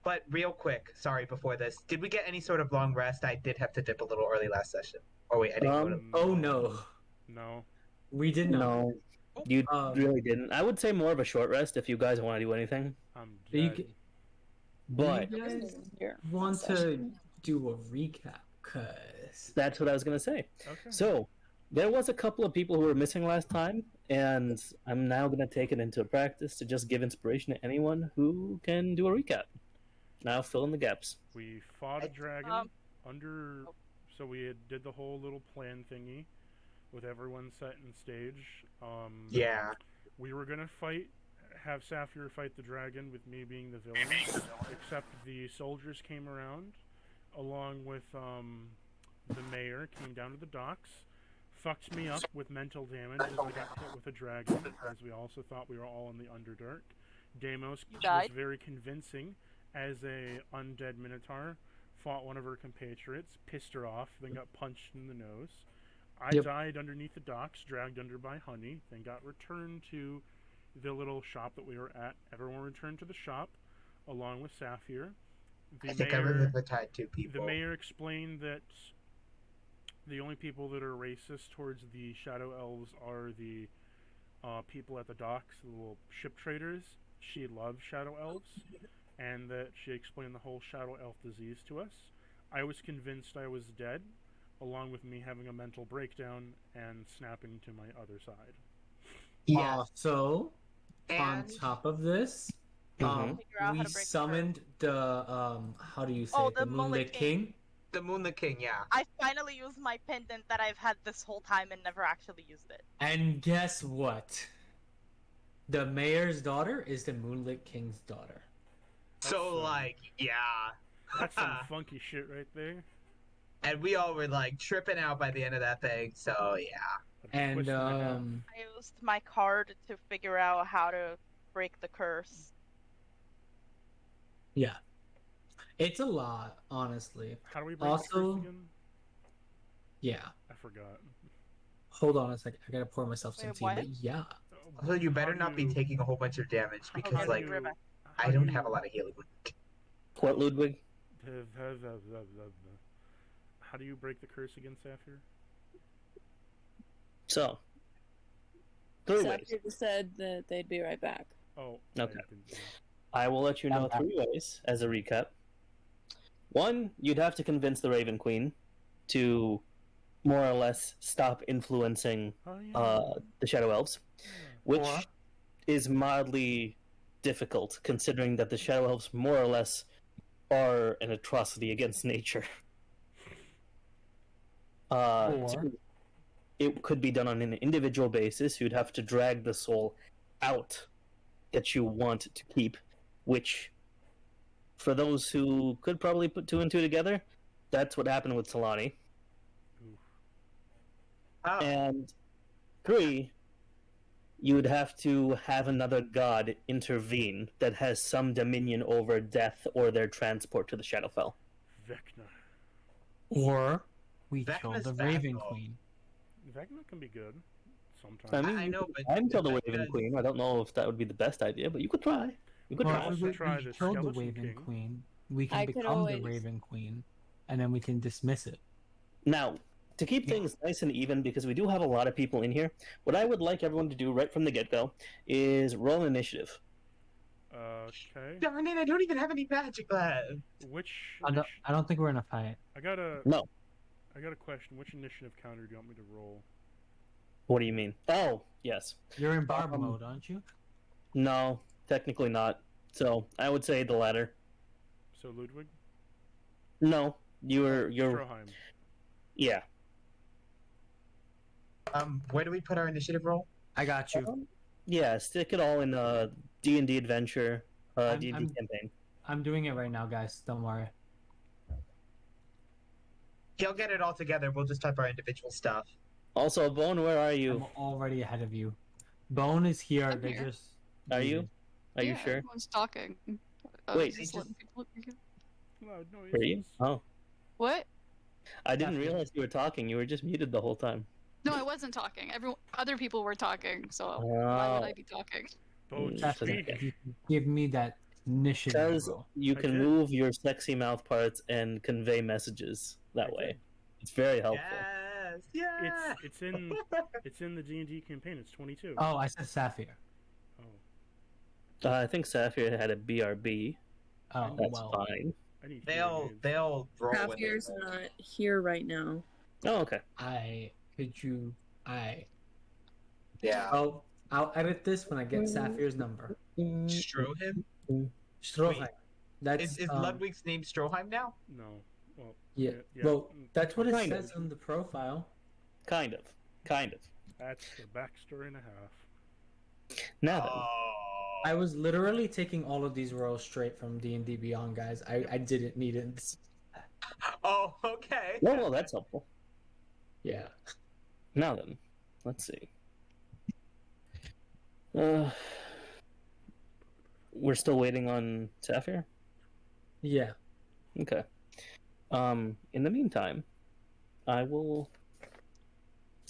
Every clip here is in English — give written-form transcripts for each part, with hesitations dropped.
But real quick, sorry, before this, did we get any sort of long rest? I did have to dip a little early last session. Oh wait, I didn't go to. Oh no, No. we did not. No, you Um, really didn't. I would say more of a short rest if you guys want to do anything. I'm You dead. c- But do you guys Here, want to session. do a recap? Cause that's what I was going to say. Okay. So, there was a couple of people who were missing last time, and I'm now going to take it into practice to just give inspiration to anyone who can do a recap. Now fill in the gaps. We fought a dragon under. So we did the whole little plan thingy with everyone set and stage. Yeah. We were gonna have Saphir fight the dragon with me being the villain, except the soldiers came around, along with the mayor came down to the docks, fucked me up with mental damage as I got hit with a dragon, as we also thought we were all in the Underdark. Deimos was very convincing as a undead minotaur, fought one of her compatriots, pissed her off, then got punched in the nose. I died underneath the docks, dragged under by Honey, then got returned to the little shop that we were at. Everyone returned to the shop, along with Saphir. I think I remember tied two people. The mayor explained that the only people that are racist towards the Shadow Elves are the people at the docks, the little ship traders. She loves Shadow Elves, and that she explained the whole Shadow Elf disease to us. I was convinced I was dead, along with me having a mental breakdown and snapping to my other side. Yeah. Also, on top of this, we summoned the how do you say it? the The Moonlit King. The Moonlit King, yeah. I finally used my pendant that I've had this whole time and never actually used it. And guess what? The mayor's daughter is the Moonlit King's daughter. So, like, yeah. That's some funky shit right there. And we all were, like, tripping out by the end of that thing, so, yeah. And, I used my card to figure out how to break the curse. Yeah. It's a lot, honestly. How do we break the curse again? Yeah. I forgot. Hold on a second. I gotta pour myself some tea. what? But yeah. So you better not be taking a whole bunch of damage, because, like, I don't have a lot of healing. What, Ludwig? How do you break the curse again, Saphir? So, three ways. Saphir said that they'd be right back. Oh, okay. I will let you know 3 ways as a recap. 1, you'd have to convince the Raven Queen to more or less stop influencing the Shadow Elves, which is mildly difficult considering that the Shadow Elves more or less are an atrocity against nature. It could be done on an individual basis. You'd have to drag the soul out that you want to keep, which, for those who could probably put 2 and 2 together, that's what happened with Solani. And 3, you would have to have another god intervene that has some dominion over death or their transport to the Shadowfell. Vecna. Or we Vecna's kill the bad, Raven though. Queen. Vecna can be good sometimes. I mean, I know, but I'm kill the Vecna Raven is- Queen. I don't know if that would be the best idea, but you could try. You could Or try. if we try the kill the Skeleton Raven King. Queen, we can I could become always- the Raven Queen, and then we can dismiss it. Now, to keep things nice and even, because we do have a lot of people in here, what I would like everyone to do right from the get-go is roll initiative. Okay. Darn it, I don't even have any magic left. Which? I don't think we're in a fight. I got a question. Which initiative counter do you want me to roll? What do you mean? Oh, yes. You're in barb mode, aren't you? No, technically not. So, I would say the latter. So Ludwig? No, you're... Stroheim. Yeah. Where do we put our initiative roll? I got you. Yeah, stick it all in D&D adventure, D&D I'm- campaign. I'm doing it right now, guys. Don't worry. He'll get it all together. We'll just type our individual stuff. Also, Bone, where are you? I'm already ahead of you. Bone is here. I'm They here. just. Are you? Are you sure? Everyone's talking. Wait, just letting people begin. Loud noises. Are you? Oh. What? I didn't realize you were talking. You were just muted the whole time. No, I wasn't talking. Other people were talking, so why would I be talking? Bones That's speak. if you give me that Initiative Because roll. you can Okay. move your sexy mouth parts and convey messages that Okay. way. It's very helpful. Yes, yeah. It's in the D&D campaign. It's 22. Oh, I said Sapphire. Oh. I think Sapphire had a BRB. Oh, That's well. fine. I need They'll hearing aids. roll when Sapphires they are roll. not here right now. Oh, okay. Yeah. I'll edit this when I get Sapphire's number. Stroheim? Stroheim. Wait, That's Is Ludwig's name Stroheim now? No. Well, yeah. yeah. Well, that's what it Kind says of. on the profile. Kind of. That's the backstory and a half. Now then. I was literally taking all of these rolls straight from D&D Beyond, guys. I didn't need it. Oh, okay. No, that's helpful. Yeah. Now then, let's see. We're still waiting on Sapphire? Yeah. Okay. In the meantime, I will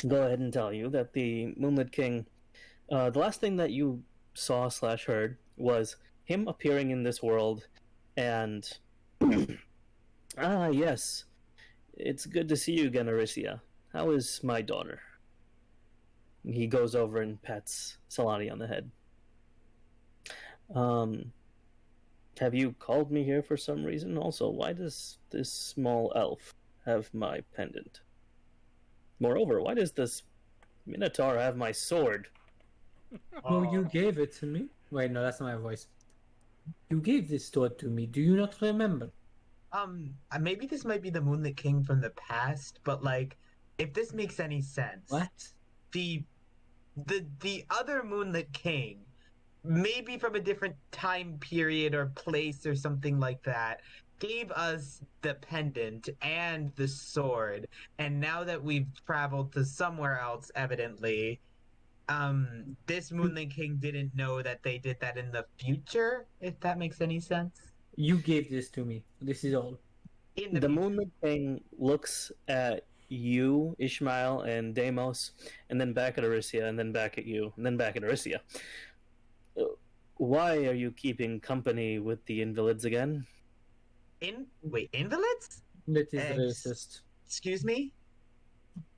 go ahead and tell you that the Moonlit King, the last thing that you saw / heard was him appearing in this world and yes, it's good to see you again, Aricia. How is my daughter? He goes over and pats Solani on the head. Have you called me here for some reason? Also, why does this small elf have my pendant? Moreover, why does this Minotaur have my sword? Well, you gave it to me. Wait, no, that's not my voice. You gave this sword to me. Do you not remember? Maybe this might be the Moonlit King from the past, but like, if this makes any sense, What? the other Moonlit King, maybe from a different time period or place or something like that, gave us the pendant and the sword, and now that we've traveled to somewhere else, evidently, this Moonlit King didn't know that they did that in the future, if that makes any sense. You gave this to me. This is all. In The future. Moonlit King looks at you, Ishmael, and Deimos, and then back at Aricia, and then back at you, and then back at Aricia. Why are you keeping company with the invalids again? Invalids? That is Ex- racist. Excuse me?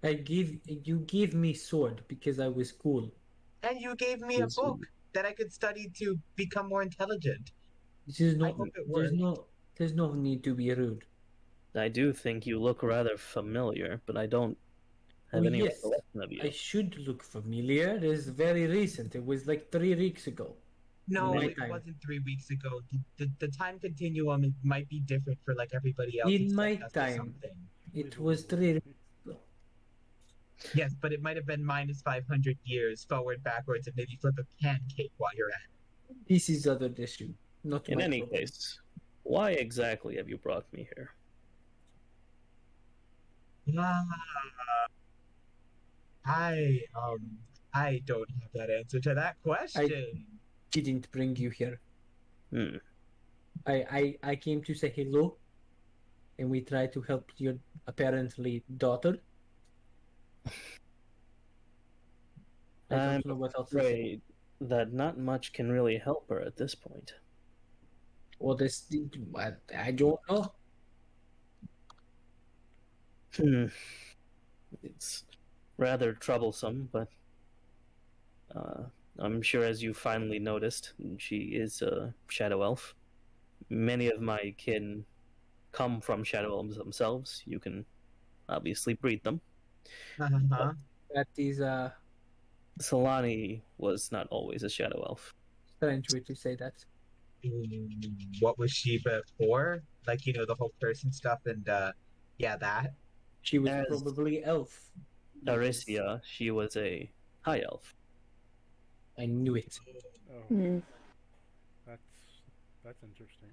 You gave me sword because I was cool. And you gave me a book that I could study to become more intelligent. This is I not. hope it There's worked. There's no need to be rude. I do think you look rather familiar, but I don't have Oh, any yes. recollection of you. I should look familiar. It is very recent. It was like 3 weeks ago. No, My it time. wasn't 3 weeks ago. The time continuum might be different for like everybody else. In except my us or time. something. It was 3 weeks ago. Yes, but it might have been minus 500 years forward, backwards, and maybe flip a pancake while you're at it. This is other issue. Not In my any problem. case, why exactly have you brought me here? I don't have that answer to that question. Didn't bring you here. Hmm. I came to say hello, and we tried to help your apparently daughter. I I'm don't know what else to say. afraid that not much can really help her at this point. Well, I don't know. It's rather troublesome, but I'm sure as you finally noticed, she is a shadow elf. Many of my kin come from shadow elves themselves. You can obviously breed them. Uh-huh. That is Solani was not always a shadow elf. strange way to say that. What was she before? Like, the whole person stuff and, yeah, that. She was As- probably elf. Aricia, she was a high elf. I knew it. Oh, Hmm. that's interesting.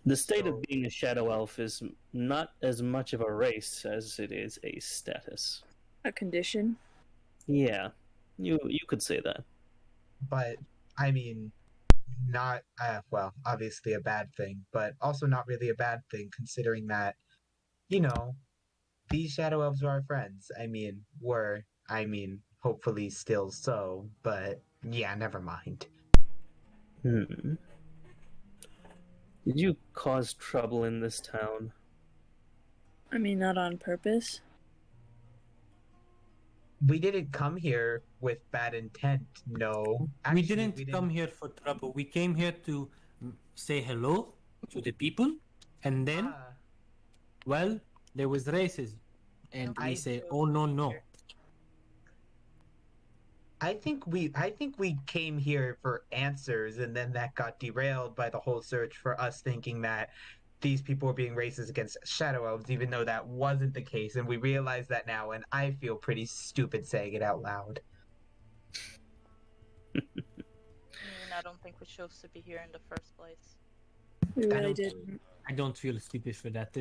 The state of So- being a shadow elf is not as much of a race as it is a status. A condition. Yeah, you could say that. But, I mean, not, well, obviously a bad thing, but also not really a bad thing considering that, these shadow elves are our friends. Hopefully still so, but yeah, never mind. Hmm. Did you cause trouble in this town? I mean, not on purpose. We didn't come here with bad intent. No, We actually, didn't come here for trouble. We came here to say hello to the people, and then, Ah, well, there was racism, and we I say, do. "Oh no." I think we came here for answers, and then that got derailed by the whole search for us thinking that these people were being racist against shadow elves, even though that wasn't the case, and we realize that now, and I feel pretty stupid saying it out loud. I mean, I don't think we chose to be here in the first place. We I really don't- didn't. I don't feel stupid for that.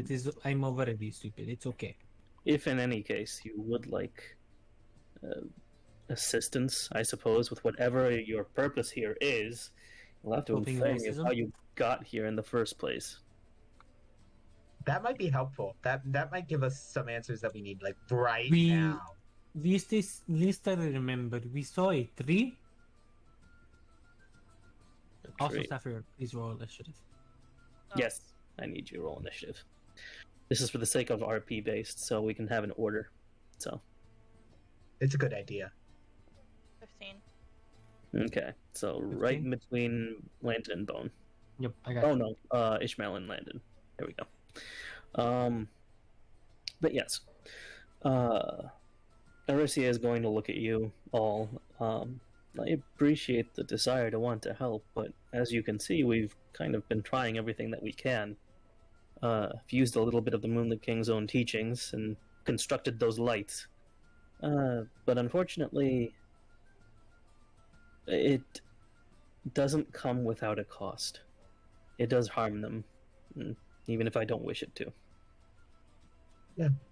I'm already stupid. It's okay. If in any case you would like assistance, I suppose, with whatever your purpose here is, you'll have to Stopping inform me of racism? how you got here in the first place. That might be helpful. That might give us some answers that we need, like right We- now. Least I remembered, we saw a tree. Also, Great. Sapphire, please roll initiative. Yes, I need you to roll initiative. This is for the sake of RP based, so we can have an order. So, It's a good idea. 15. okay. So, right in 15? between Landon and Bone. Yep, I got Oh you. no, Ishmael and Landon. There we go. But yes, Aricia is going to look at you all. I appreciate the desire to want to help, but as you can see, we've kind of been trying everything that we can. Used a little bit of the Moonlit King's own teachings and constructed those lights. But unfortunately, it doesn't come without a cost. It does harm them, even if I don't wish it to.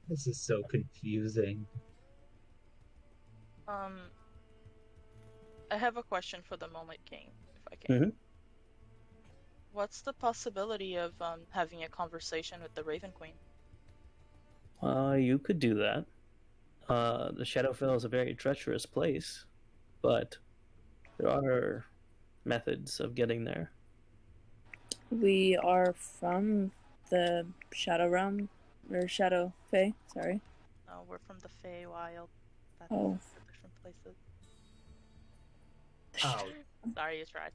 This is so confusing. I have a question for the Moment King, if I can. Mhm. What's the possibility of having a conversation with the Raven Queen? You could do that. The Shadowfell is a very treacherous place, but there are methods of getting there. We are from the Shadow Realm, or Shadow Fae, sorry. No, we're from the Feywild. That's Oh. different places. Oh, Sorry, you tried.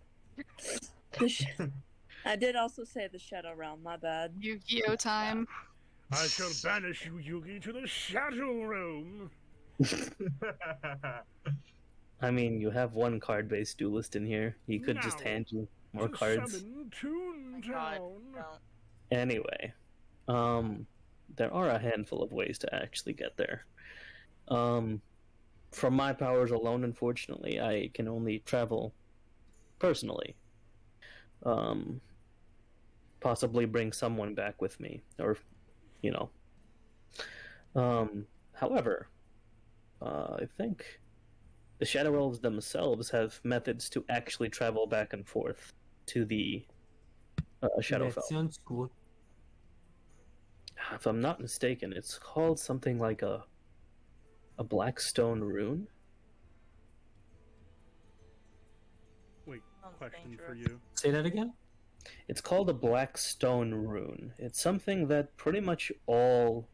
The sh- I did also say the Shadow Realm, my bad. Yu-Gi-Oh time. I shall banish you, Yugi, to the Shadow Realm. I mean, you have one card-based duelist in here. He could just No. hand you more To cards. Summon God, Toontown. no. Anyway, there are a handful of ways to actually get there. From my powers alone, unfortunately, I can only travel personally. Possibly bring someone back with me, or, you know. However, I think the Shadow Elves themselves have methods to actually travel back and forth to the Shadowfell. That sounds cool. If I'm not mistaken, it's called something like a Blackstone Rune. Wait, Sounds question for dangerous. you. Say that again? It's called a Blackstone Rune. It's something that pretty much all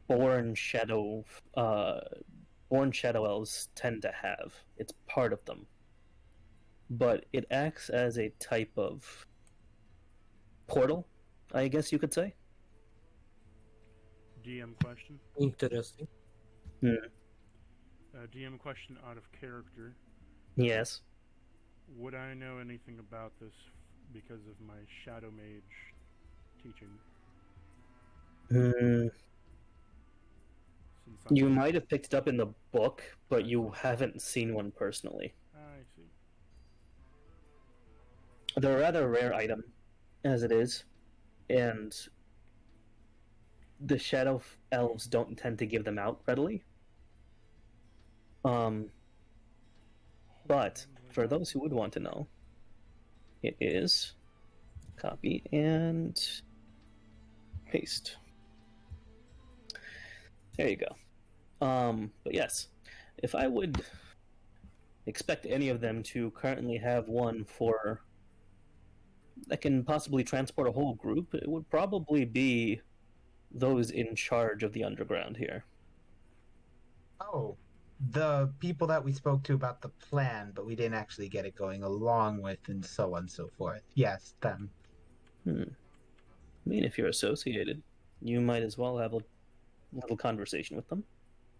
born shadow elves tend to have. It's part of them, but it acts as a type of portal, I guess you could say. DM question. Interesting. DM question out of character. Yes. Would I know anything about this because of my Shadow Mage teaching? Mm, Since I'm you might have picked it up in the book, but you haven't seen one personally. I see. They're a rather rare item, as it is, and the Shadow Elves don't tend to give them out readily. But for those who would want to know, it is copy and paste. There you go. But yes, if I would expect any of them to currently have one for that can possibly transport a whole group, it would probably be those in charge of the underground here. Oh, the people that we spoke to about the plan, but we didn't actually get it going along with, and so on and so forth. Yes, them. I mean, if you're associated, you might as well have a little conversation with them.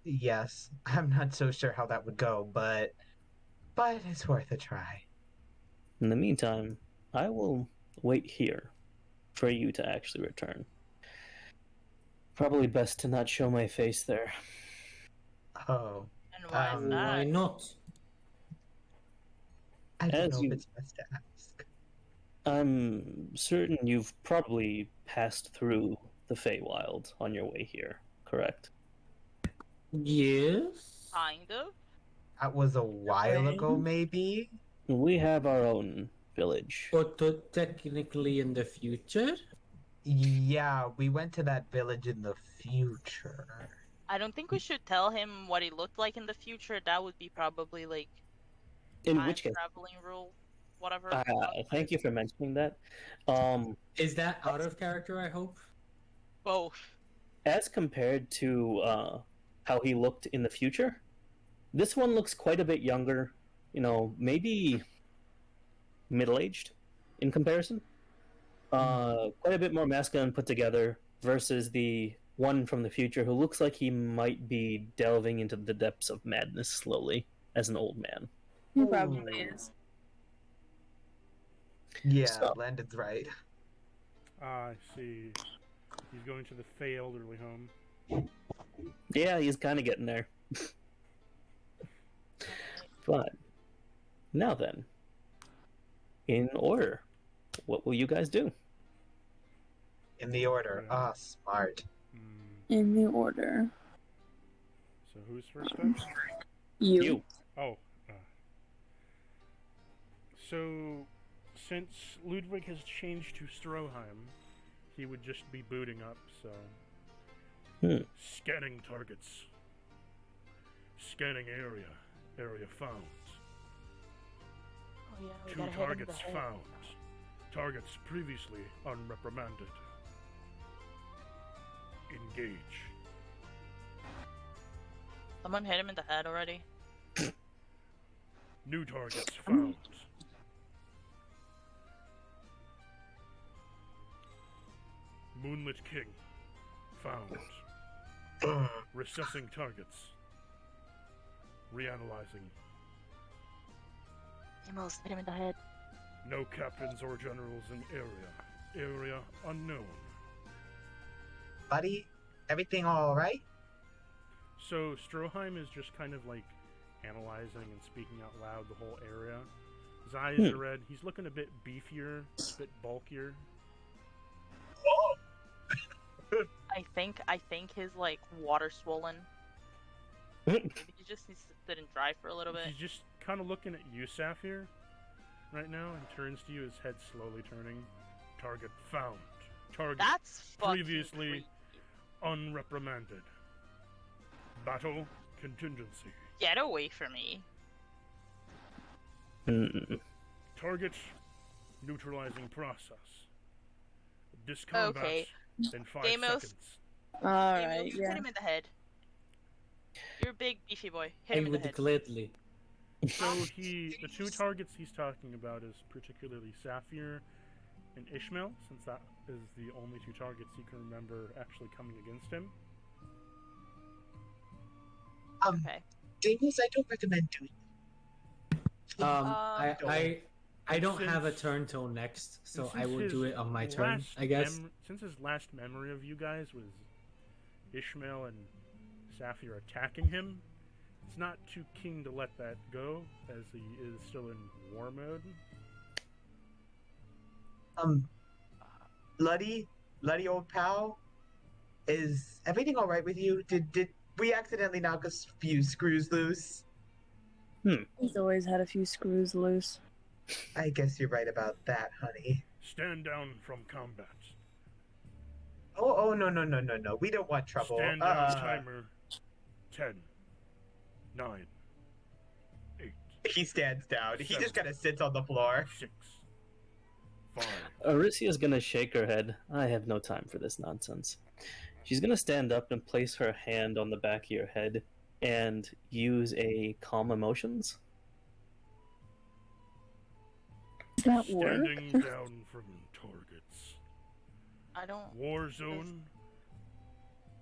Yes, I'm not so sure how that would go, but it's worth a try. In the meantime, I will wait here for you to actually return. Probably best to not show my face there. Oh. And why is that? Why not? I don't As know you- if it's best to ask. I'm certain you've probably passed through the Feywild on your way here, correct? Yes. Kind of. That was a while ago, maybe? We have our own village. But technically in the future? Yeah, we went to that village in the future. I don't think we should tell him what he looked like in the future. That would be probably like In time which case, traveling rule, whatever. thank you for mentioning that. Is that out of character, I hope? Both. As compared to how he looked in the future, this one looks quite a bit younger. You know, maybe middle-aged in comparison. Quite a bit more masculine put together versus the one from the future who looks like he might be delving into the depths of madness slowly as an old man. He probably is. Yeah, So- Landon's right. I see. He's going to the Fey elderly home. Yeah, he's kind of getting there. But now then, in order, what will you guys do? In the order. Yeah. Smart. In the order. So who's first up? You. Oh. So, since Ludwig has changed to Stroheim, he would just be booting up, so... Scanning targets. Scanning area. Area found. Oh yeah, we 2 gotta hit him in the targets head. found. Targets previously unreprimanded. Engage. Someone hit him in the head already. New targets found. Moonlit King. Found. Recessing targets. Reanalyzing. Almost hit him in the head. No captains or generals in area. Area unknown. Buddy, everything alright? So Stroheim is just kind of like analyzing and speaking out loud the whole area. His eyes are red. He's looking a bit beefier, a bit bulkier. I think his like water swollen. Maybe he just needs to sit and dry for a little bit. He's just kind of looking at you, Saphir, right now, and turns to you, his head slowly turning. Target found. Target That's fucking previously creepy. unreprimanded. Battle contingency. Get away from me. Target neutralizing process. Discombat Okay. in 5 Deimos. seconds. Alright, Hit yeah. him in the head. You're a big beefy boy. Hit I him in the would head. gladly. So the 2 targets he's talking about is particularly Saphir and Ishmael, since that is the only 2 targets he can remember actually coming against him. Okay. Daniels, I don't recommend doing I don't have a Since- turn till next, so And I since will his do it on my turn, last I guess. since his last memory of you guys was Ishmael and Saphir attacking him, he's not too keen to let that go, as he is still in war mode. Luddy, old pal, is everything alright with you? Did we accidentally knock a few screws loose? He's always had a few screws loose. I guess you're right about that, honey. Stand down from combat. Oh, no. We don't want trouble. Stand down timer. 10, 9, 8, He stands down. He just kind of sits on the floor. 6, 5. Aricia's gonna shake her head. I have no time for this nonsense. She's gonna stand up and place her hand on the back of your head and use a calm emotions. Does that work? Standing down from targets. I don't. War zone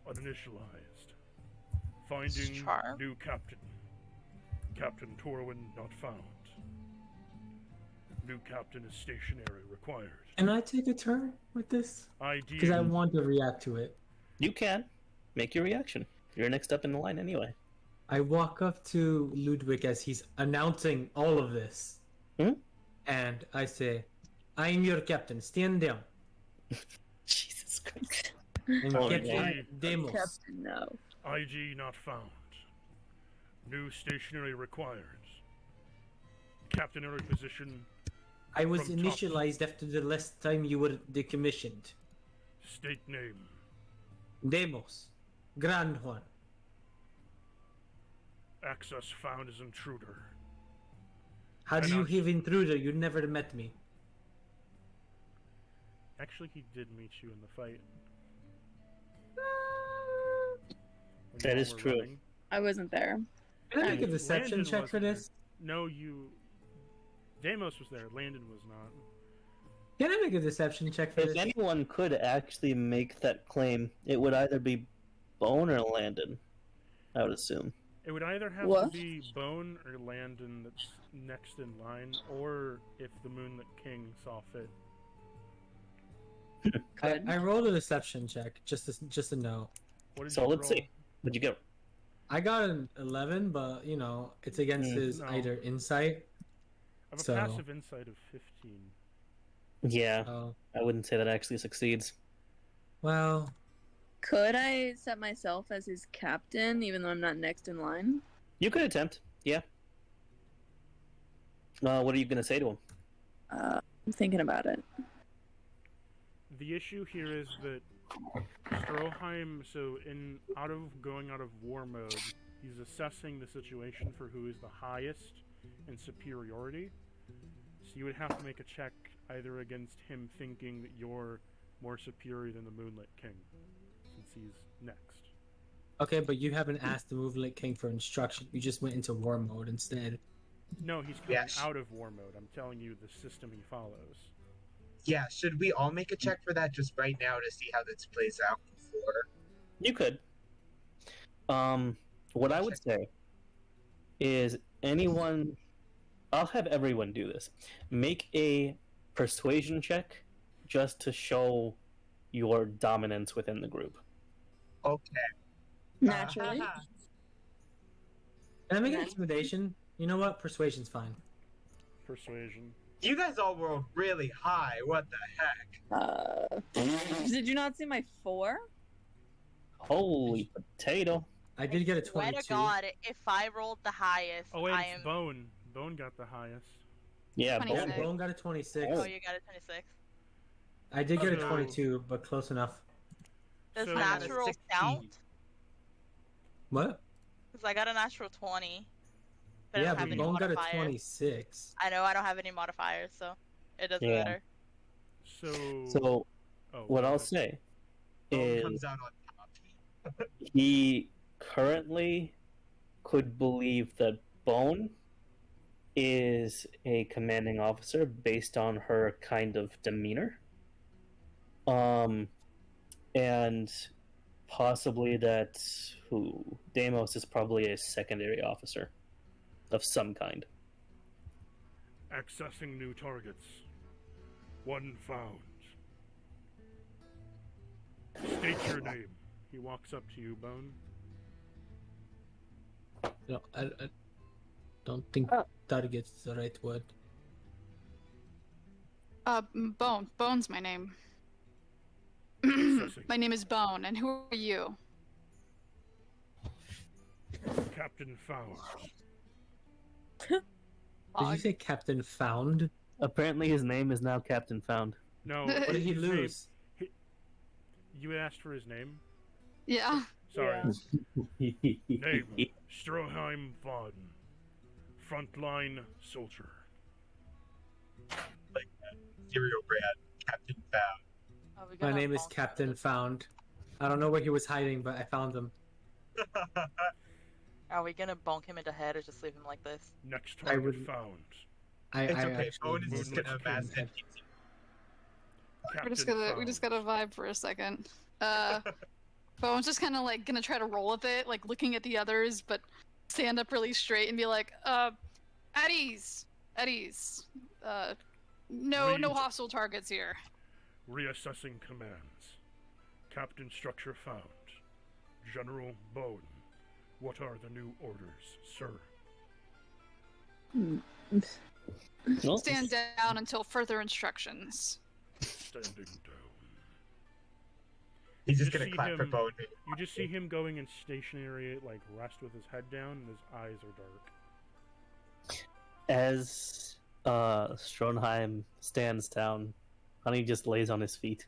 uninitialized. Finding Charm? new captain. Captain Torwin not found. New captain is stationary required. Can I take a turn with this? ID. Because I want to react to it. You can make your reaction. You're next up in the line anyway. I walk up to Ludwig as he's announcing all of this. And I say, I'm your captain. Stand down. Jesus Christ. And Oh, get yeah. in Demos. Captain, no. ID not found. New stationary required. Captainary position. I was From top. initialized after the last time you were decommissioned. State name. Demos. Grand Juan. Access found as intruder. How do you have intruder? You never met me. Actually, he did meet you in the fight. When That y'all is were true. running. I wasn't there. Can I make a Landon deception check for wasn't there. this? No, you. Deimos was there. Landon was not. Can I make a deception check for If this? anyone could actually make that claim, it would either be Bone or Landon, I would assume. It would either have What? to be Bone or Landon that's next in line, or if the Moonlit King saw fit. I rolled a deception check just to know. What did So you let's roll? see. What'd you get? I got an 11, but you know it's against his No. either insight. I have a So- passive insight of 15. Yeah, Oh, I wouldn't say that actually succeeds. well, Could I set myself as his captain, even though I'm not next in line? You could attempt, yeah. What are you going to say to him? I'm thinking about it. The issue here is that Stroheim, so going out of war mode, he's assessing the situation for who is the highest in superiority. So you would have to make a check either against him thinking that you're more superior than the Moonlit King, since he's next. okay, but you haven't asked the Moonlit King for instruction. You just went into war mode instead. No, he's coming Yes. out of war mode. I'm telling you the system he follows. Yeah, should we all make a check for that just right now to see how this plays out before? You could. What I would say is anyone... I'll have everyone do this. Make a persuasion check just to show your dominance within the group. Okay. Naturally. Can I make an Yeah. intimidation? You know what? Persuasion's fine. Persuasion. You guys all rolled really high. What the heck? Did you not see my 4? Holy potato. I did get a Swear 22. to God, if I rolled the highest, Oh wait, I it's am. Bone. Bone got the highest. Yeah, Yeah, 26. Bone got a 26. Oh, you got a 26. I did get a So- 22, but close enough. Does So- natural 16. count? What? Because I got a natural 20. But I Yeah, don't have but any Bone got a modifiers. 26. I know I don't have any modifiers, so it doesn't Yeah. matter. So, Oh, what I'll okay. say Bone is comes out on top. he currently could believe that Bone is a commanding officer based on her kind of demeanor. And possibly that Deimos is probably a secondary officer of some kind. Accessing new targets. One found. State your name. He walks up to you, Bone. No, I don't think target's the right word. Bone. Bone's my name. Assessing. My name is Bone, and who are you? Captain Found. Did you say Captain Found? Apparently his name is now Captain Found. No. What did he his name- lose? You asked for his name? Yeah. Sorry. Name. Stroheim Vaughn. Frontline soldier. Like cereal brand, Captain Found. Oh, My name is Captain Found. I don't know where he was hiding, but I found him. Are we gonna bonk him in the head or just leave him like this? Next target found. It's okay. actually Bone is just gonna amass it. We just gotta vibe for a second. Bone's just kind of like gonna try to roll with it, like looking at the others, but stand up really straight and be like, at ease. No hostile targets here. Reassessing commands. Captain Structure found. General Bone. What are the new orders, sir? Well, Stand down until further instructions. Standing down. He's just You gonna see clap for him- Bone. You just see him going in stationary, like, rest with his head down, and his eyes are dark. as Stronheim stands down, Honey just lays on his feet.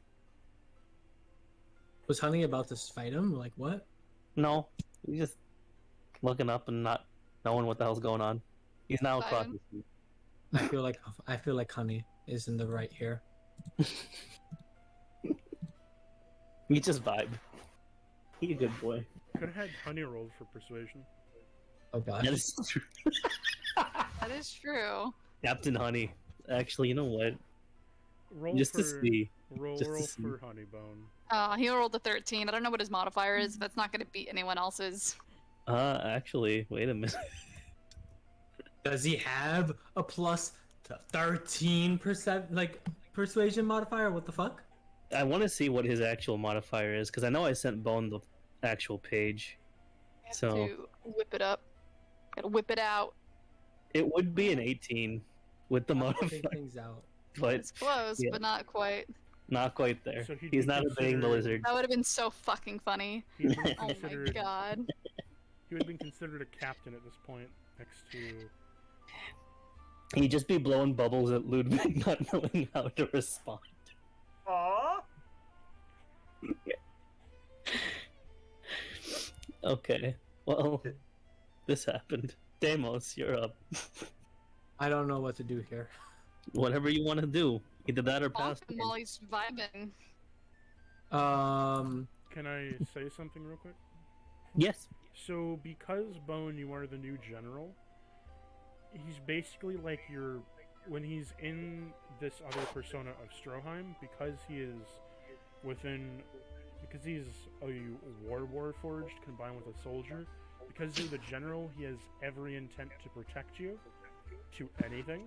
Was Honey about to fight him? Like what? No, he's just looking up and not knowing what the hell's going on. He's now across Fine. his feet. I feel like Honey is in the right here. We just vibe. He's a good boy. Could have had Honey rolled for persuasion. Oh gosh. That is true. That is true. Captain Honey. Actually, you know what? Roll Just for, to see. Roll, just to roll see. for Honeybone. He rolled a 13. I don't know what his modifier is. That's not gonna beat anyone else's. Actually, wait a minute. Does he have a plus 13% like persuasion modifier? What the fuck? I want to see what his actual modifier is, because I know I sent Bone the actual page. I have So to whip it up. Gotta whip it out. it would be an 18 with the I'll modifier, take things out. but It's close, yeah. but not quite. not quite there. So he'd He's be not obeying the considered- lizard. That would have been so fucking funny. He would, Oh my god. he would have been considered a captain at this point, next to... He'd just be blowing bubbles at Ludwig, not knowing how to respond. Aww. Okay, well, this happened. Deimos, you're up. I don't know what to do here. Whatever you want to do. Either that or pass. Bonk him while he's vibing. Can I say something real quick? Yes. So, because Bone, you are the new general, he's basically like your... When he's in this other persona of Stroheim, because he is within... Because he's a Warforged combined with a soldier, because you're the general, he has every intent to protect you to anything.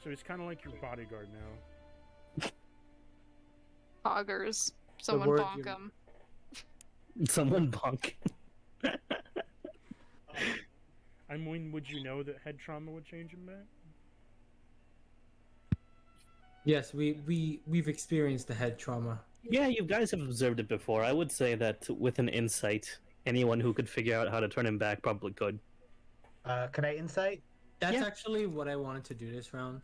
So he's kind of like your bodyguard now. Poggers. Someone word bonk you- him. Someone bonk. I mean, would you know that head trauma would change him back? Yes, we've experienced the head trauma. Yeah, you guys have observed it before. I would say that with an insight, anyone who could figure out how to turn him back probably could. Could I insight? That's Yeah. actually what I wanted to do this round.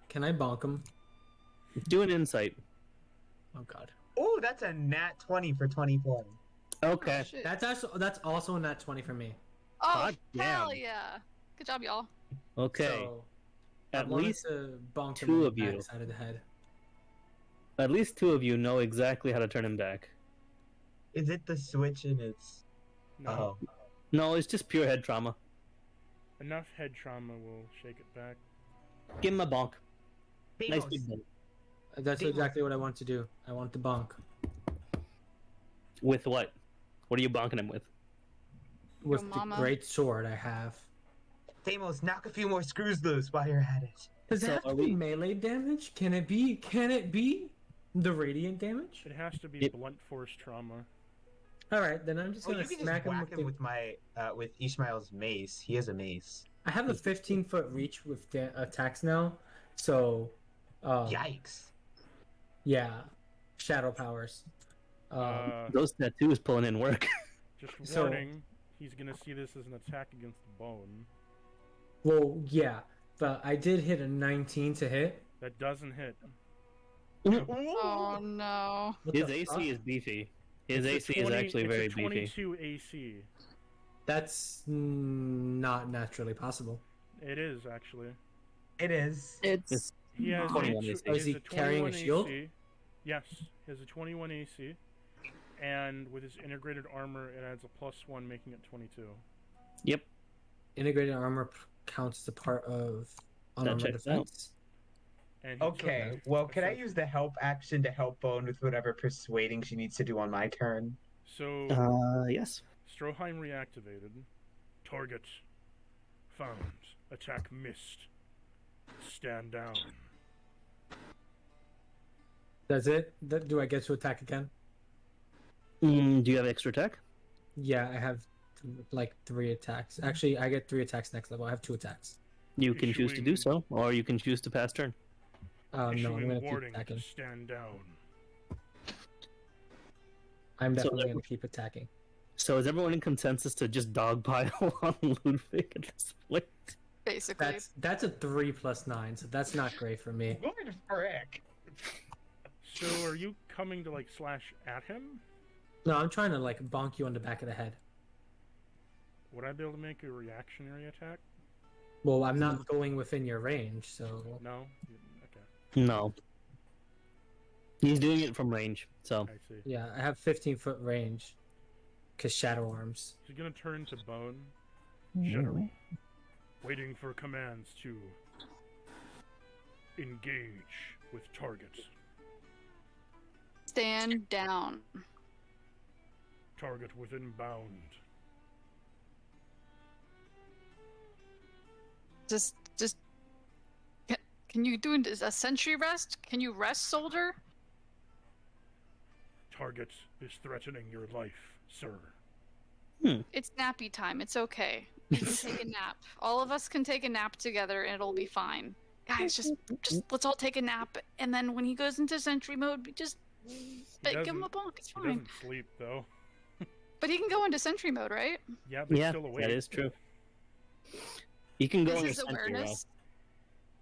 Can I bonk him? Do an insight. Oh god. Oh, that's a nat 20 for 24. Okay. Oh, shit. That's also a nat 20 for me. Oh, God hell damn. yeah. Good job, y'all. Okay. So, I At wanted least to bonk him two on the of you. backside of the head. at least two of you know exactly how to turn him back. Is it the switch in its... No. Oh. No, it's just pure head trauma. Enough head trauma will shake it back. Give him a bonk. Nice Deimos, big bonk. That's Demon. exactly what I want to do. I want to bonk. With what? What are you bonking him with? With Yo, the mama. great sword I have. Deimos, knock a few more screws loose while you're at it. Does it So have to are be we- melee damage? Can it be the radiant damage? It has to be Yep. blunt force trauma. Alright, then I'm just Oh, gonna you can smack just him whack with him the... with my with Ishmael's mace. He has a mace. I have a 15-foot reach with attacks now, so... Yikes! Yeah. Shadow powers. Those tattoos pulling in work. Just so- warning, he's gonna see this as an attack against the bone. Well, yeah, but I did hit a 19 to hit. That doesn't hit. Oh no. What His the AC fuck? is beefy. His It's a AC is 20 actually it's very a beefy. 22 AC. That's not naturally possible. It is actually. It is. It's He has 21 a, AC. he has Is he a carrying a 21 shield? AC. Yes, he has a 21 AC, and with his integrated armor, it adds a +1, making it 22. Yep. Integrated armor counts as a part of unarmored checks out. defense. And he Okay, took well, can I assess- use the help action to help Bone with whatever persuading she needs to do on my turn? So, Yes. Stroheim reactivated. Target found. Attack missed. Stand down. That's it? Do I get to attack again? Do you have extra attack? Yeah, I have like 3 attacks. Actually, I get 3 attacks next level. I have 2 attacks. You can choose to do Issuing- so, or you can choose to pass turn. No, I'm Issuing gonna keep warning to attacking. stand down. I'm So definitely that- gonna keep attacking. So is everyone in consensus to just dogpile on Ludwig at this point? Basically. That's a 3 + 9, so that's not great for me. Going to frick. So, are you coming to, like, slash at him? No, I'm trying to like bonk you on the back of the head. Would I be able to make a reactionary attack? Well, I'm not going within your range, so No? Okay, No. He's doing it from range, so. I see. yeah, I have 15-foot range. Cause shadow arms. He's gonna turn to Bone. General. Waiting for commands to engage with target. Stand down. Target within bound. Just can you do a sentry rest? Can you rest, soldier? Target is threatening your life, sir. It's nappy time. It's okay. You can take a nap. All of us can take a nap together and it'll be fine. Guys, just let's all take a nap, and then when he goes into sentry mode, just give him a bonk. It's He fine. doesn't sleep, though. But he can go into sentry mode, right? Yeah, but he's Yeah, still awake. that is true. You can go Is on your his sentry awareness rest.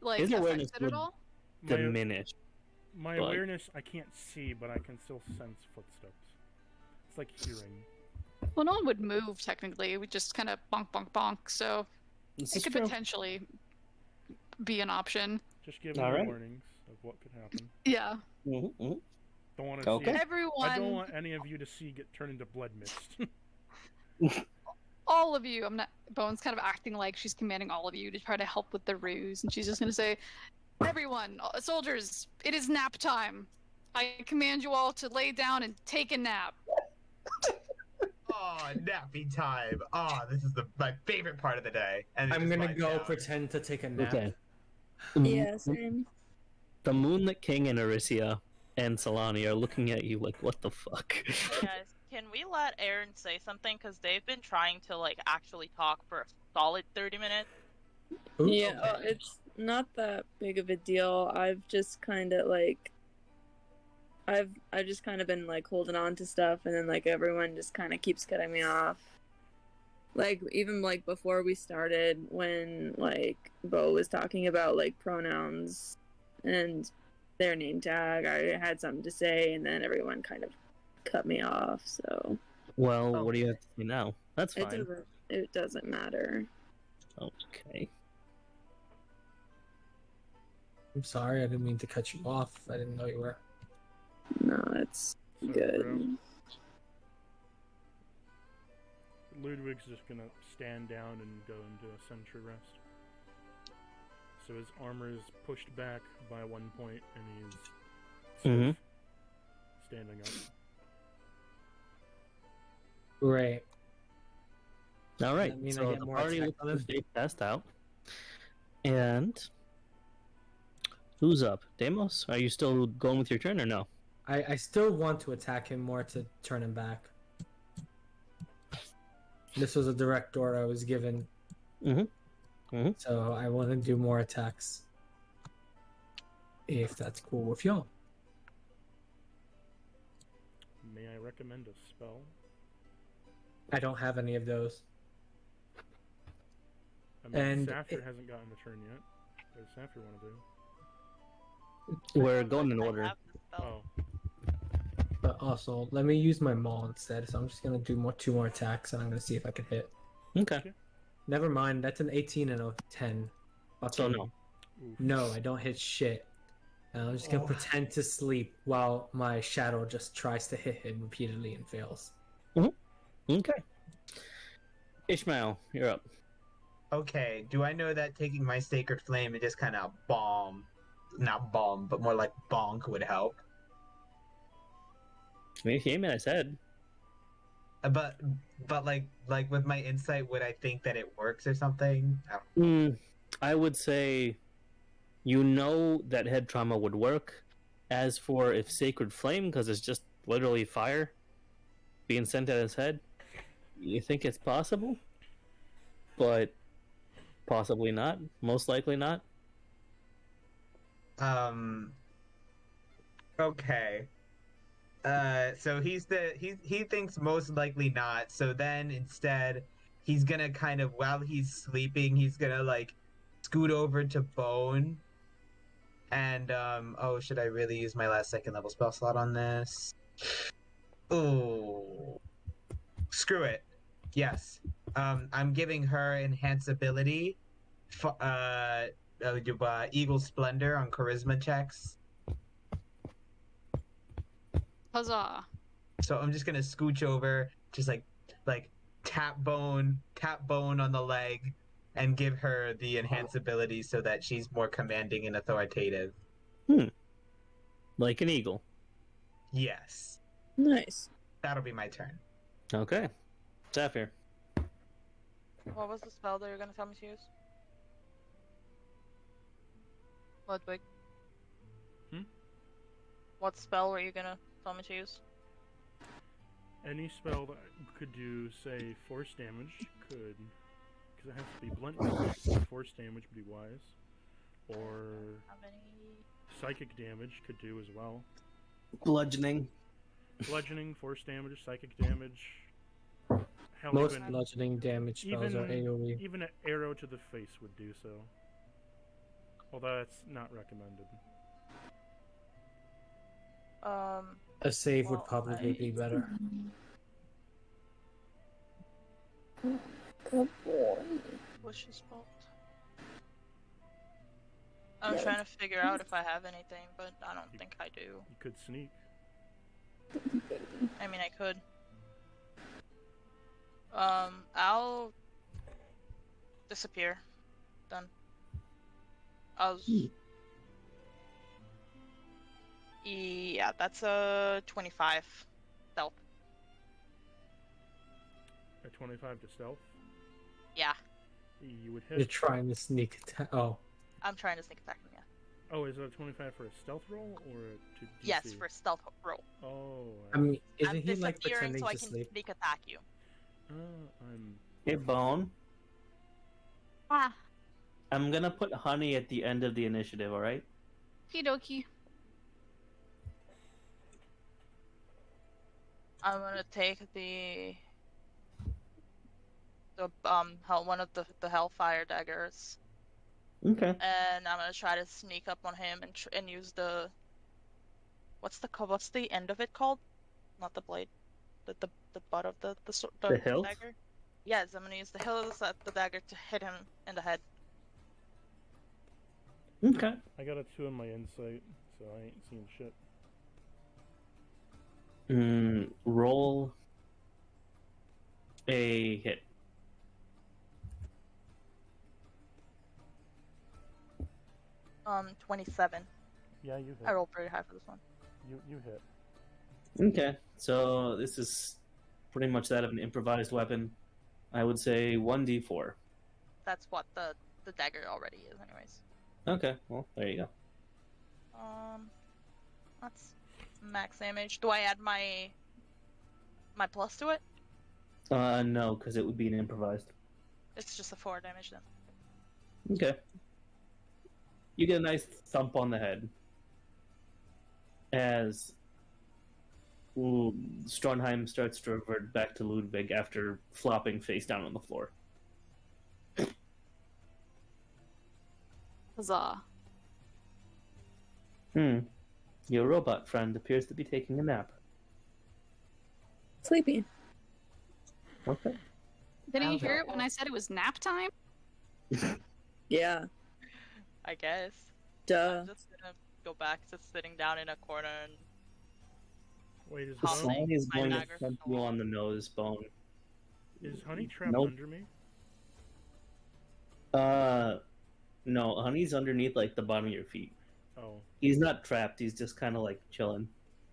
like His awareness affected at would- all? My, Diminish. my but- awareness, I can't see, but I can still sense footsteps. It's like hearing. Well, no one would move technically. We just kind of bonk, bonk, bonk. So This it is could true. potentially be an option. Just give me All right. warnings of what could happen. Yeah. Mhm, mhm. Don't want to Okay. see it. I don't Everyone, want any of you to see get turned into blood mist. all of you. I'm not. Bone's kind of acting like she's commanding all of you to try to help with the ruse, and she's just gonna say, "Everyone, soldiers, it is nap time. I command you all to lay down and take a nap." Oh, nappy time. Oh, this is my favorite part of the day. And it I'm just gonna lies go down. pretend to take a nap. Okay. yeah, same. The Moonlit King and Aricia and Solani are looking at you like, what the fuck? Hey guys, can we let Aaron say something? Because they've been trying to, like, actually talk for a solid 30 minutes. Oops. Yeah, it's not that big of a deal. I've just kind of like, I've just kind of been like holding on to stuff, and then like everyone just kind of keeps cutting me off. Like even like before we started, when like Bo was talking about like pronouns and their name tag, I had something to say, and then everyone kind of cut me off. So Well, what do you have to say now? That's fine. it doesn't matter. Okay. I'm sorry, I didn't mean to cut you off. I didn't know you were. No, it's So, good. Ludwig's just gonna stand down and go into a sentry rest. So his armor is pushed back by 1 point, and he's sort of standing up. Great. All right. that mean I So get the more party attack looks on like him? they've passed out. And who's up? Deimos? Are you still going with your turn or no? I still want to attack him more to turn him back. This was a direct order I was given. So I want to do more attacks. If that's cool with y'all. May I recommend a spell? I don't have any of those. I mean, And Saphir it- hasn't gotten a turn yet. What does Saphir want to do? We're going in I order. have the spell. Oh, But also, let me use my maul instead. So I'm just gonna do 2 more attacks, and I'm gonna see if I can hit. Okay. Never mind. That's an 18 and a 10. So no. No, I don't hit shit. I'm just gonna pretend to sleep while my shadow just tries to hit him repeatedly and fails. Okay. Ishmael, you're up. Okay, do I know that taking my Sacred Flame and just kind of not bomb, but more like bonk would help? I mean, if you aim at his head. But like with my insight, would I think that it works or something? I would say you know that head trauma would work. As for if Sacred Flame, because it's just literally fire being sent at his head, you think it's possible? But possibly not. Most likely not. Okay. So he thinks most likely not. So then instead, he's gonna kind of, while he's sleeping, he's gonna like scoot over to Bone. And should I really use my last 2nd level spell slot on this? Oh, screw it. Yes. I'm giving her enhanceability. Eagle Splendor on charisma checks. Huzzah. So I'm just gonna scooch over, just like tap Bone on the leg, and give her the enhanceability so that she's more commanding and authoritative. Like an eagle. Yes. Nice. That'll be my turn. Okay. Sapphire. What was the spell that you're gonna tell me to use? Ludwig. What spell were you gonna tell me to use? Any spell that could do, say, force damage could, because it has to be blunt damage. Force damage would be wise, or How many? psychic damage could do as well. Bludgeoning. Bludgeoning, force damage, psychic damage. Hell, Most even, bludgeoning damage spells are AoE. even an arrow to the face would do so. Although that's not recommended. A save would probably be better. Good boy. Wish's Bolt. I'm trying to figure out if I have anything, but I don't think I do. You could sneak. I mean, I could. I'll disappear. Done. Yeah, that's a 25 stealth. A 25 to stealth. Yeah. You would You're hit. trying to sneak attack. Oh. I'm trying to sneak attack him, yeah. Oh, is it a 25 for a stealth roll or to DC? Yes, for a stealth roll. Oh. I mean, I'm isn't he like disappearing pretending so I to can sleep? sneak attack you. Hey, Bone. Ah, I'm gonna put honey at the end of the initiative, alright? okie dokie. I'm gonna take one of the Hellfire daggers. Okay. And I'm gonna try to sneak up on him and use the what's the end of it called? Not the blade, the butt of the hilt? dagger. Yes, I'm gonna use the hilt of the dagger to hit him in the head. Okay. I got a 2 in my insight, so I ain't seeing shit. Roll a hit. 27. Yeah, you hit. I rolled pretty high for this one. You hit. Okay, so this is pretty much that of an improvised weapon. I would say 1d4. That's what the dagger already is, anyways. Okay, well, there you go. That's max damage. Do I add my plus to it? No, because it would be an improvised. It's just a 4 damage then. Okay. You get a nice thump on the head as Stronheim starts to revert back to Ludwig after flopping face down on the floor. Huzzah. Your robot friend appears to be taking a nap. Sleepy. Okay. Didn't you hear it when I said it was nap time? Yeah. I guess. Duh. I'm just gonna go back to sitting down in a corner and Wait, is Tossing Is my going to dagger. thump you on the nose, Bone. Honey trapped Nope. under me? No, Honey's underneath, like, the bottom of your feet. Oh. He's not trapped, he's just kind of, like, chilling.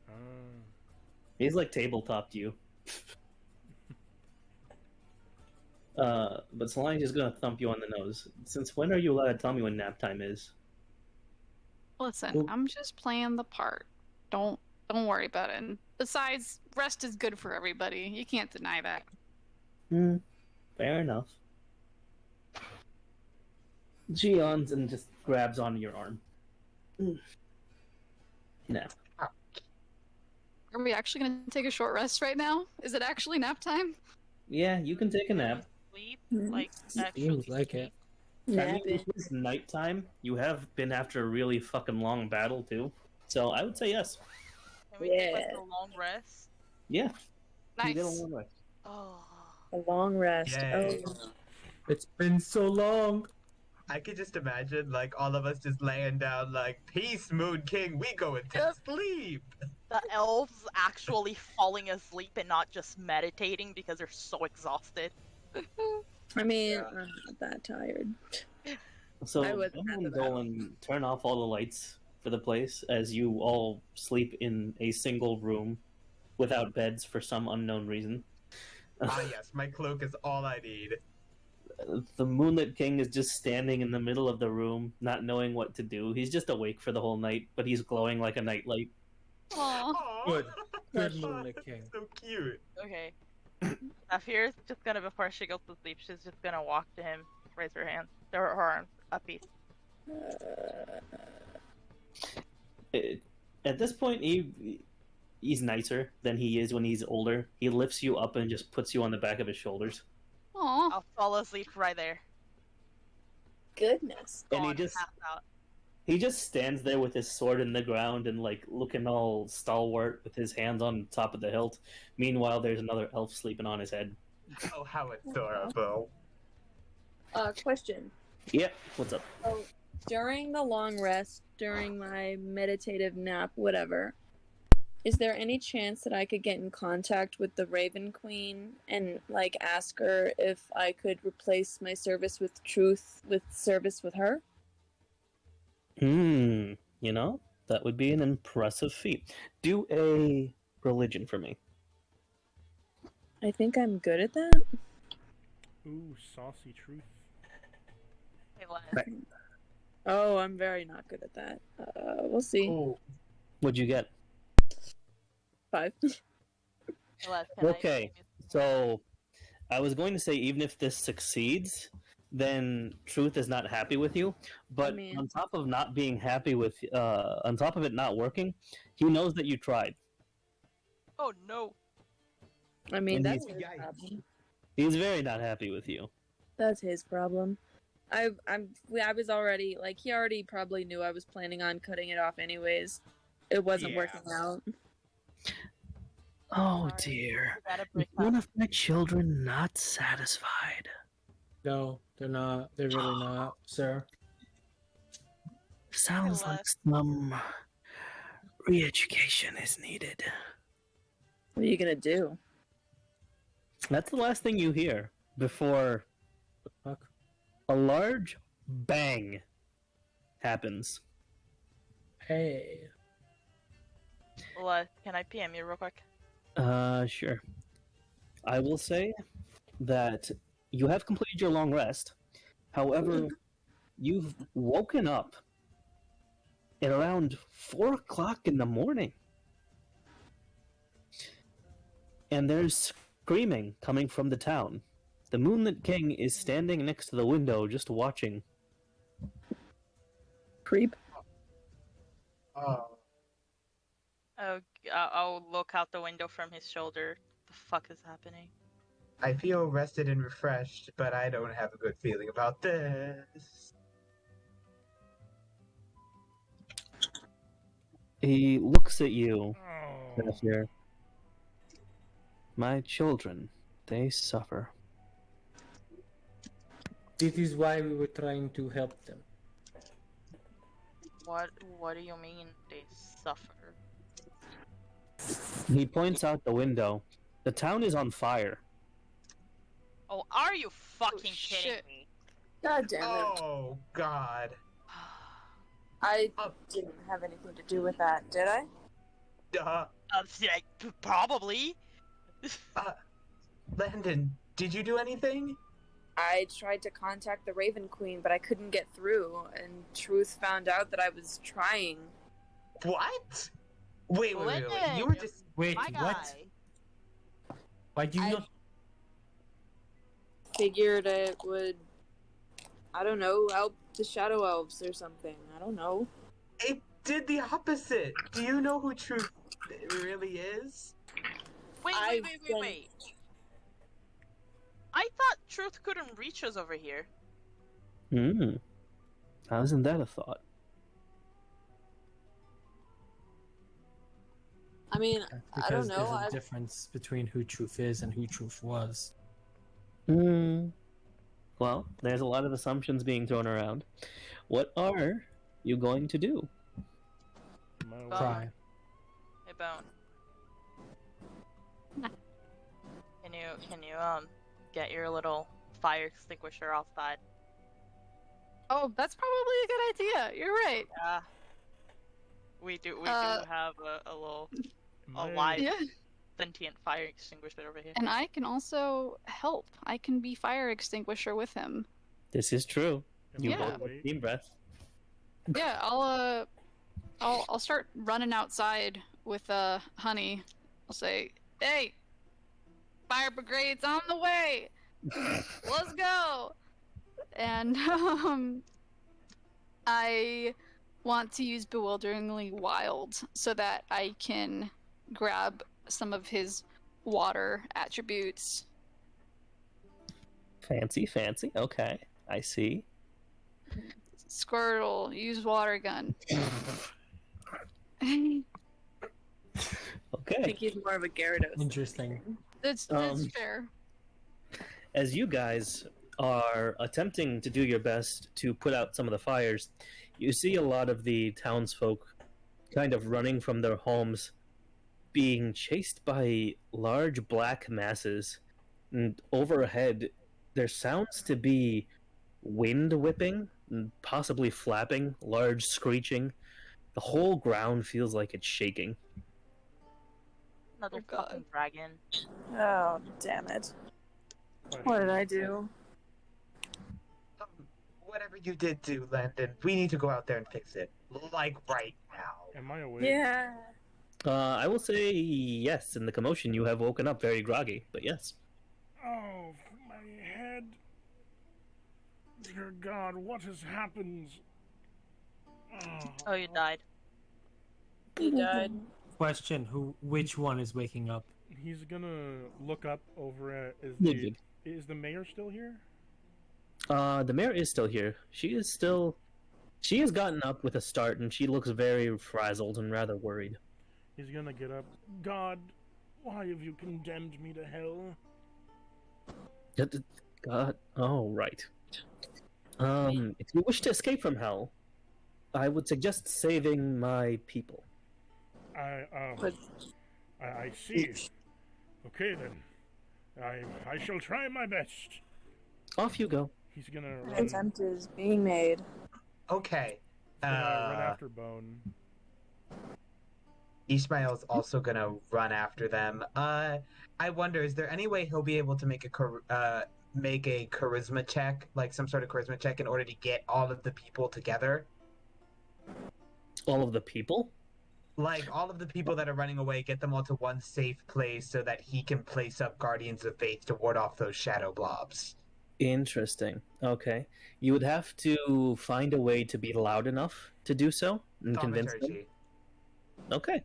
Ah. He's, like, tabletop to you. But Solange's just gonna thump you on the nose. Since when are you allowed to tell me when nap time is? Listen, I'm just playing the part. Don't worry about it. And besides, rest is good for everybody. You can't deny that. Fair enough. She yawns and just grabs onto your arm. Nap. Are we actually going to take a short rest right now? Is it actually nap time? Yeah, you can take a nap. Sleep, like actually Seems like it. I mean, Napping. it is nighttime. You have been after a really fucking long battle, too. So I would say yes. Can we take like Yeah. a long rest? Yeah. You get a Nice. long rest. Oh. A long rest. Yay. Oh. It's been so long. I could just imagine, like, all of us just laying down, like, peace, Moon King, we going to sleep. The elves actually falling asleep and not just meditating because they're so exhausted. I mean, I'm not that tired. So I was I'm at gonna the go battle. and turn off all the lights for the place as you all sleep in a single room without beds for some unknown reason. Ah, yes, my cloak is all I need. The Moonlit King is just standing in the middle of the room, not knowing what to do. He's just awake for the whole night, but he's glowing like a nightlight. Aw. Aw. Good. Good That's Moonlit King. So cute. Okay. Saphir's just gonna, before she goes to sleep, she's just gonna walk to him, raise her hand, her arms up. At this point, he's nicer than he is when he's older. He lifts you up and just puts you on the back of his shoulders. Aw. I'll fall asleep right there. Goodness. And he Gone, just- passed out. He just stands there with his sword in the ground and, like, looking all stalwart with his hands on top of the hilt. Meanwhile, there's another elf sleeping on his head. Oh, how adorable. Question. Yep, what's up? So, during the long rest, during my meditative nap, whatever, is there any chance that I could get in contact with the Raven Queen and, like, ask her if I could replace my service with truth with service with her? You know, that would be an impressive feat. Do a religion for me. I think I'm good at that. Ooh, saucy truth. Hey, Les. Oh, I'm very not good at that. We'll see. Oh, What'd you get? 5. Hey, Les, can Okay, so I was going to say even if this succeeds, then Truth is not happy with you. But Man. on top of not being happy with, on top of it not working, he knows that you tried. Oh no. I mean, And that's he's- his Yikes. problem. He's very not happy with you. That's his problem. I was already, like, he already probably knew I was planning on cutting it off anyways. It wasn't Yeah. working out. Oh Sorry. dear. We gotta Is break one up. of my children not satisfied? No, they're not. They're really not, sir. Sounds Hello. like some re-education is needed. What are you gonna do? That's the last thing you hear before Fuck. a large bang happens. Hey. Les, can I PM you real quick? Sure. I will say that you have completed your long rest. However, you've woken up at around 4 o'clock in the morning. And there's screaming coming from the town. The Moonlit King is standing next to the window just watching. Creep. oh. Oh, I'll look out the window from his shoulder. The fuck is happening? I feel rested and refreshed, but I don't have a good feeling about this. He looks at you, Oh. Zephyr. My children, they suffer. This is why we were trying to help them. What do you mean they suffer? He points out the window. The town is on fire. Oh, are you fucking kidding shit. me? God damn it. Oh God. I didn't have anything to do with that, did I? Yeah, probably. Landon, did you do anything? I tried to contact the Raven Queen, but I couldn't get through, and Truth found out that I was trying. What? Wait. You were Landon, just Wait, My what? guy. Why do you not? Figured it would, I don't know, help the Shadow Elves or something. I don't know. It did the opposite. Do you know who Truth really is? Wait. I thought Truth couldn't reach us over here. How isn't that a thought? I mean, I don't Because know. there's a difference between who Truth is and who Truth was. Well, there's a lot of assumptions being thrown around. What are you going to do? Cry. Hey, Bone. Can you get your little fire extinguisher outside? Oh, that's probably a good idea. You're right. Yeah. We do have a live Yeah. sentient fire extinguisher over here. And I can also help. I can be fire extinguisher with him. This is true. You Yeah. both have steam breath. Yeah, I'll start running outside with Honey. I'll say, "Hey, fire brigade's on the way. Let's go." And I want to use Bewilderingly Wild so that I can grab some of his water attributes. Fancy. Okay, I see. Squirtle, use water gun. Okay. I think he's more of a Gyarados. Interesting. That's fair. As you guys are attempting to do your best to put out some of the fires, you see a lot of the townsfolk kind of running from their homes, being chased by large black masses. And overhead, there sounds to be wind whipping, and possibly flapping, large screeching. The whole ground feels like it's shaking. Another Oh, God. fucking dragon. Oh, damn it. What did I do? Whatever you did do, Landon, we need to go out there and fix it. Like right now. Am I awake? Yeah. I will say yes. In the commotion, you have woken up very groggy, but yes. Oh, my head. Dear God, what has happened? Oh, you died. He died. Question: which one is waking up? He's gonna look up over at... Ludwig. Is the mayor still here? The mayor is still here. She has gotten up with a start, and she looks very frazzled and rather worried. He's gonna get up. God, why have you condemned me to hell? God, oh, right. If you wish to escape from hell, I would suggest saving my people. I see. Okay then. I shall try my best. Off you go. He's gonna An run, attempt is being made. Okay. run after Bone. Ishmael's also gonna run after them. I wonder, is there any way he'll be able to make a charisma check, like some sort of charisma check, in order to get all of the people together? All of the people? Like, all of the people that are running away, get them all to one safe place so that he can place up Guardians of Faith to ward off those shadow blobs. Interesting. Okay. You would have to find a way to be loud enough to do so and convince them. Thaumaturgy. Okay.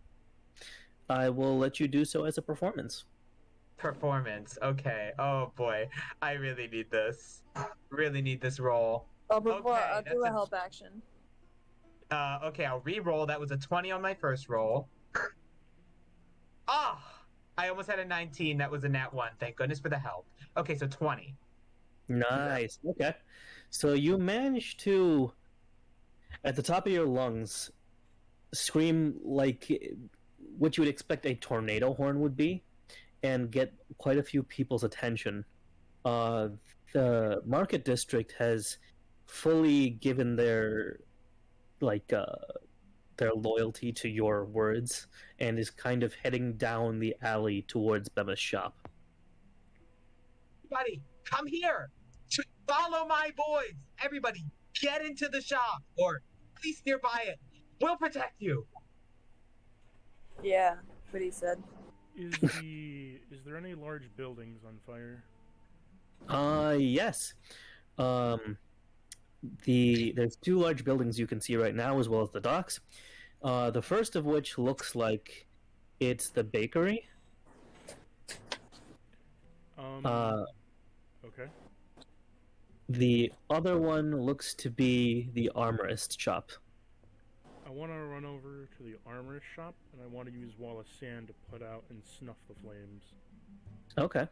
I will let you do so as a performance. Performance. Okay. Oh boy. I really need this. Really need this roll. Oh, before Okay, I'll do that's a a- help action. Okay, I'll re-roll. That was a 20 on my first roll. Ah! I almost had a 19. That was a nat 1. Thank goodness for the help. Okay, so 20. Nice. Okay. So you managed to, at the top of your lungs, scream like what you would expect a tornado horn would be, and get quite a few people's attention. The market district has fully given their their loyalty to your words and is kind of heading down the alley towards Beva's shop. Everybody, come here! Follow my boys! Everybody, get into the shop, or at least nearby it. We'll protect you! Yeah, what he said. Is there any large buildings on fire? Yes. There's two large buildings you can see right now, as well as the docks. The first of which looks like it's the bakery. Okay. The other one looks to be the armorist shop. I want to run over to the armorist shop, and I want to use wall of sand to put out and snuff the flames. Okay.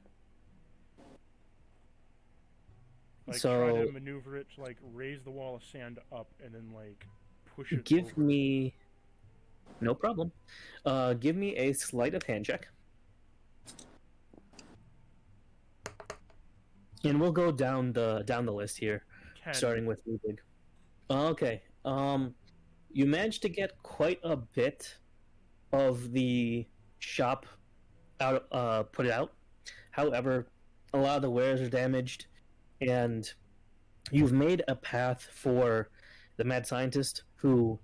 Like, so try to maneuver it to, like, raise the wall of sand up and then, like, push it Give over. me... No problem. Give me a sleight of hand check. And we'll go down the list here, 10. starting with Ludwig. Okay. You managed to get quite a bit of the shop out, put out. However, a lot of the wares are damaged, and you've made a path for the mad scientist who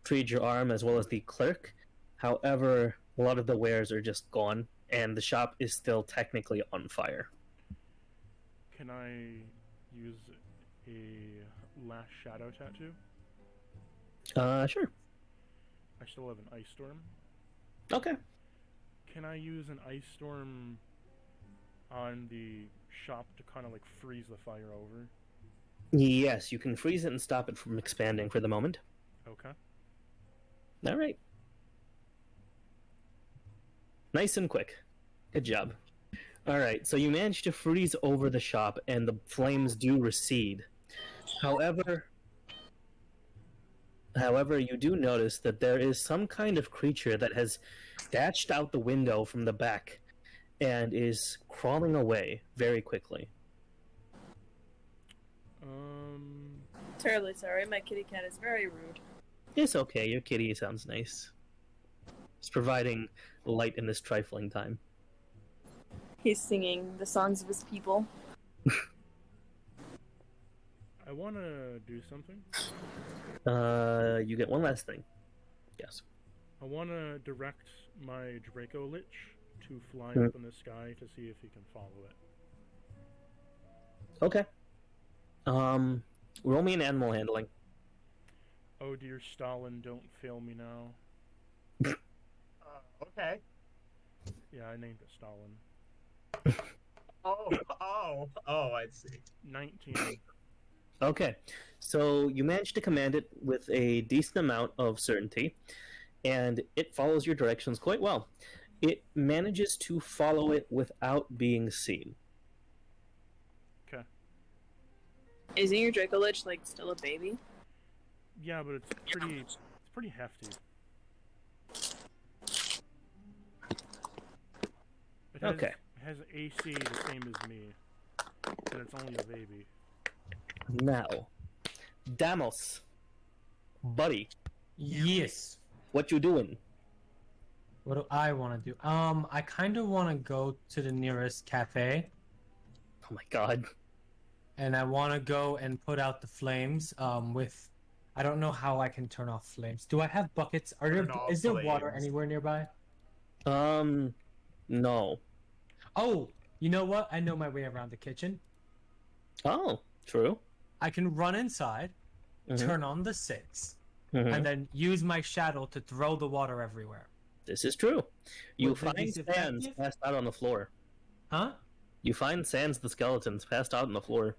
freed your arm, as well as the clerk. However, a lot of the wares are just gone, and the shop is still technically on fire. Can I use a last shadow tattoo? Sure. I still have an ice storm. Okay. Can I use an ice storm on the shop to kind of like freeze the fire over? Yes, you can freeze it and stop it from expanding for the moment. Okay. All right. Nice and quick. Good job. All right, so you managed to freeze over the shop, and the flames do recede. However, you do notice that there is some kind of creature that has dashed out the window from the back and is crawling away very quickly. Terribly sorry, my kitty cat is very rude. It's okay, your kitty sounds nice. It's providing light in this trifling time. He's singing the songs of his people. I want to do something. You get one last thing. Yes. I want to direct my Draco Lich to fly up in the sky to see if he can follow it. Okay. Roll me an animal handling. Oh dear Stalin, don't fail me now. Okay. Yeah, I named it Stalin. Oh, I see. 19. Okay, so you managed to command it with a decent amount of certainty, and it follows your directions quite well. It manages to follow it without being seen. Okay. Isn't your Draco Lich like still a baby? Yeah, but it's pretty hefty. Okay. It has AC the same as me, but it's only a baby. Now, Damos, buddy, Yes. what you doing? What do I want to do? I kind of want to go to the nearest cafe, Oh my god. and I want to go and put out the flames. With, I don't know how I can turn off flames. Do I have buckets? Is there water flames. anywhere nearby? No. Oh, you know what? I know my way around the kitchen. Oh, true. I can run inside, turn on the sinks, and then use my shadow to throw the water everywhere. This is true. You Would find this be Sans effective? passed out on the floor. Huh? You find Sans the skeletons passed out on the floor.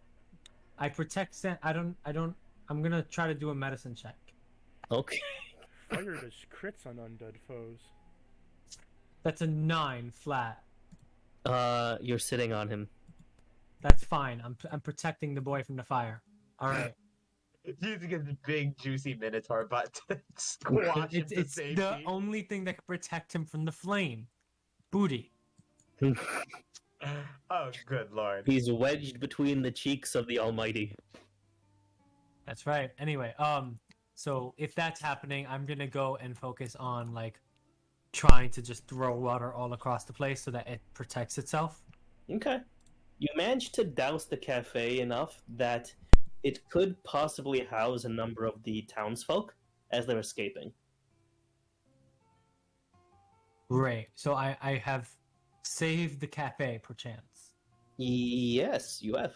I protect San. I'm gonna try to do a medicine check. Okay. Fire does crits on undead foes. That's a 9 flat. You're sitting on him. That's fine. I'm protecting the boy from the fire. All right. Using his big juicy minotaur butt to squash him to It's the safety. only thing that can protect him from the flame. Booty. Oh, good lord. He's wedged between the cheeks of the Almighty. That's right. Anyway, so if that's happening, I'm gonna go and focus on like trying to just throw water all across the place so that it protects itself. Okay. You managed to douse the cafe enough that it could possibly house a number of the townsfolk as they're escaping. Great. So I have saved the cafe, perchance. Yes, you have.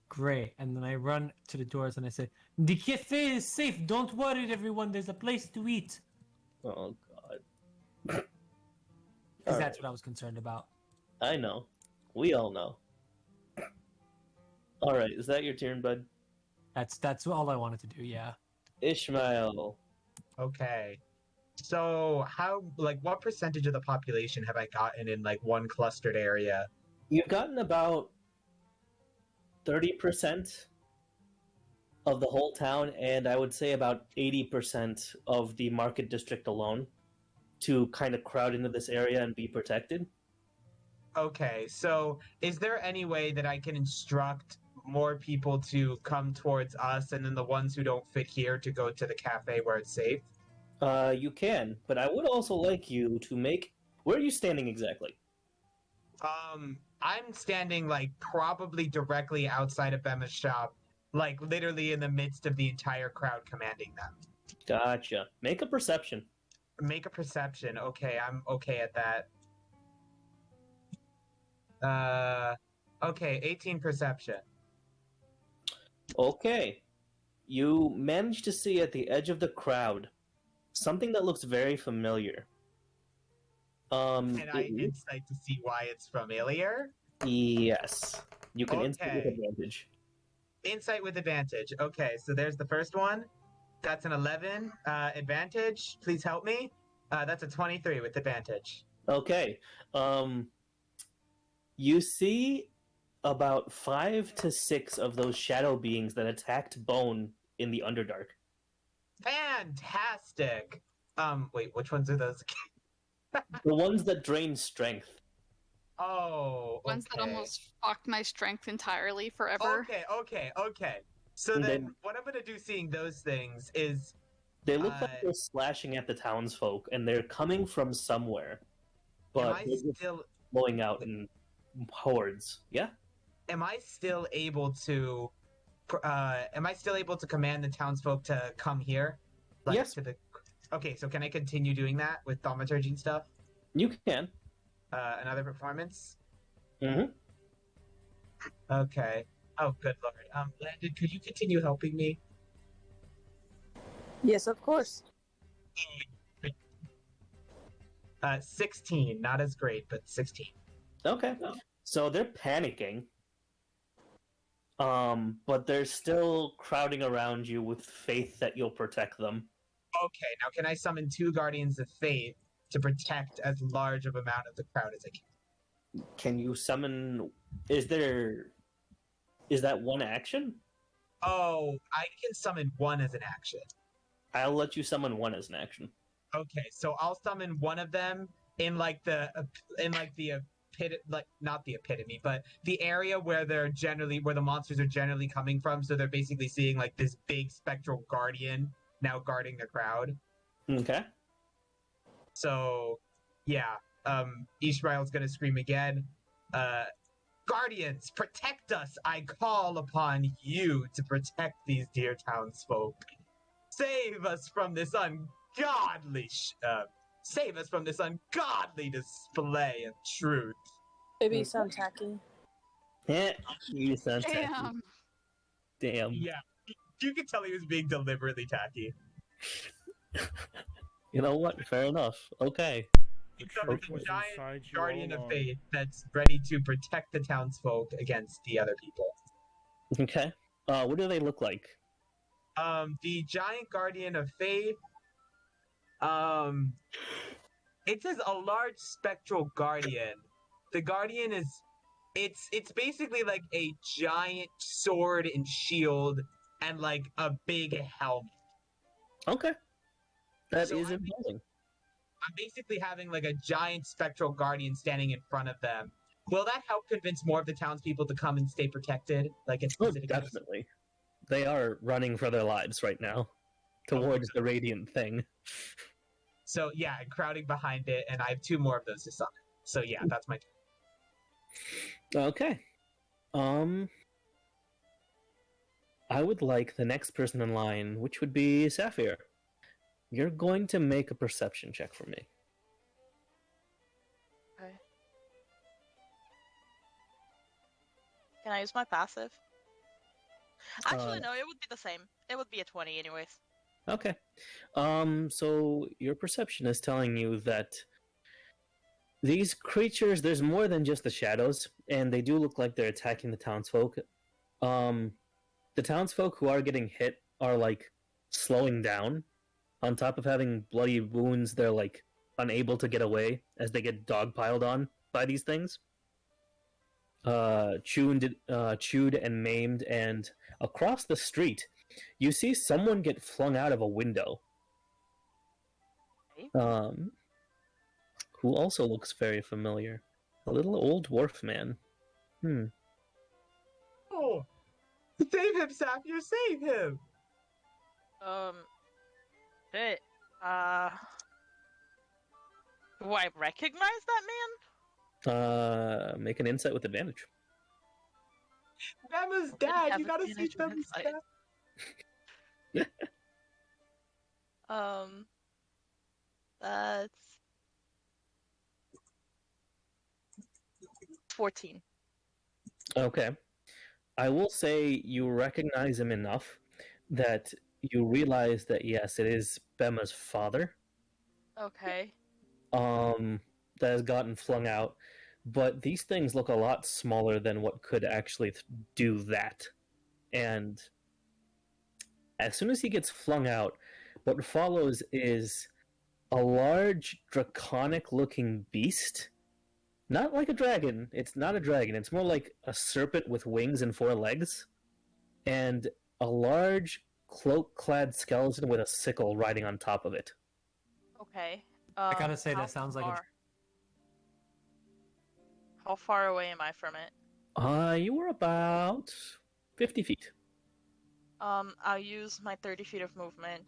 Great. And then I run to the doors and I say, "The cafe is safe. Don't worry, everyone. There's a place to eat." Oh, God. Because that's what I was concerned about. I know. We all know. All right, is that your turn, bud? That's all I wanted to do. Yeah. Ishmael. Okay. So what percentage of the population have I gotten in like one clustered area? You've gotten about 30% of the whole town, and I would say about 80% of the market district alone to kind of crowd into this area and be protected. Okay, so is there any way that I can instruct more people to come towards us and then the ones who don't fit here to go to the cafe where it's safe? You can, but I would also like you to make... Where are you standing exactly? I'm standing like probably directly outside of Emma's shop, like literally in the midst of the entire crowd commanding them. Gotcha. Make a perception. Make a perception. Okay, I'm okay at that. Okay, 18 perception. Okay. You manage to see at the edge of the crowd something that looks very familiar. Can I insight to see why it's familiar? Yes. You can insight with Okay. advantage. Insight with advantage. Okay, so there's the first one. That's an 11. Advantage, please help me. That's a 23 with advantage. Okay. You see about 5 to 6 of those shadow beings that attacked Bone in the Underdark. Fantastic. Wait, which ones are those? The ones that drain strength. Oh, okay. Ones that almost fucked my strength entirely forever. Okay. So then what I'm gonna do seeing those things is... They look like they're slashing at the townsfolk, and they're coming from somewhere. But they're just blowing out in hordes. Yeah? Am I still able to command the townsfolk to come here? Like, yes. Okay, so can I continue doing that with thaumaturgy and stuff? You can. Another performance? Mm-hmm. Okay. Oh, good lord. Landon, could you continue helping me? Yes, of course. 16. Not as great, but 16. Okay. So they're panicking. But they're still crowding around you with faith that you'll protect them. Okay, now can I summon 2 Guardians of Faith to protect as large of amount of the crowd as I can? Can you summon... Is that one action? Oh, I can summon 1 as an action. I'll let you summon 1 as an action. Okay, so I'll summon one of them in not the epitome, but the area where the monsters are generally coming from. So they're basically seeing like this big spectral guardian now guarding the crowd. Okay. So, yeah, Ishmael's gonna scream again. Guardians, protect us! I call upon you to protect these dear townsfolk. Save us from this ungodly display of truth. Maybe you sound tacky. Yeah, you sound tacky. Damn. Yeah, you could tell he was being deliberately tacky. You know what? Fair enough. Okay. It's a giant guardian of faith that's ready to protect the townsfolk against the other people. Okay. What do they look like? The giant guardian of faith, it says a large spectral guardian. The guardian is It's basically like a giant sword and shield and like a big helmet. Okay. That So is imposing. I'm basically having like a giant spectral guardian standing in front of them. Will that help convince more of the townspeople to come and stay protected? Like it's definitely. They are running for their lives right now towards the radiant thing. So yeah, crowding behind it, and I have 2 more of those to summon. So yeah, that's my turn. Okay. I would like the next person in line, which would be Sapphire. You're going to make a perception check for me. Okay. Can I use my passive? Actually, no, it would be the same. It would be a 20 anyways. Okay. So your perception is telling you that these creatures, there's more than just the shadows, and they do look like they're attacking the townsfolk. The townsfolk who are getting hit are, like, slowing down. On top of having bloody wounds, they're, like, unable to get away as they get dogpiled on by these things. Chewed and maimed, and across the street, you see someone get flung out of a window. Who also looks very familiar. A little old dwarf man. Oh! Save him, Sapphire! Save him! Shit. Do I recognize that man? Make an insight with advantage. Bama's dad! You gotta see Bama's dad! That's 14. Okay. I will say you recognize him enough that you realize that, yes, it is Bema's father. Okay. That has gotten flung out. But these things look a lot smaller than what could actually do that. And as soon as he gets flung out, what follows is a large, draconic-looking beast. Not like a dragon. It's not a dragon. It's more like a serpent with wings and 4 legs. And a large, cloak-clad skeleton with a sickle riding on top of it. Okay. I gotta say, that sounds like How far away am I from it? You were about 50 feet. I'll use my 30 feet of movement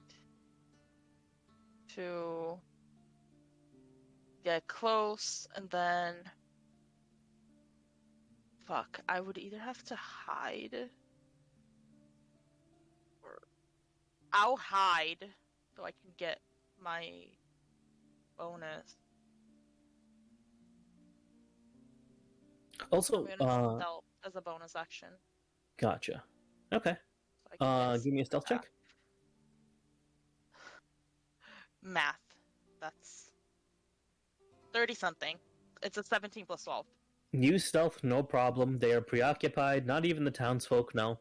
to get close, and then... Fuck, I would either have to hide... or... I'll hide, so I can get my bonus. Also, I'm gonna stealth as a bonus action. Gotcha. Okay. So give me a stealth check. Math. That's 30-something. It's a 17 plus 12. Use stealth, no problem. They are preoccupied. Not even the townsfolk know.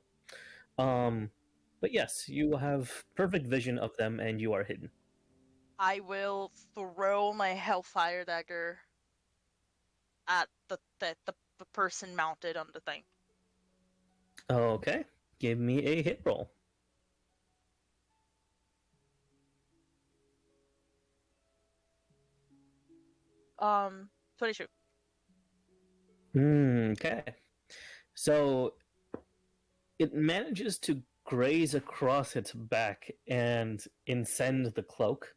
But yes, you have perfect vision of them, and you are hidden. I will throw my Hellfire Dagger at the person mounted on the thing. Okay. Give me a hit roll. Um, 22. Okay. So it manages to graze across its back and incend the cloak,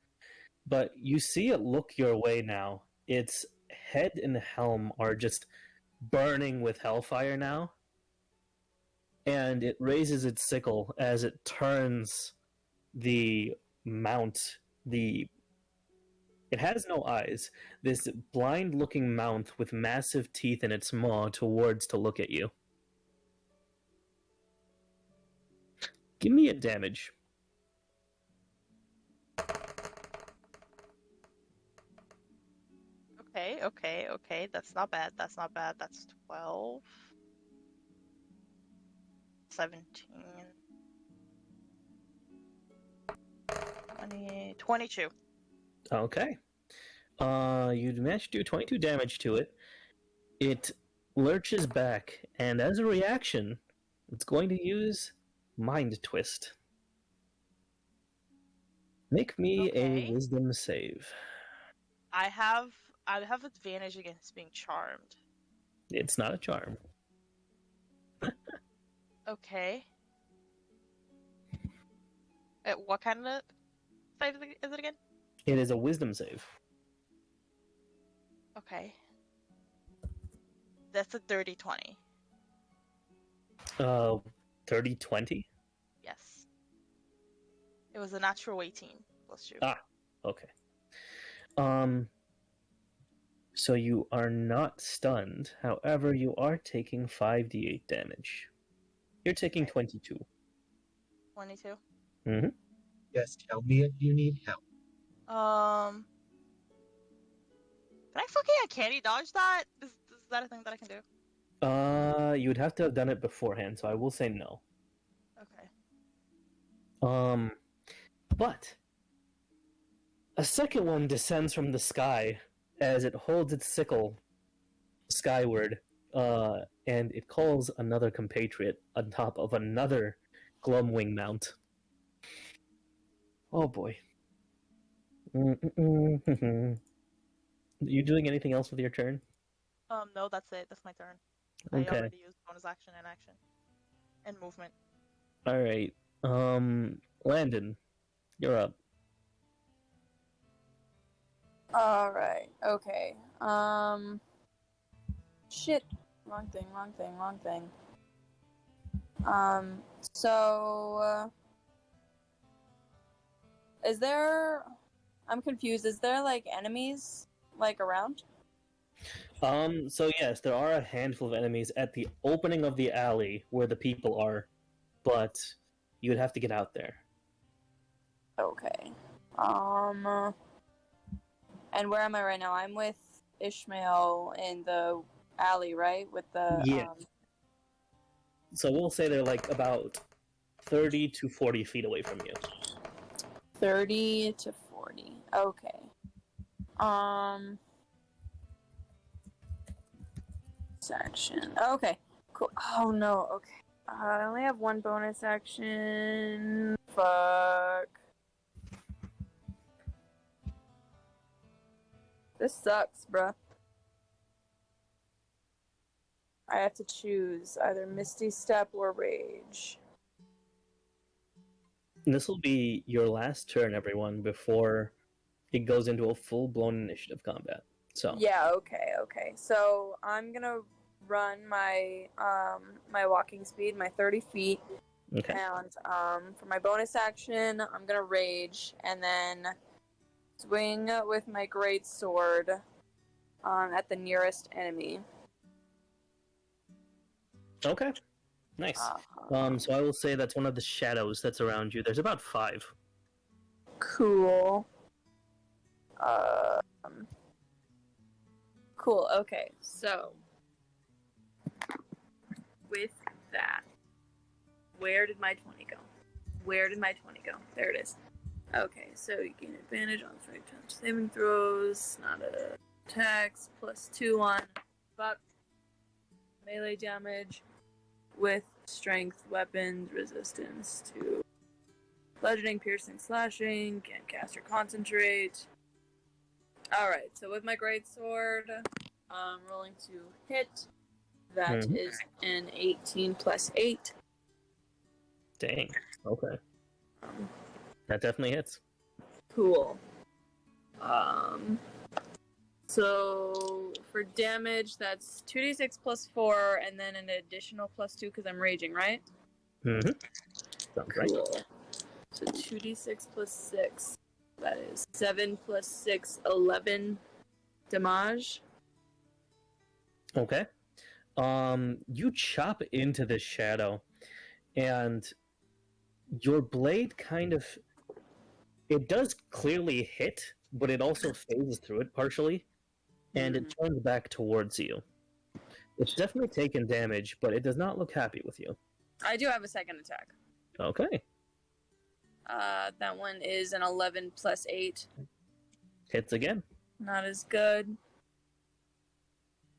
but you see it look your way now. Its head and helm are just burning with hellfire now, and it raises its sickle as it turns the mount. It has no eyes. This blind-looking mount with massive teeth in its maw towards to look at you. Give me a damage. Okay. That's not bad. That's 12. 17. 20, 22. Okay. You managed to do 22 damage to it. It lurches back, and as a reaction, it's going to use Mind Twist. Make me a Wisdom save. I have advantage against being charmed. It's not a charm. Okay. What kind of save is it again? It is a Wisdom save. Okay. That's a dirty 20. 30-20? Yes. It was a natural 18 plus 2. Ah, okay. So you are not stunned. However, you are taking 5d8 damage. You're taking 22. 22? Mm-hmm. Yes, tell me if you need help. Can I fucking uncanny dodge that? Is that a thing that I can do? You would have to have done it beforehand, so I will say no. Okay. But a second one descends from the sky as it holds its sickle skyward, and it calls another compatriot on top of another Glumwing mount. Oh boy. You doing anything else with your turn? No, that's it. That's my turn. Okay. I already used bonus action and action. And movement. Alright. Landon, you're up. Alright, okay. Shit. Wrong thing. Is there... I'm confused. Is there, like, enemies, like, around? So yes, there are a handful of enemies at the opening of the alley where the people are, but you would have to get out there. Okay. And where am I right now? I'm with Ishmael in the alley, right? With the, Yeah. So we'll say they're, like, about 30 to 40 feet away from you. 30 to 40. Okay. Action. Okay. Cool. Oh no. Okay. I only have one bonus action. Fuck. This sucks, bruh. I have to choose either Misty Step or Rage. This will be your last turn, everyone, before it goes into a full-blown initiative combat. So Yeah, okay. So I'm gonna run my my walking speed, my 30 feet. okay. And for my bonus action, I'm gonna rage and then swing with my great sword at the nearest enemy. Okay. Nice. So I will say that's one of the shadows that's around you. There's about 5. Cool. Cool. Okay, so with that, where did my 20 go? There it is. Okay, so you gain advantage on strength saving throws, not attacks, +2 on buck melee damage with strength weapons, resistance to bludgeoning, piercing, slashing, can't cast or concentrate. Alright, so with my greatsword, I'm rolling to hit. That is an 18 + 8. Dang. Okay. That definitely hits. Cool. So for damage, that's 2d6 + 4, and then an additional +2 because I'm raging, right? Mm-hmm. Sounds right. Cool. So 2d6 + 6. That is 7 + 6, 11 damage. Okay. You chop into this shadow, and your blade it does clearly hit, but it also phases through it partially, and it turns back towards you. It's definitely taken damage, but it does not look happy with you. I do have a second attack. Okay. That one is an 11 + 8. Hits again. Not as good.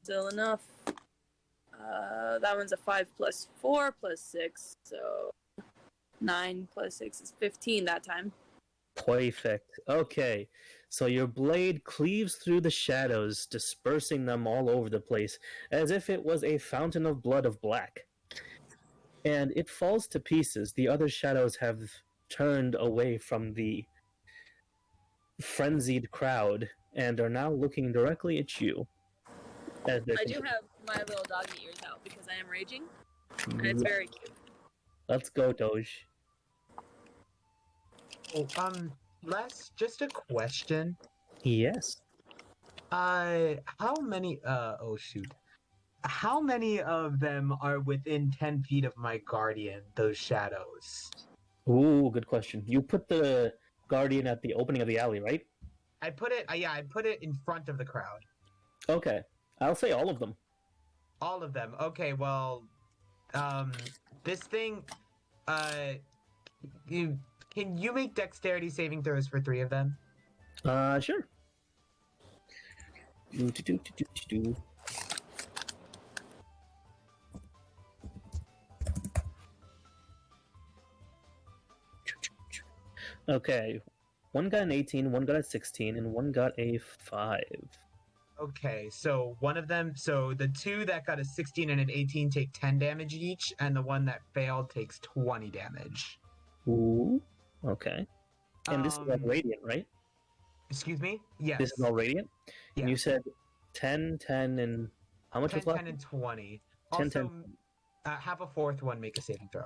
Still enough. That one's a 5 plus 4 plus 6, so 9 plus 6 is 15 that time. Perfect. Okay. So your blade cleaves through the shadows, dispersing them all over the place, as if it was a fountain of blood of black. And it falls to pieces. The other shadows have turned away from the frenzied crowd and are now looking directly at you. I do have my little doggy ears out because I am raging, and it's very cute. Let's go, Doge. Oh, Les, just a question. Yes. How many, oh shoot. How many of them are within 10 feet of my guardian, those shadows? Ooh, good question. You put the guardian at the opening of the alley, right? I put it in front of the crowd. Okay. I'll say all of them. All of them. Okay, well, this thing, can you make dexterity saving throws for 3 of them? Sure. Okay. One got an 18, one got a 16, and one got a 5. Okay, so one of them, so the 2 that got a 16 and an 18 take 10 damage each, and the one that failed takes 20 damage. Ooh. Okay. And this is all radiant, right? Excuse me? Yes. This is all radiant? Yeah. And you said 10, 10, and how much 10, was left? 10, and 20. 10, Also, 10. have a fourth one make a saving throw.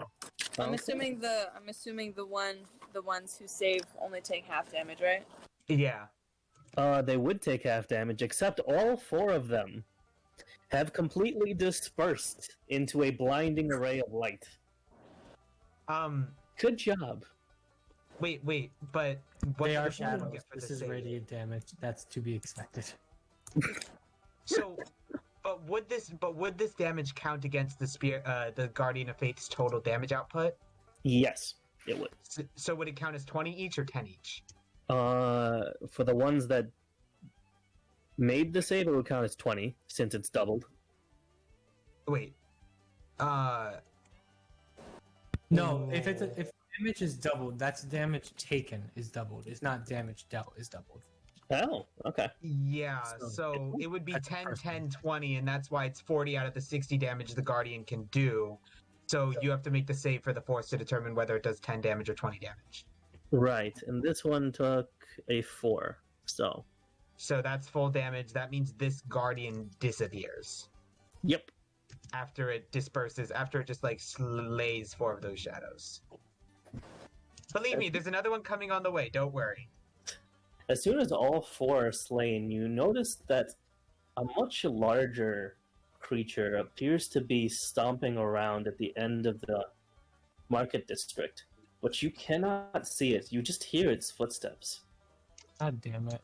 I'm assuming the ones who save only take half damage, right? Yeah. They would take half damage, except all 4 of them have completely dispersed into a blinding array of light. Good job. Wait, but what They did are the balloon shadows. get for This the is save? radiant damage. That's to be expected. So, but would this damage count against the Guardian of Faith's total damage output? Yes, it would. So would it count as 20 each or 10 each? For the ones that made the save, it would count as 20, since it's doubled. Wait. No, if damage is doubled, that's damage taken is doubled. It's not damage dealt is doubled. Oh, okay. Yeah, so it would be 10, 10, 20, and that's why it's 40 out of the 60 damage the Guardian can do. So you have to make the save for the Force to determine whether it does 10 damage or 20 damage. Right, and this one took a 4, so... So that's full damage. That means this Guardian disappears. Yep. After it disperses, after it just, like, slays 4 of those shadows. Believe me, there's another one coming on the way, don't worry. As soon as all 4 are slain, you notice that a much larger creature appears to be stomping around at the end of the market district. But you cannot see it, you just hear its footsteps. God damn it.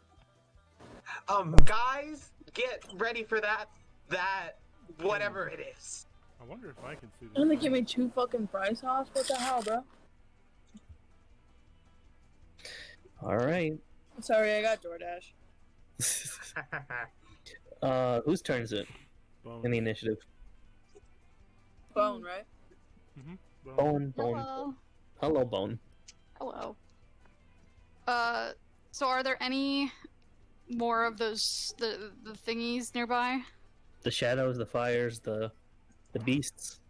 Guys, get ready for that, whatever it is. I wonder if I can see this. Only give me 2 fucking price offs? What the hell, bro? Alright. Sorry, I got DoorDash. Whose turn is it? Bone. In the initiative? Bone, right? Mm-hmm. Bone. Hello. Hello, Bone. Hello. So are there any more of those the thingies nearby? The shadows, the fires, the beasts.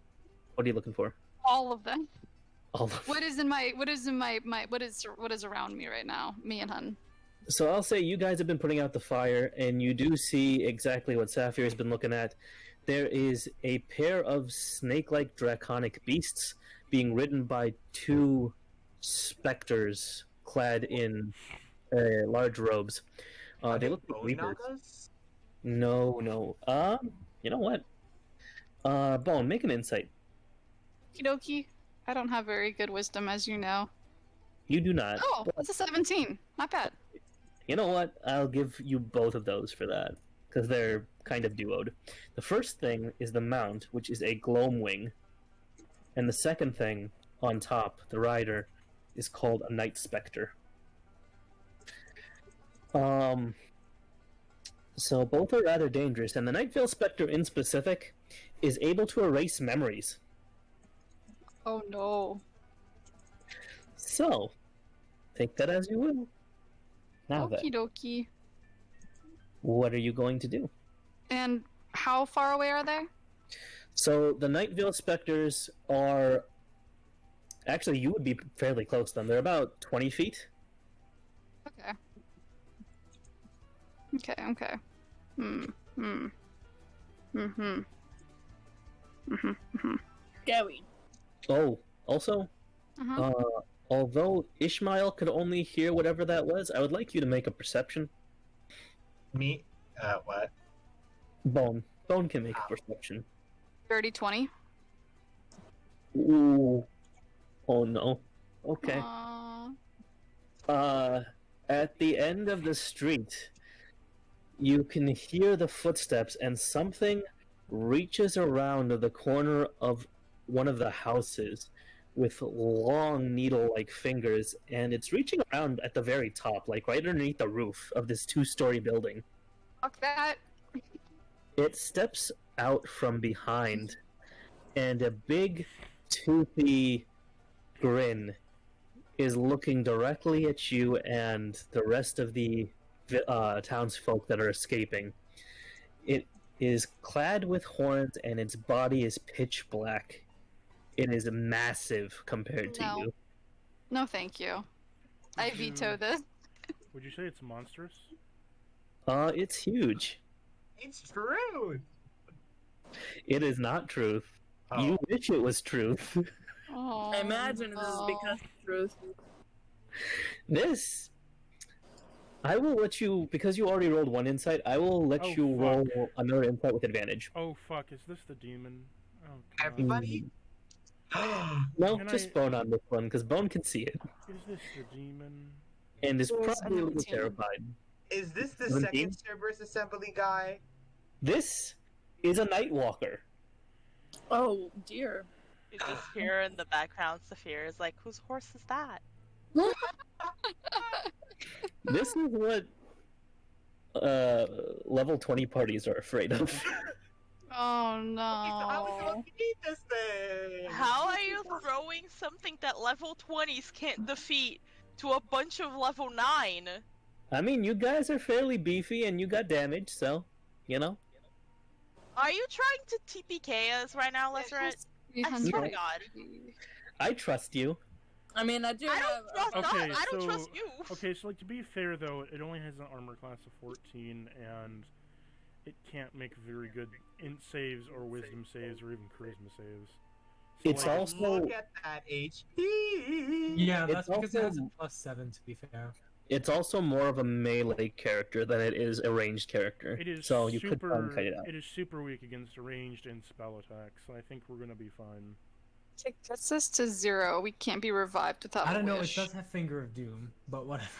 What are you looking for? All of them. All of them. What is around me right now? Me and Hun. So I'll say you guys have been putting out the fire, and you do see exactly what Sapphire has been looking at. There is a pair of snake-like draconic beasts being ridden by 2 specters clad in large robes. They look like reapers. No. You know what? Bone, make an insight. Okie. I don't have very good wisdom, as you know. You do not. Oh, that's a 17. Not bad. You know what? I'll give you both of those for that, because they're kind of duoed. The first thing is the mount, which is a gloamwing. And the second thing, on top, the rider, is called a night specter. So both are rather dangerous, and the Nightveil Spectre in specific is able to erase memories. Oh no. So, take that as you will. Now then, Okie dokie. what are you going to do? And how far away are they? So the Nightveil Spectres are... Actually, you would be fairly close to them. They're about 20 feet. Okay. Okay. Scary. Oh, also, although Ishmael could only hear whatever that was, I would like you to make a perception. Me? What? Bone can make a perception. 30, 20. Ooh. Oh no. Okay. At the end of the street, you can hear the footsteps and something reaches around the corner of one of the houses with long needle-like fingers, and it's reaching around at the very top, like right underneath the roof of this 2-story building. Fuck that. It steps out from behind, and a big, toothy grin is looking directly at you and the rest of the townsfolk that are escaping. It is clad with horns, and its body is pitch black. It is massive compared to you. No, thank you. I veto this. Would you say it's monstrous? It's huge. It's true. It is not truth. Oh. You wish it was truth. Oh, I imagine this is because of truth. This, I will let you, because you already rolled one insight, I will let you roll another insight with advantage. Oh fuck, is this the demon? Oh god. Everybody? No, just Bone on this one, because Bone can see it. Is this the demon? And is probably a little terrified. Is this the 17? second Cerberus Assembly guy? This is a Nightwalker. Oh dear. You just hear in the background, Saphir is like, whose horse is that? This is what level 20 parties are afraid of. Oh no. How are we going to beat this thing? How are you throwing something that level 20s can't defeat to a bunch of level 9? I mean, you guys are fairly beefy and you got damage, so, you know. Are you trying to TPK us right now, Lesseret? I swear to God. I trust you. I mean, I do I have... don't trust Okay, I don't so- trust you. Okay, so like to be fair though, it only has an armor class of 14, and it can't make very good int saves or wisdom saves or even charisma saves. So, It's like, also... Look at that HP. Yeah, It's that's because it has a also- +7, to be fair. It's also more of a melee character than it is a ranged character. It is so you could super. cut it out. It is super weak against ranged and spell attacks, so I think we're gonna be fine. It gets us to 0. We can't be revived without I don't a know, it wish. does have Finger of Doom, but whatever.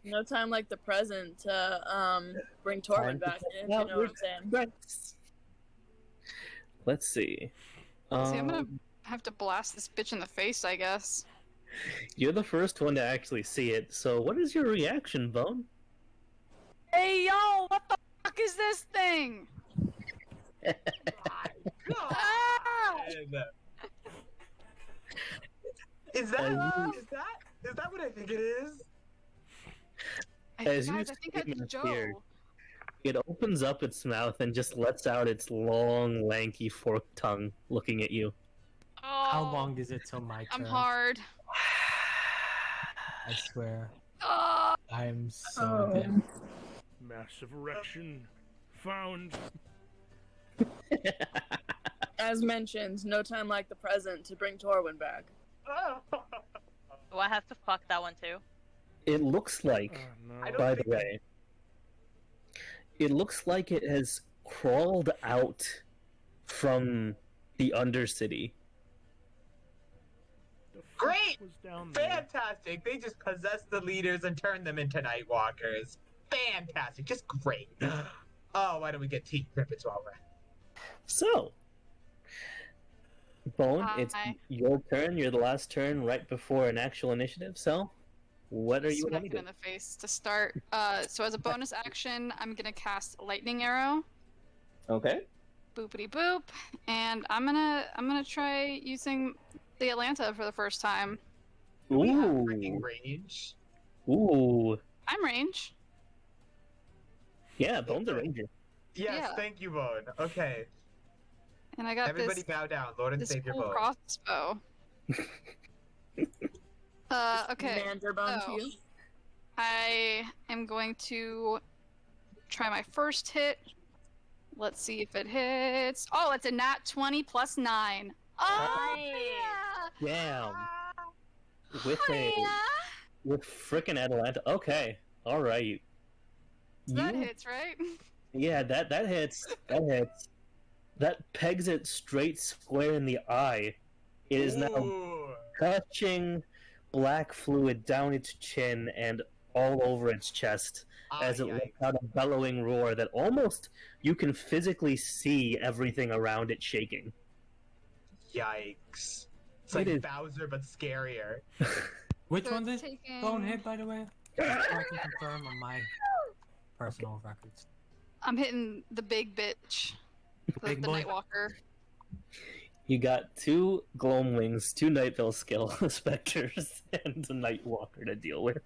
No time like the present to bring Tormund back in, if you know what I'm saying. Right. Let's see. See, I'm gonna have to blast this bitch in the face, I guess. You're the first one to actually see it, so what is your reaction, Bone? Hey, yo! What the fuck is this thing? Ah! Is that what I think it is? As you Guys, I think scream it's in Joe. fear, it opens up its mouth and just lets out its long, lanky, forked tongue looking at you. Oh, How long is it till my turn? I'm hard. I swear. Oh, I'm so dead. Massive erection found. As mentioned, no time like the present to bring Torwin back. Do I have to fuck that one too? It looks like, Oh, no. by the way, it looks like it has crawled out from the Undercity. The fuck Great! was down there? Fantastic! They just possessed the leaders and turned them into Nightwalkers. Fantastic! Just great. Oh, why don't we get Teeth Crippets while we're at it? So, Bone, Hi. it's your turn. You're the last turn right before an actual initiative, so What are you Smack going it to in do? the face to start. So as a bonus action, I'm gonna cast lightning arrow. Okay. Boopity boop, and I'm gonna try using the Atlanta for the first time. Do we have Ooh. freaking range? Ooh. I'm range. Yeah, Bone's a ranger. Yes, Yeah. thank you, Bone. Okay. And I got Everybody this bow down. Lord and this Savior cool Bone. crossbow. Okay. Manderbone so to you. I am going to try my first hit. Let's see if it hits. Oh, it's a nat 20 plus 9. Oh, Nice. yeah. Damn. With frickin' Atalanta. Okay. All right. That hits, right? Yeah, that hits. That hits. That pegs it straight square in the eye. It is now Ooh. gushing black fluid down its chin and all over its chest as it lets out a bellowing roar that almost you can physically see everything around it shaking. Yikes. It's It like is- Bowser, but scarier. Which So one it's did taking- Bone hit, by the way? So I can confirm on my personal records. I'm hitting the big bitch. The Big boy? Nightwalker. You got 2 Gloamwings, 2 Nightville skill specters, and a Nightwalker to deal with.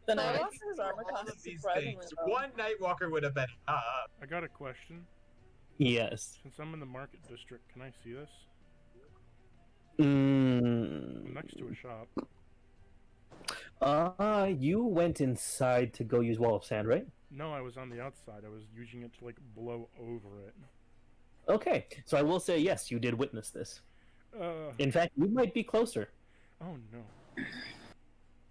The So it's- Nightwalker's armor All class of is these surprisingly things. low. One Nightwalker would have been up. I got a question. Yes. Since I'm in the market district, can I see this? I'm next to a shop. You went inside to go use Wall of Sand, right? No, I was on the outside. I was using it to like blow over it. Okay, so I will say yes, you did witness this. Uh, In fact, you might be closer. oh no.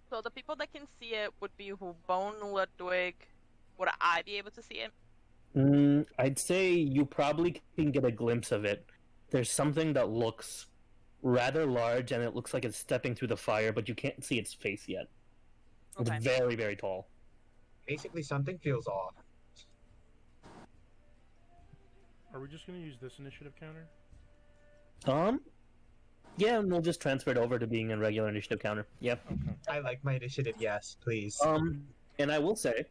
So the people that can see it would be who Bone, Ludwig. Would I be able to see it? I'd say you probably can get a glimpse of it. There's something that looks rather large, and it looks like it's stepping through the fire, but you can't see its face yet. It's Okay. very, very tall. Basically, something feels off. Are we just gonna use this initiative counter? Yeah, and we'll just transfer it over to being a regular initiative counter. Yep. Okay. I like my initiative, yes, please. And I will say,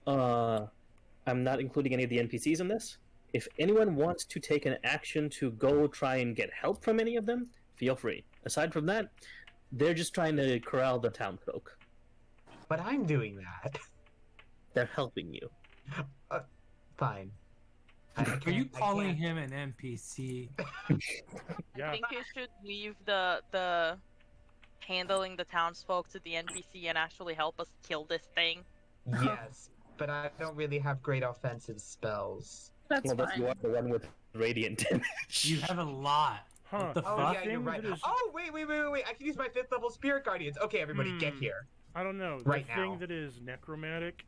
I'm not including any of the NPCs in this. If anyone wants to take an action to go try and get help from any of them, feel free. Aside from that, they're just trying to corral the townsfolk. But I'm doing that. They're helping you. Fine. Are you calling him an NPC? Yeah. I think you should leave the handling the townsfolk to the NPC and actually help us kill this thing. Yes, but I don't really have great offensive spells. That's Well, fine. you are the one with radiant damage. You have a lot. Huh. What the Oh, fuck? yeah, you're thing right. that is- Oh, wait. I can use my 5th level Spirit Guardians. Okay, everybody, get here. I don't know. The Right thing now. that is necromantic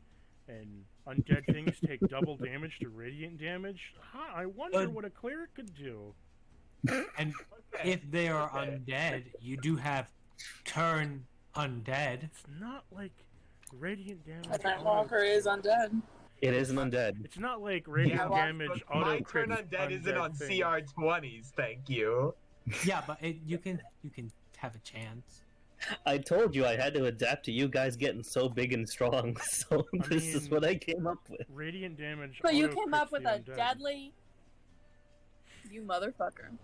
and undead things take double damage to radiant damage. Huh, I wonder But- what a cleric could do. And Okay. if they are Okay. undead, you do have turn undead. It's not like radiant damage. A Nightwalker is undead. It is an undead. It's not like radiant Yeah, damage but my auto turn crits undead isn't on things. CR20s, thank you. Yeah, but you can have a chance. I told you I had to adapt to you guys getting so big and strong, so this is mean- what I came up with. Radiant damage. But you auto came crits up with the a undead. deadly. You motherfucker.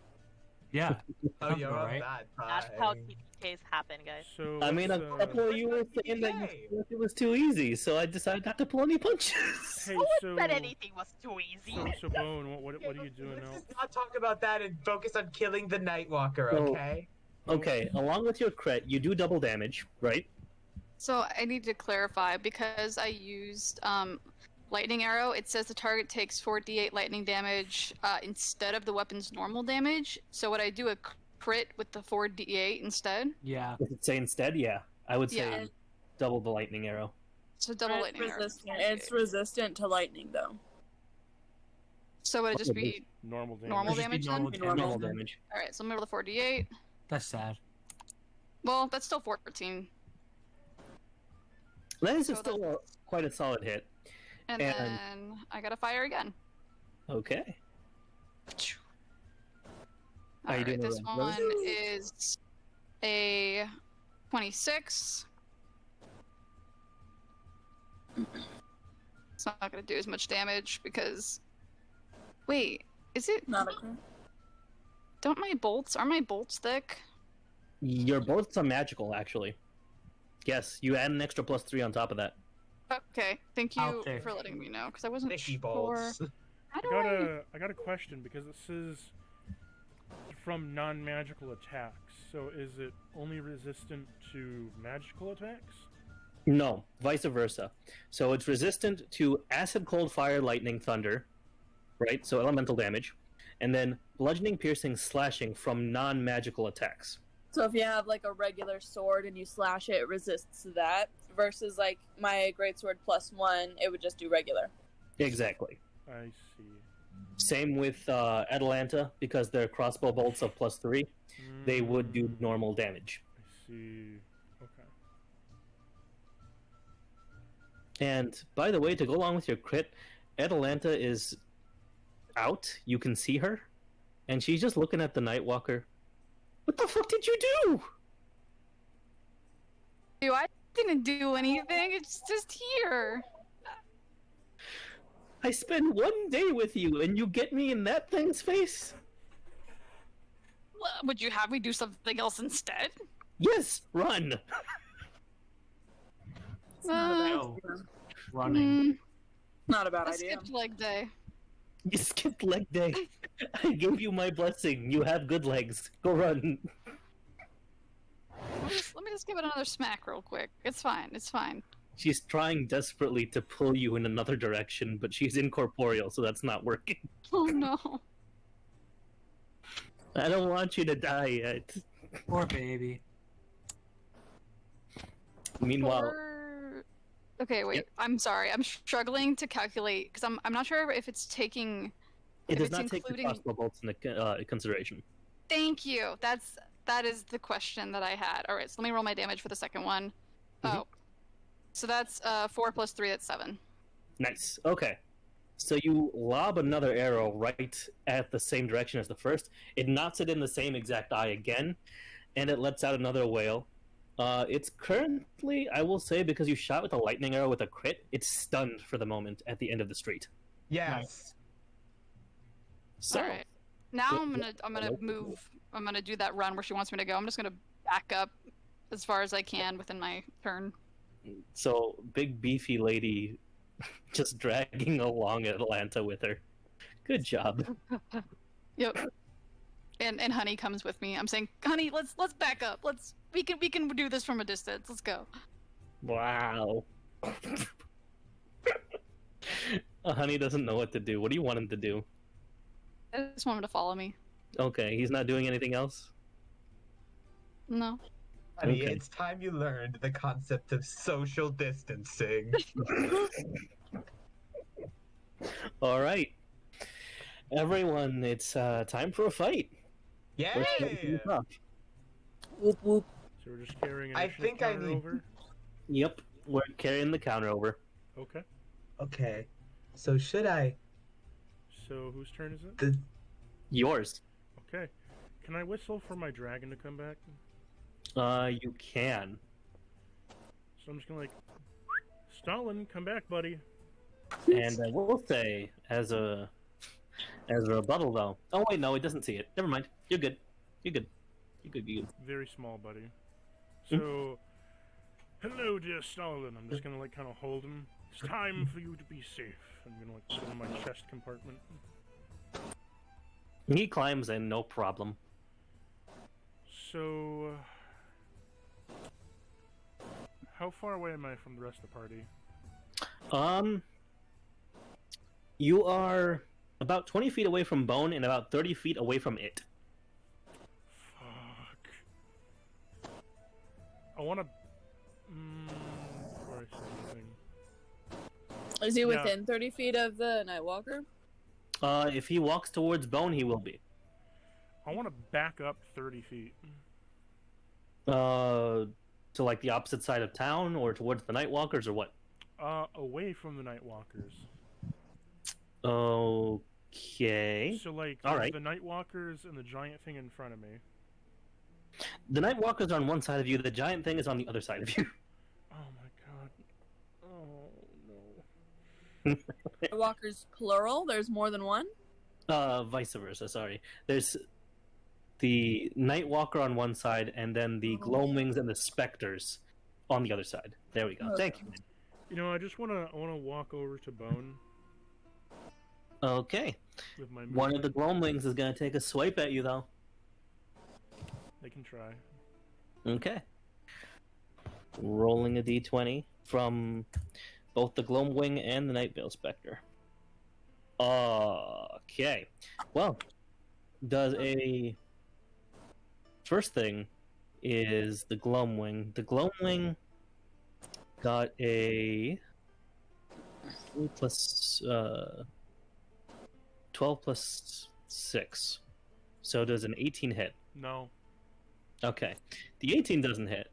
Yeah. Oh, Sounds you're about on right. that. That's Fine. how TPKs happen, guys. So I mean, a let's, couple of you were saying that you felt it was too easy, so I decided not to pull any punches. Hey, Who so said anything was too easy? so Bone, what are you doing Let's now? just not talk about that and focus on killing the Nightwalker, So- okay? Okay, along with your crit, you do double damage, right? So I need to clarify because I used lightning arrow. It says the target takes 4d8 lightning damage instead of the weapon's normal damage. So would I do a crit with the 4d8 instead? Yeah. Does it say instead? Yeah, I would say Yeah. double the lightning arrow. So double It's lightning arrow. resistant. It's resistant to lightning, though. So would it just be Normal damage. normal It'd just be damage then? normal Normal damage. damage. All right, so I'm gonna roll the 4d8. That's sad. Well, that's still 14. That is So still quite a solid hit. And And- then I gotta fire again. Okay. Are you Alright, doing this the one is a 26. It's not gonna do as much damage because... Wait, is it... Not a crit. Are my bolts thick? Your bolts are magical, actually. Yes, you add an extra +3 on top of that. Okay, thank Out you there. for letting me know, because I wasn't Nicky sure. bolts. How do I... I got a question because it says from non-magical attacks. So is it only resistant to magical attacks? No, vice versa. So it's resistant to acid, cold, fire, lightning, thunder, right? So elemental damage, and then bludgeoning, piercing, slashing from non-magical attacks. So if you have like a regular sword and you slash it, it resists that. Versus like my greatsword +1, it would just do regular. Exactly. I see. Same with Atalanta, because they're crossbow bolts of +3, they would do normal damage. I see. Okay. And by the way, to go along with your crit, Atalanta is out. You can see her, and she's just looking at the Nightwalker. What the fuck did you do? I didn't do anything, it's just here. I spend one day with you, and you get me in that thing's face? Would you have me do something else instead? Yes, run! No. Running. Not a bad I idea. skipped leg day. You skipped leg day. I gave you my blessing. You have good legs. Go run. Let me just give it another smack real quick. It's fine, it's fine. She's trying desperately to pull you in another direction, but she's incorporeal, so that's not working. Oh no. I don't want you to die yet. Poor baby. Meanwhile... Okay, wait. Yep. I'm sorry. I'm struggling to calculate, because I'm not sure if it's taking... It if does it's not take the including- crossbow bolts into consideration. Thank you. That is the question that I had. Alright, so let me roll my damage for the second one. Mhm. Oh. So that's 4 plus 3, that's 7. Nice. Okay. So you lob another arrow right at the same direction as the first. It knocks it in the same exact eye again, and it lets out another wail. It's currently, I will say, because you shot with a lightning arrow with a crit, it's stunned for the moment at the end of the street. Yes. So, Alright. Now I'm gonna move. I'm gonna do that run where she wants me to go. I'm just gonna back up as far as I can within my turn. so big beefy lady just dragging along Atlanta with her. Good job. Yep. And Honey comes with me. I'm saying, Honey, let's back up. We can do this from a distance. Let's go. Wow. Honey doesn't know what to do. What do you want him to do? I just want him to follow me. Okay, he's not doing anything else? No. Honey, Okay. it's time you learned the concept of social distancing. All right. Everyone, it's time for a fight. Let's get Yay! things up. Whoop whoop. So we're just carrying I initiative think I counter need- over? Yep, we're carrying the counter over. Okay. Okay. So should I... So whose turn is it? Yours. Okay. Can I whistle for my dragon to come back? You can. So I'm just gonna like, Stalin, come back, buddy. And I will say, as a rebuttal though. Oh wait, no, it doesn't see it. Never mind. You're good. You're good. You're good. You're good. Very small, buddy. So, hello, dear Stalin. I'm just gonna like kind of hold him. It's time for you to be safe. I'm gonna like put him in my chest compartment. He climbs in, no problem. So, how far away am I from the rest of the party? You are about 20 feet away from Bone and about 30 feet away from it. Fuck. I wanna. Before I say anything. Is he Yeah. within 30 feet of the Nightwalker? If he walks towards Bone, he will be. I want to back up 30 feet. To like the opposite side of town or towards the Nightwalkers or what? Away from the Nightwalkers. Okay. So like, All there's right. the Nightwalkers and the giant thing in front of me. The Nightwalkers are on one side of you, the giant thing is on the other side of you. Oh my god. Oh Nightwalkers plural? There's more than one? Vice versa, sorry. There's the Nightwalker on one side, and then the Gloamwings and the Spectres on the other side. There we go. Okay. Thank you. You know, I wanna walk over to Bone Okay. with my move. One of the Gloamwings is gonna take a swipe at you, though. They can try. Okay. Rolling a d20 from both the Gloamwing and the Night Veil Spectre. Okay. Well, does a... First thing is the Gloamwing. The Gloamwing got a 12 plus 6. So does an 18 hit? No. Okay. The 18 doesn't hit.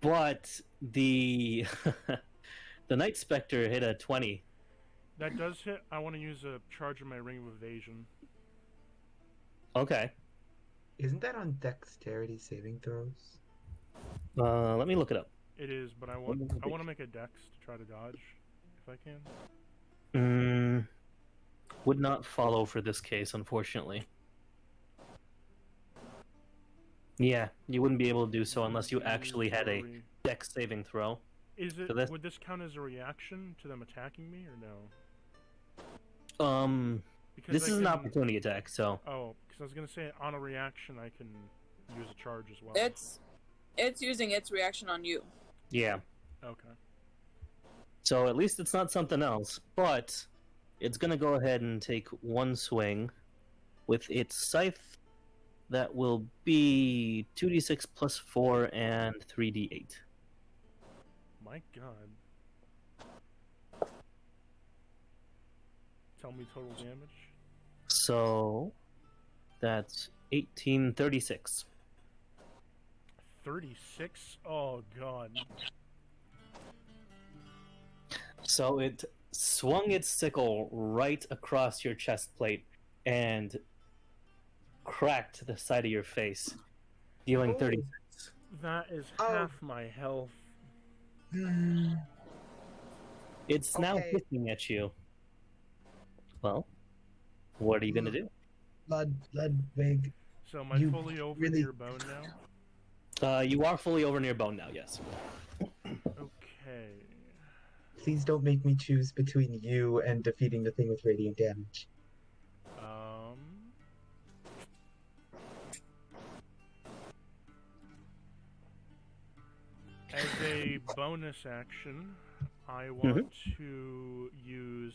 But the the Night Spectre hit a 20. That does hit. I want to use a charge of my Ring of Evasion. Okay. Isn't that on dexterity saving throws? Let me look it up. It is, but I want to make a dex to try to dodge, if I can. Would not follow for this case, unfortunately. Yeah, you wouldn't be able to do so unless you actually had a dex saving throw. Is it? So that's- Would this count as a reaction to them attacking me, or no? Because This I is an can- opportunity attack, so... Oh, because I was gonna say on a reaction I can use a charge as well. It's using its reaction on you. Yeah. Okay. So at least it's not something else, but it's gonna go ahead and take one swing with its scythe. That will be 2d6 plus 4 and 3d8. My God. Tell me total damage. So that's 1836. 36? Oh God. So it swung its sickle right across your chest plate and cracked the side of your face, dealing 36. That is half my health. It's now Okay. hissing at you. Well, what are you gonna do? Ludwig. So am I You fully over really- near Bone now? You are fully over near Bone now, yes. Okay. Please don't make me choose between you and defeating the thing with radiant damage. As a bonus action, I want to use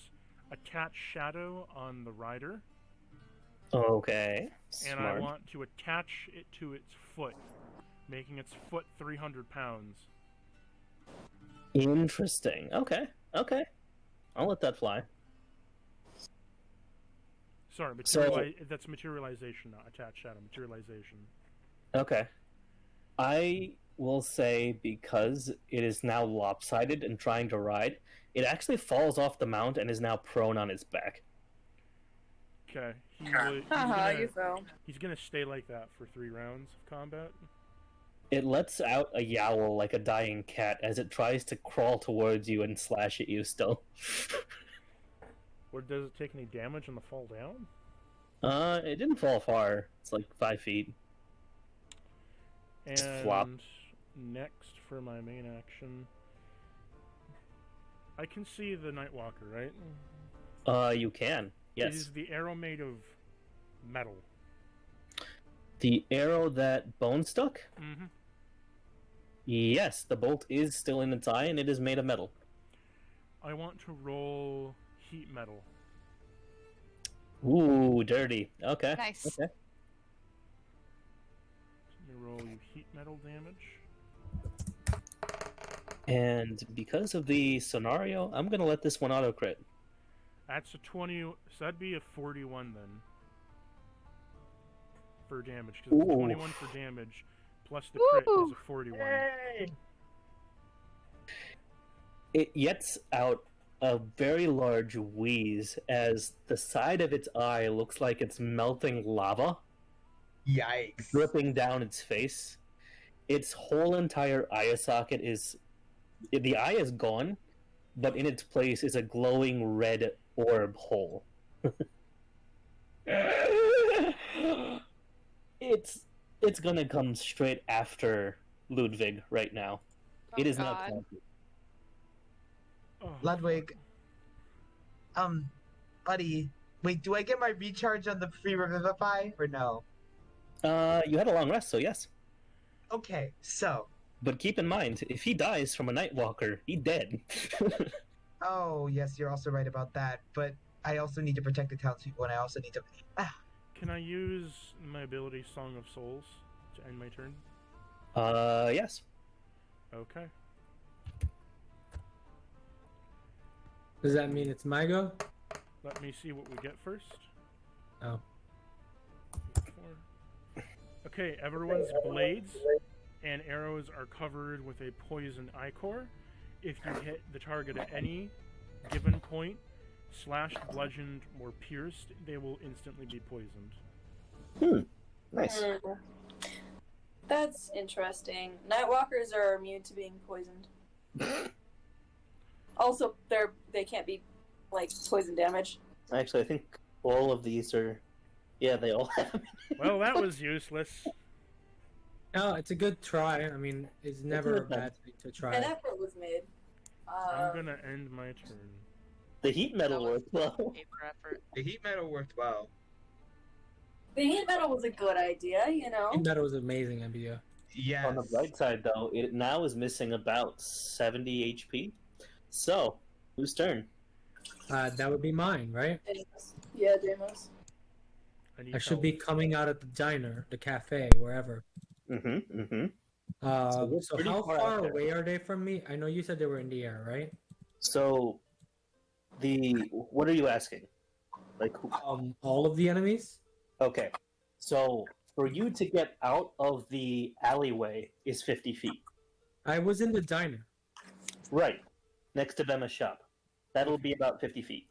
Attach Shadow on the rider, Okay. and Smart. I want to attach it to its foot, making its foot 300 pounds. Interesting. Okay. Okay. I'll let that fly. Sorry, So- that's materialization, not attach shadow. Materialization. Okay. I will say because it is now lopsided and trying to ride, it actually falls off the mount and is now prone on its back. Okay. You fell. He's gonna stay like that for 3 rounds of combat. It lets out a yowl like a dying cat as it tries to crawl towards you and slash at you still. Or does it take any damage on the fall down? It didn't fall far. It's like 5 feet. And flop. next for my main action, I can see the Nightwalker, right? You can. Yes. It is the arrow made of metal. The arrow that Bone stuck? Mm-hmm. Yes, the bolt is still in its eye and it is made of metal. I want to roll heat metal. Ooh, dirty. Okay. Nice. Okay. Let me roll you heat metal damage. And because of the scenario, I'm gonna let this one auto crit. That's a 20, so that'd be a 41 then. For damage, because it's Ooh. 21 for damage, plus the crit is a 41. It yets out a very large wheeze as the side of its eye looks like it's melting lava, Yikes. dripping down its face. Its whole entire eye socket is... The eye is gone, but in its place is a glowing red orb hole. It's gonna come straight after Ludwig right now. It is now God. planted. Oh, Ludwig, buddy, wait, do I get my recharge on the free revivify or no? You had a long rest, so yes. Okay, so. But keep in mind, if he dies from a Nightwalker, he's dead. Oh, yes, you're also right about that, but I also need to protect the townspeople, and I also need to. Can I use my ability Song of Souls to end my turn? Yes. Okay. Does that mean it's my go? Let me see what we get first. Oh. 4. Okay, everyone's blades and arrows are covered with a poisoned ichor. If you hit the target at any given point, slashed, bludgeoned, or pierced, they will instantly be poisoned. Nice. That's interesting. Nightwalkers are immune to being poisoned. Also, they can't be like poison damage. Actually, I think all of these are. Yeah, they all have. Well, that was useless. No, it's a good try. I mean, it's never a bad thing to try. An effort was made. I'm gonna end my turn. The heat metal worked well. Paper effort. The heat metal worked well. The heat metal was a good idea, you know. That was amazing idea. Yes. On the bright side, though, it now is missing about 70 HP. So, whose turn? That would be mine, right? Demos. Yeah, Demos. need I should help. be coming out of the diner, the cafe, wherever. So pretty how far out far there. away are they from me? I know you said they were in the air, right? So, what are you asking? Like, All of the enemies? okay. So, for you to get out of the alleyway is 50 feet. I was in the diner. Right. Next to Bema's shop. That'll be about 50 feet.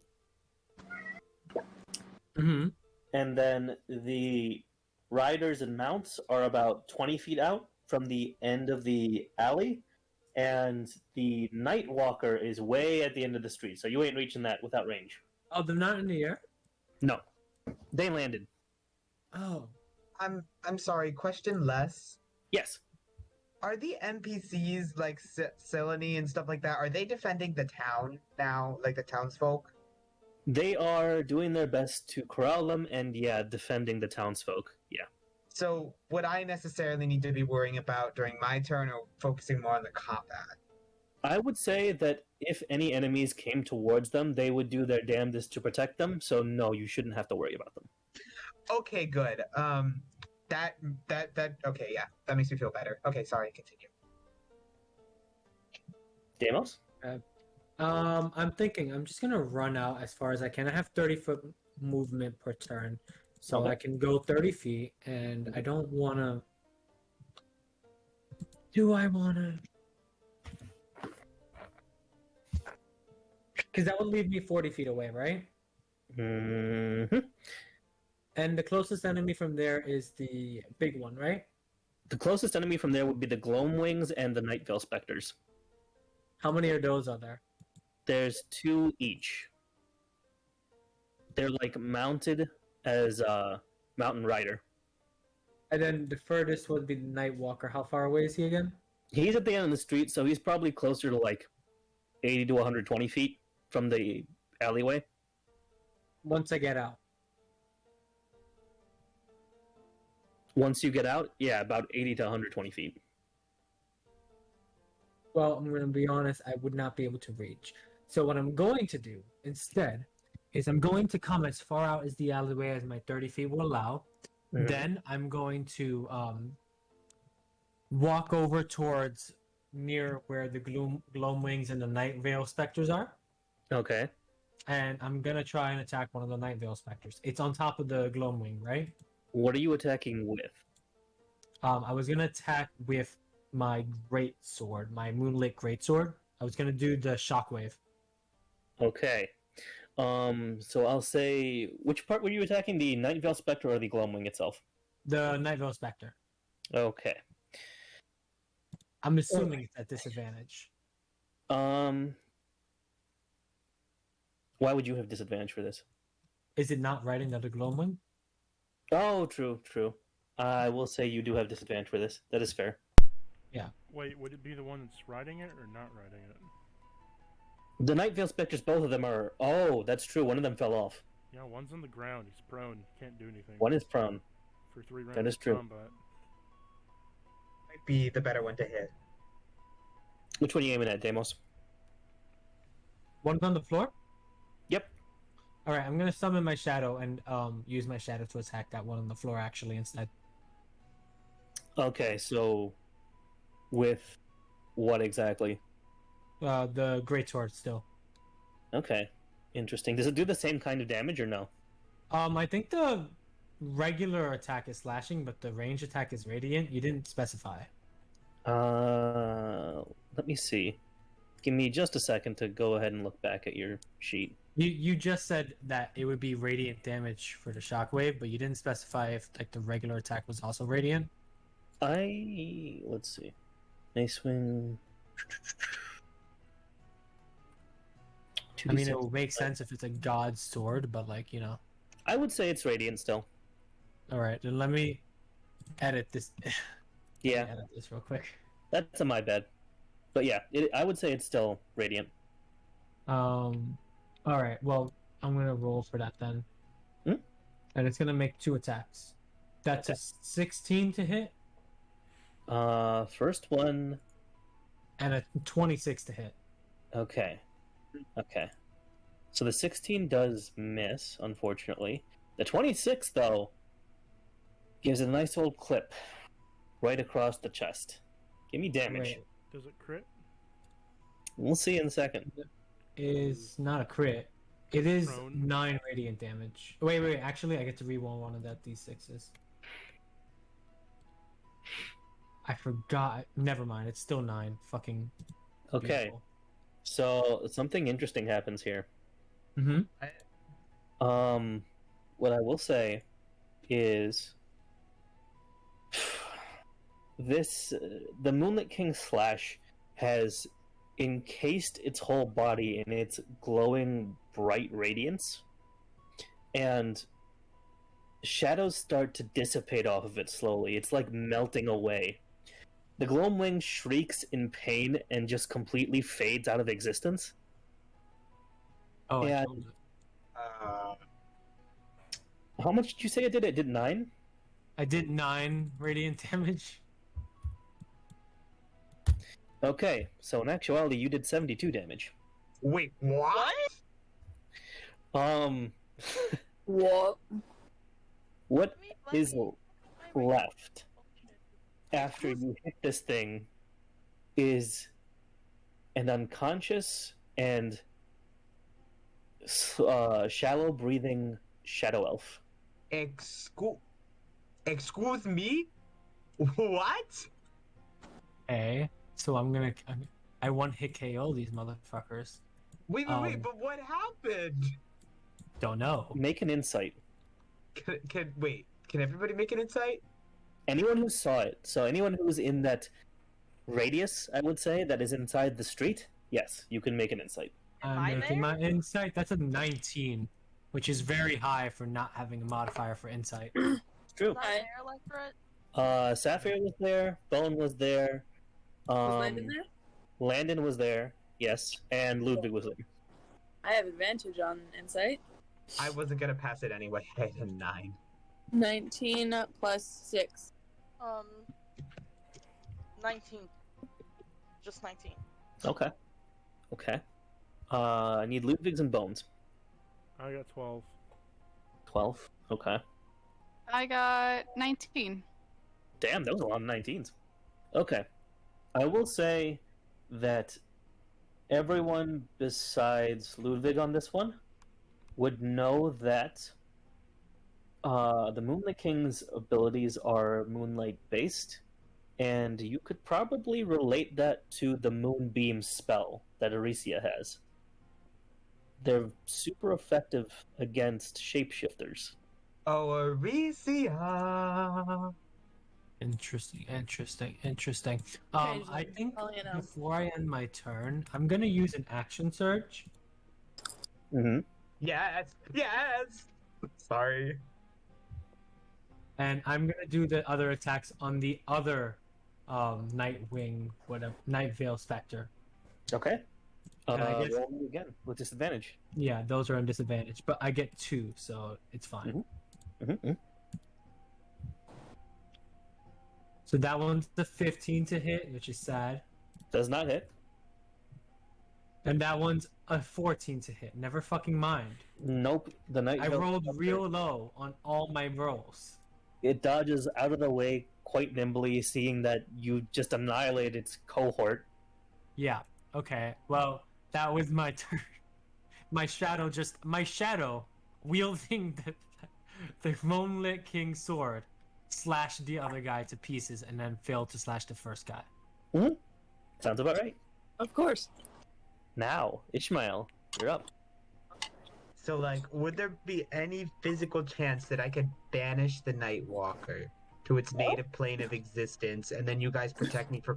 Mm-hmm. And then the riders and mounts are about 20 feet out from the end of the alley. And the Nightwalker is way at the end of the street, so you ain't reaching that without range. Oh, they're not in the air? No. They landed. Oh. I'm sorry, question less. Yes. Are the NPCs like Selene and stuff like that, are they defending the town now, like the townsfolk? They are doing their best to corral them and, yeah, defending the townsfolk. Yeah. So would I necessarily need to be worrying about during my turn or focusing more on the combat? I would say that if any enemies came towards them, they would do their damnedest to protect them, so no, you shouldn't have to worry about them. Okay, good. Okay, yeah, that makes me feel better. Okay, sorry, continue. Damos? I'm thinking I'm just gonna run out as far as I can. I have 30-foot movement per turn, so Okay. I can go 30 feet, and I don't wanna. Do I wanna? Because that would leave me 40 feet away, right? Mm-hmm. And the closest enemy from there is the big one, right? The closest enemy from there would be the Gloamwings and the Nightvale Specters. How many of those are there? There's 2 each. They're like mounted as a mountain rider. And then the furthest would be the Nightwalker. How far away is he again? He's at the end of the street, so he's probably closer to like 80 to 120 feet from the alleyway. Once I get out. Once you get out, yeah, about 80 to 120 feet. Well, I'm going to be honest, I would not be able to reach. So what I'm going to do instead is I'm going to come as far out as the alleyway as my 30 feet will allow. Mhm. Then I'm going to walk over towards near where the Gloamwings and the Night Veil Specters are. Okay. And I'm going to try and attack one of the Night Veil Specters. It's on top of the Gloamwing, right? What are you attacking with? I was going to attack with my great sword, my Moonlit Great Sword. I was going to do the Shockwave. Okay. So I'll say, which part were you attacking? The Nightvale Spectre or the Gloamwing itself? The Night Veil Spectre. Okay. I'm assuming it's at disadvantage. Why would you have disadvantage for this? Is it not riding the other Gloamwing? Oh, true. I will say you do have disadvantage for this. That is fair. Yeah. Wait, would it be the one that's riding it or not riding it? The Nightveil Spectres, both of them are... Oh, that's true. One of them fell off. Yeah, one's on the ground. He's prone. Can't do anything. One is prone. For 3 rounds That is of true. combat. Might be the better one to hit. Which one are you aiming at, Deimos? One's on the floor? Yep. Alright, I'm gonna summon my shadow and use my shadow to attack that one on the floor actually instead. Okay, so... With what exactly? The Great Sword still. Okay. Interesting. Does it do the same kind of damage or no? I think the regular attack is slashing, but the range attack is radiant. You didn't specify. Let me see. Give me just a second to go ahead and look back at your sheet. You just said that it would be radiant damage for the shockwave, but you didn't specify if like the regular attack was also radiant. Let's see. Nice swing. I mean, it would make sense if it's a god's sword, but like, you know. I would say it's radiant still. Alright, then let me edit this. Yeah. Edit this real quick. That's my bad. But yeah, I would say it's still radiant. Alright, well, I'm gonna roll for that then. And it's gonna make 2 attacks. That's a 16 to hit. First one. And a 26 to hit. Okay. So the 16 does miss, unfortunately. The 26, though, gives a nice old clip right across the chest. Give me damage. Wait. Does it crit? We'll see in a second. Is not a crit. It is Prone. 9 radiant damage. Wait, actually, I get to reroll one of that d6s. I forgot. Never mind, it's still 9. Fucking Okay. beautiful. So something interesting happens here. Mm-hmm. What I will say is the Moonlit King Slash has encased its whole body in its glowing bright radiance, and shadows start to dissipate off of it slowly. It's like melting away. The Gloamwing shrieks in pain and just completely fades out of existence. Oh, And- I told you. How much did you say it did? It did 9? I did 9 radiant damage. Okay, so in actuality, you did 72 damage. Wait, what? What? What Let is me- left after you hit this thing is an unconscious and shallow breathing shadow elf. Excuse me? What? Okay, so I one hit KO these motherfuckers. Wait, but what happened? Don't know. Make an insight. Can everybody make an insight? Anyone who saw it, so anyone who was in that radius, I would say, that is inside the street, yes, you can make an insight. Am I'm I making there? my insight. That's a 19, which is very high for not having a modifier for insight. It's true. Not there, Electorate? Sapphire was there, Bone was there, Was Landon there? Landon was there, yes, and Ludwig was there. I have advantage on insight. I wasn't gonna pass it anyway. I had a 9. 19 plus 6. 19. Just 19. Okay. I need Ludwig's and Bones. I got 12. 12. Okay. I got 19. Damn, that was a lot of 19s. Okay. I will say that everyone besides Ludwig on this one would know that the Moonlight King's abilities are moonlight-based, and you could probably relate that to the Moonbeam spell that Aricia has. They're super effective against shapeshifters. Oh, Aricia. Interesting. Okay, I think well, you know. before I end my turn, I'm gonna use an action surge Mm-hmm. Yes. Sorry. And I'm gonna do the other attacks on the other Nightwing, whatever, Night Veil Spectre. Okay. Can I get... roll me again with disadvantage. Yeah, those are on disadvantage, but I get 2, so it's fine. Mm-hmm. So that one's the 15 to hit, which is sad. Does not hit. And that one's a 14 to hit. Never fucking mind. Nope. The night. I rolled real low on all my rolls. It dodges out of the way quite nimbly, seeing that you just annihilated its cohort. Yeah. Okay. Well, that was my turn. My shadow wielding the Moonlit King's sword slashed the other guy to pieces and then failed to slash the first guy. Mm-hmm. Sounds about right. Of course. Now, Ishmael, you're up. So, like, would there be any physical chance that I could banish the Nightwalker to its native plane of existence, and then you guys protect me for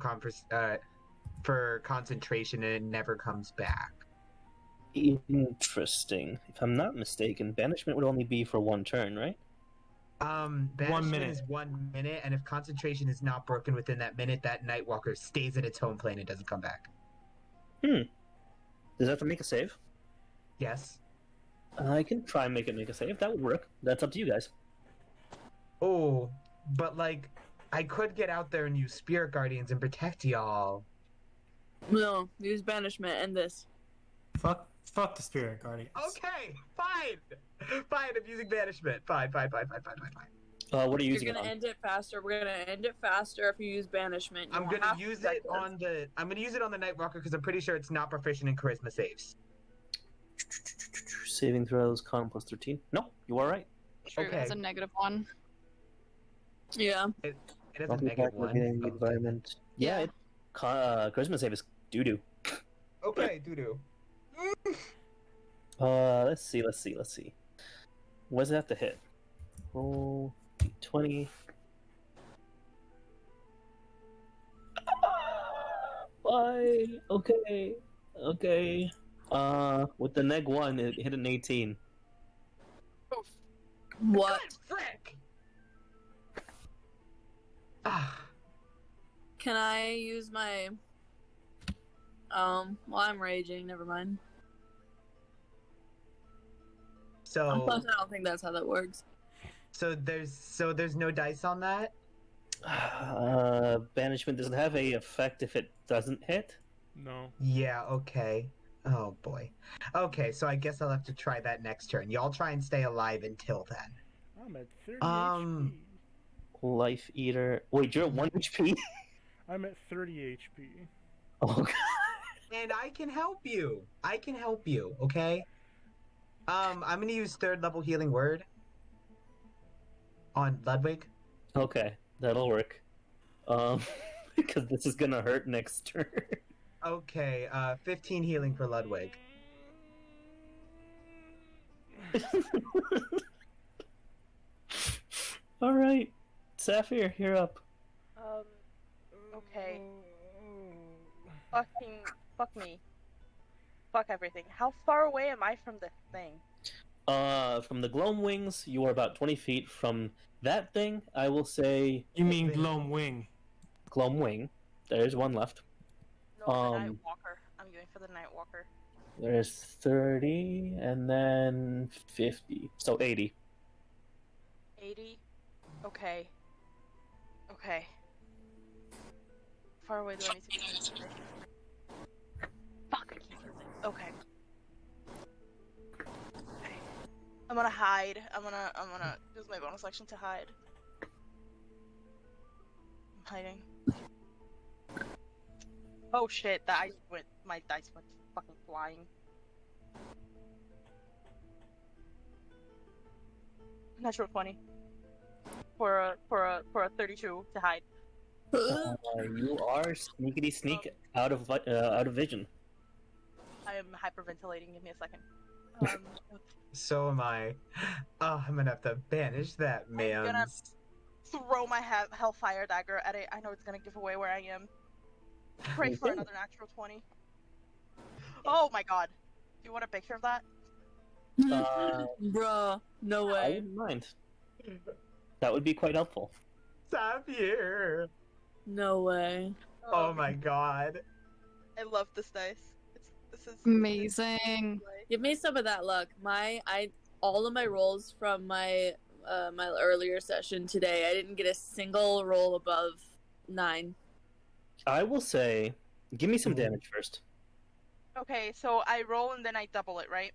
concentration, and it never comes back? Interesting. If I'm not mistaken, banishment would only be for one turn, right? Banishment 1 minute. is 1 minute, and if concentration is not broken within that minute, that Nightwalker stays in its home plane and doesn't come back. Does it have to make a save? Yes. I can try and make a save. That would work. That's up to you guys. Oh, but like, I could get out there and use Spirit Guardians and protect y'all. No, use banishment and this. Fuck the Spirit Guardians. Okay, fine. I'm using banishment. Fine. What are you using You're gonna end it faster. We're gonna end it faster if you use banishment. I'm gonna use it on the Nightwalker because I'm pretty sure it's not proficient in charisma saves. Saving throws, con plus 13. No, you are right. True, Okay. it's a -1. Yeah. It is a -1. Environment. Yeah, charisma save is doo-doo. Okay, doo-doo. Let's see. What does it have to hit? Roll d20. Why? Okay. With the -1, it hit an 18. What? Frick! Ah. Can I use my... Well, I'm raging. Never mind. So Plus, I don't think that's how that works. So there's no dice on that? Banishment doesn't have a effect if it doesn't hit. No. Yeah, okay. Oh boy. Okay, so I guess I'll have to try that next turn. Y'all try and stay alive until then. I'm at 30 HP. Life Eater. Wait, you're at 1 HP? I'm at 30 HP. Oh god. And I can help you. Okay? I'm gonna use 3rd level healing word on Ludwig. Okay, that'll work. Because this is gonna hurt next turn. Okay, 15 healing for Ludwig. Alright. Sapphire, you're up. Okay. Fuck me. Fuck everything. How far away am I from this thing? From the Gloam Wings, you are about 20 feet. From that thing, I will say... You mean Gloam Wing? Gloam Wing. There's one left. No, the Nightwalker. I'm going for the Nightwalker. There's 30, and then 50. So 80. 80? Okay. Far away do I need to be? Fuck, I can't use it. Okay. I'm gonna hide. I'm gonna use my bonus action to hide. I'm hiding. Oh shit, my dice went fucking flying. Natural 20. For a 32 to hide. You are sneakity sneak out of vision. I am hyperventilating. Give me a second. So am I. Oh, I'm gonna have to banish that, man. I'm gonna throw my Hellfire Dagger at it. I know it's gonna give away where I am. Pray for another natural 20. Oh my god. Do you want a picture of that? Bruh, no I way. wouldn't mind. That would be quite helpful. Sapphire. No way. Oh my god. I love this dice. This is Amazing. Give me some of that luck. All of my rolls from my my earlier session today, I didn't get a single roll above 9. I will say, give me some damage first. Okay, so I roll and then I double it, right?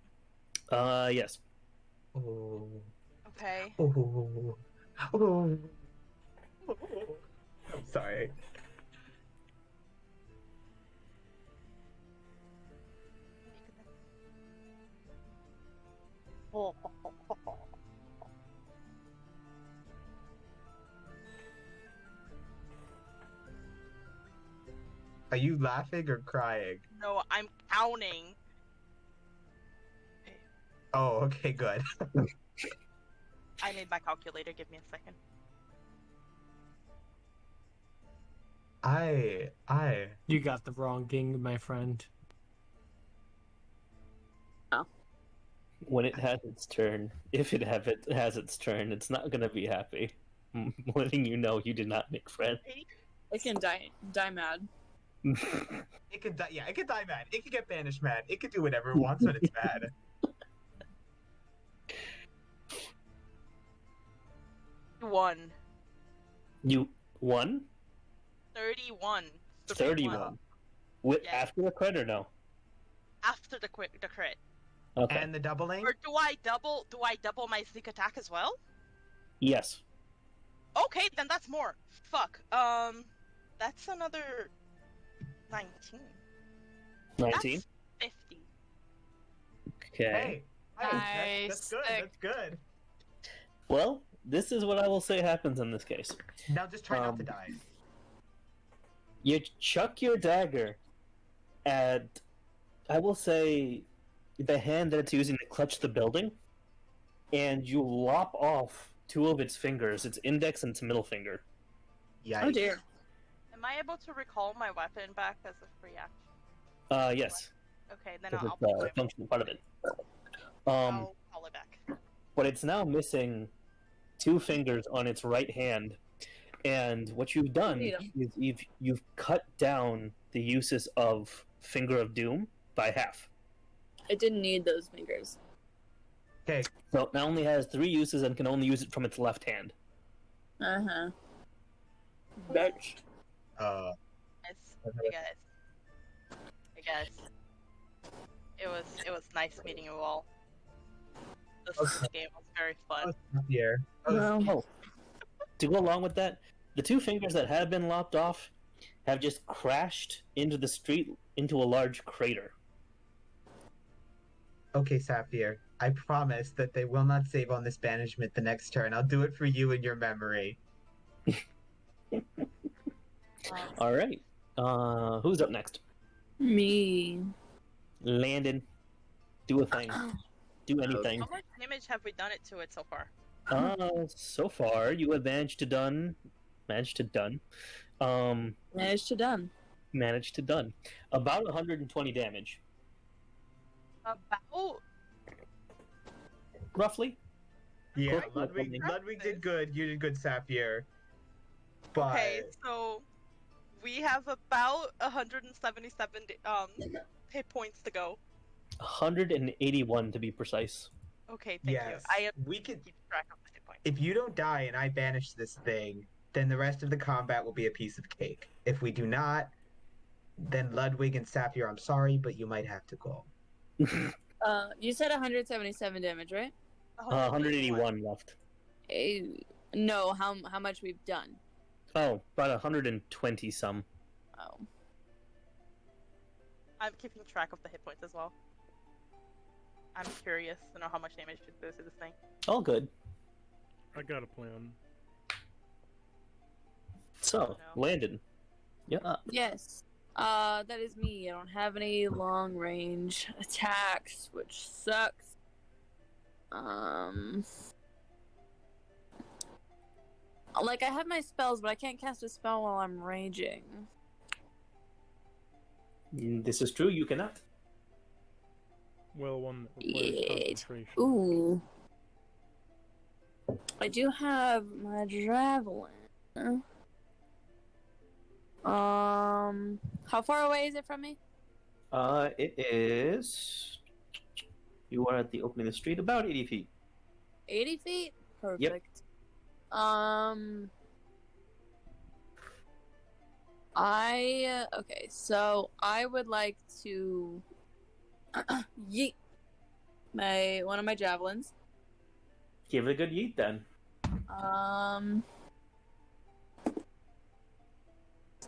Yes. Oh. Okay. Oh. Oh. I'm sorry. Are you laughing or crying? No, I'm counting. Oh, okay, good. I need my calculator. Give me a second. You got the wrong ging, my friend. When it has its turn, if it has its turn, it's not gonna be happy. I'm letting you know you did not make friends. It can die mad. It could die. Yeah, it could die mad. It could get banished mad. It could do whatever it wants when it's mad. One. You won? 31. 31. Yeah. After the crit or no? After the crit. Okay. And the doubling? Or do I double my sneak attack as well? Yes. Okay, then that's more. Fuck. That's another 19. 19? That's 50. Okay. Hey, that's good. Nice. That's good. Well, this is what I will say happens in this case. Now just try not to die. You chuck your dagger at, I will say, the hand that it's using to clutch the building, and you lop off 2 of its fingers, its index and its middle finger. Yikes. Oh dear. Am I able to recall my weapon back as a free action? Yes. Okay, then Because I'll it's pull a it. functional part of it. I'll call it back. But it's now missing 2 fingers on its right hand, and what you've done is you've cut down the uses of Finger of Doom by half. It didn't need those fingers. Okay. So it now only has 3 uses and can only use it from its left hand. Uh-huh. Bitch. Hey guys. It was nice meeting you all. This game was very fun. Here. Oh. To go along with that, the 2 fingers that have been lopped off have just crashed into the street into a large crater. Okay, Sapphire. I promise that they will not save on this banishment the next turn. I'll do it for you in your memory. All right. Who's up next? Me. Landon. Do a thing. Do anything. How much damage have we done it to it so far? So far you have managed to done. Managed to done about 120 damage. About Roughly. Yeah, Cool. Ludwig did good. You did good, Sapphire. But okay, so we have about 177 hit points to go. 181 to be precise. Okay, thank yes, you. I am we could. keep track of the hit points. If you don't die and I banish this thing, then the rest of the combat will be a piece of cake. If we do not, then Ludwig and Sapphire, I'm sorry, but you might have to go. You said 177 damage, right? 181 left. No, how much we've done? Oh, about 120 some. Oh. I'm keeping track of the hit points as well. I'm curious to know how much damage it does to this thing. All good. I got a plan. So, Landon. Yeah. Yes. That is me. I don't have any long range attacks, which sucks. Like, I have my spells, but I can't cast a spell while I'm raging. This is true, you cannot. Well, one that requires concentration. Ooh. I do have my javelin. How far away is it from me? It is. You are at the opening of the street, about 80 feet. 80 feet? Perfect. Yep. Okay, so I would like to yeet one of my javelins. Give it a good yeet then.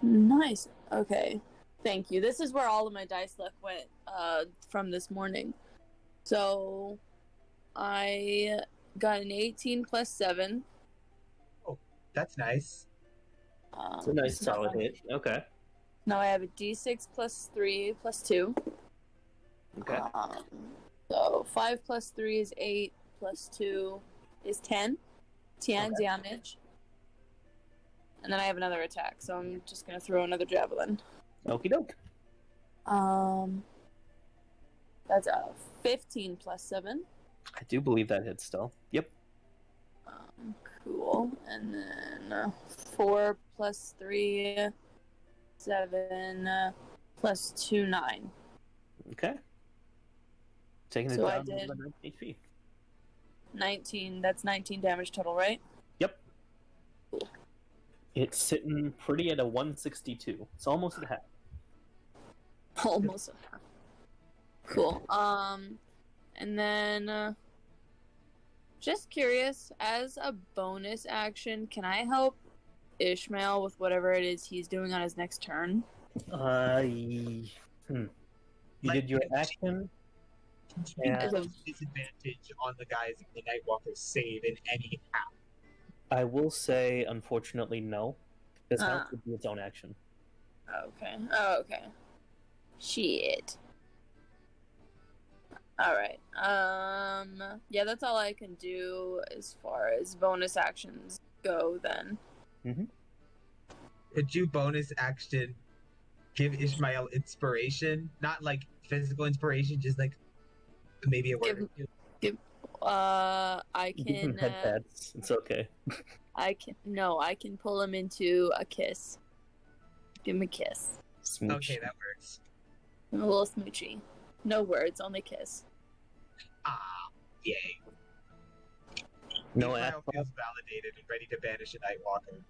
Nice. Okay. Thank you. This is where all of my dice luck went from this morning. So I got an 18 plus 7. Oh, that's nice. It's a nice solid hit. Okay. Now I have a d6 plus 3 plus 2. Okay. So 5 plus 3 is 8 plus 2 is 10. 10 damage. And then I have another attack, so I'm just gonna throw another javelin. Okie doke. That's a 15 plus 7. I do believe that hits still. Yep. Cool. And then 4 plus 3, 7 plus 2, 9. Okay. Taking it So I down did- to 9 HP. 19. That's 19 damage total, right? Yep. It's sitting pretty at a 162. It's almost at half. Almost a half. Cool. And then just curious, as a bonus action, can I help Ishmael with whatever it is he's doing on his next turn? You did your action. You Yeah. have disadvantage on the guys in the Nightwalker save in any half. I will say, unfortunately, no. This house would be its own action. Okay. Oh, okay. Shit. Alright. Yeah, that's all I can do as far as bonus actions go then. Could you bonus action give Ishmael inspiration? Not like physical inspiration, just like maybe a word or two. I Give him can head pats. It's okay. I can pull him into a kiss. Give him a kiss. Smooch. Okay, that works. A little smoochy. No words, only kiss. Ah, yay. No Ishmael ass. feels validated and ready to banish a Nightwalker.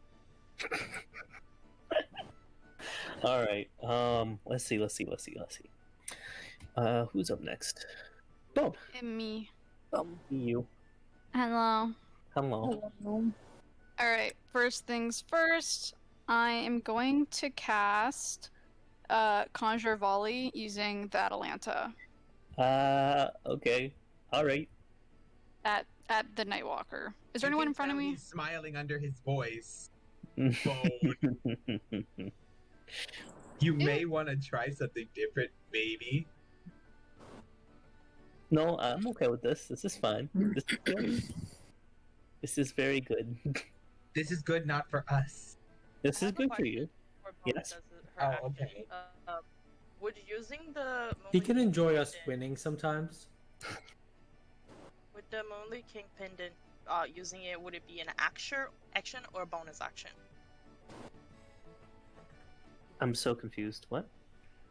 All right. Let's see. Who's up next? Bob. And me. You. Hello. Hello. Alright, first things first, I am going to cast Conjure Volley using the Atalanta Okay. All right. at the Nightwalker. Is there anyone in front of me? He's smiling under his voice. Bone. You may want to try something different, maybe. No, I'm okay with this. This is fine. This is good. This is very good. This is good, not for us. This is good for you. Yes. Okay. Would using the He can enjoy us winning sometimes. With the Moonlit King pendant, using it, would it be an action or a bonus action? I'm so confused. What?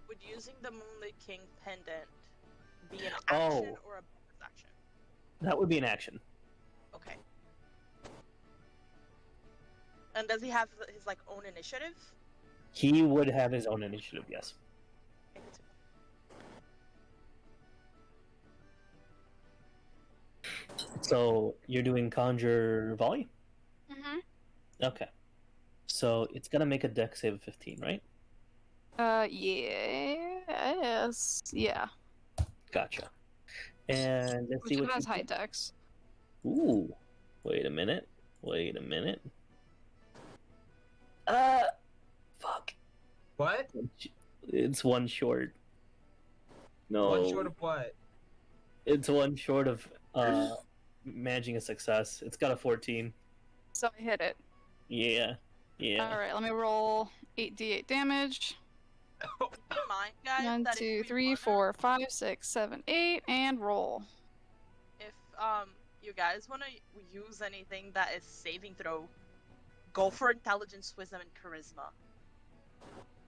Would using the Moonlit King pendant be an action or a bonus action? That would be an action. Okay. And does he have his own initiative? He would have his own initiative, yes. So you're doing Conjure Volley? Mm-hmm. Okay. So it's gonna make a dex save of 15, right? Yes. Yeah. Gotcha. And let's see Which what has you high get. dex. Ooh. Wait a minute. Fuck. What? It's one short. No. One short of what? It's one short of managing a success. It's got a 14. So I hit it. Yeah. Alright, let me roll 8d8 damage. Keep in mind, guys, 1, that 2, if we 3, wanna, 4, 5, 6, 7, 8, and roll. if you guys wanna use anything that is saving throw, go for intelligence, wisdom, and charisma.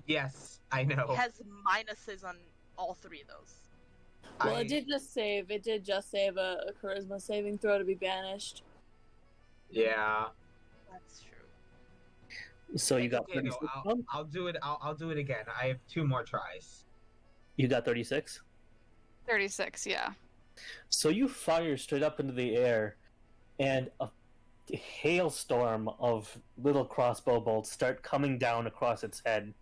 Yes, I know. It has minuses on all three of those. Well, it did just save. It did just save a charisma saving throw to be banished. Yeah. That's true. So you It's got okay, 36 though. I'll do it. I'll do it again. I have 2 more tries. You got 36? 36, yeah. So you fire straight up into the air, and a hailstorm of little crossbow bolts start coming down across its head.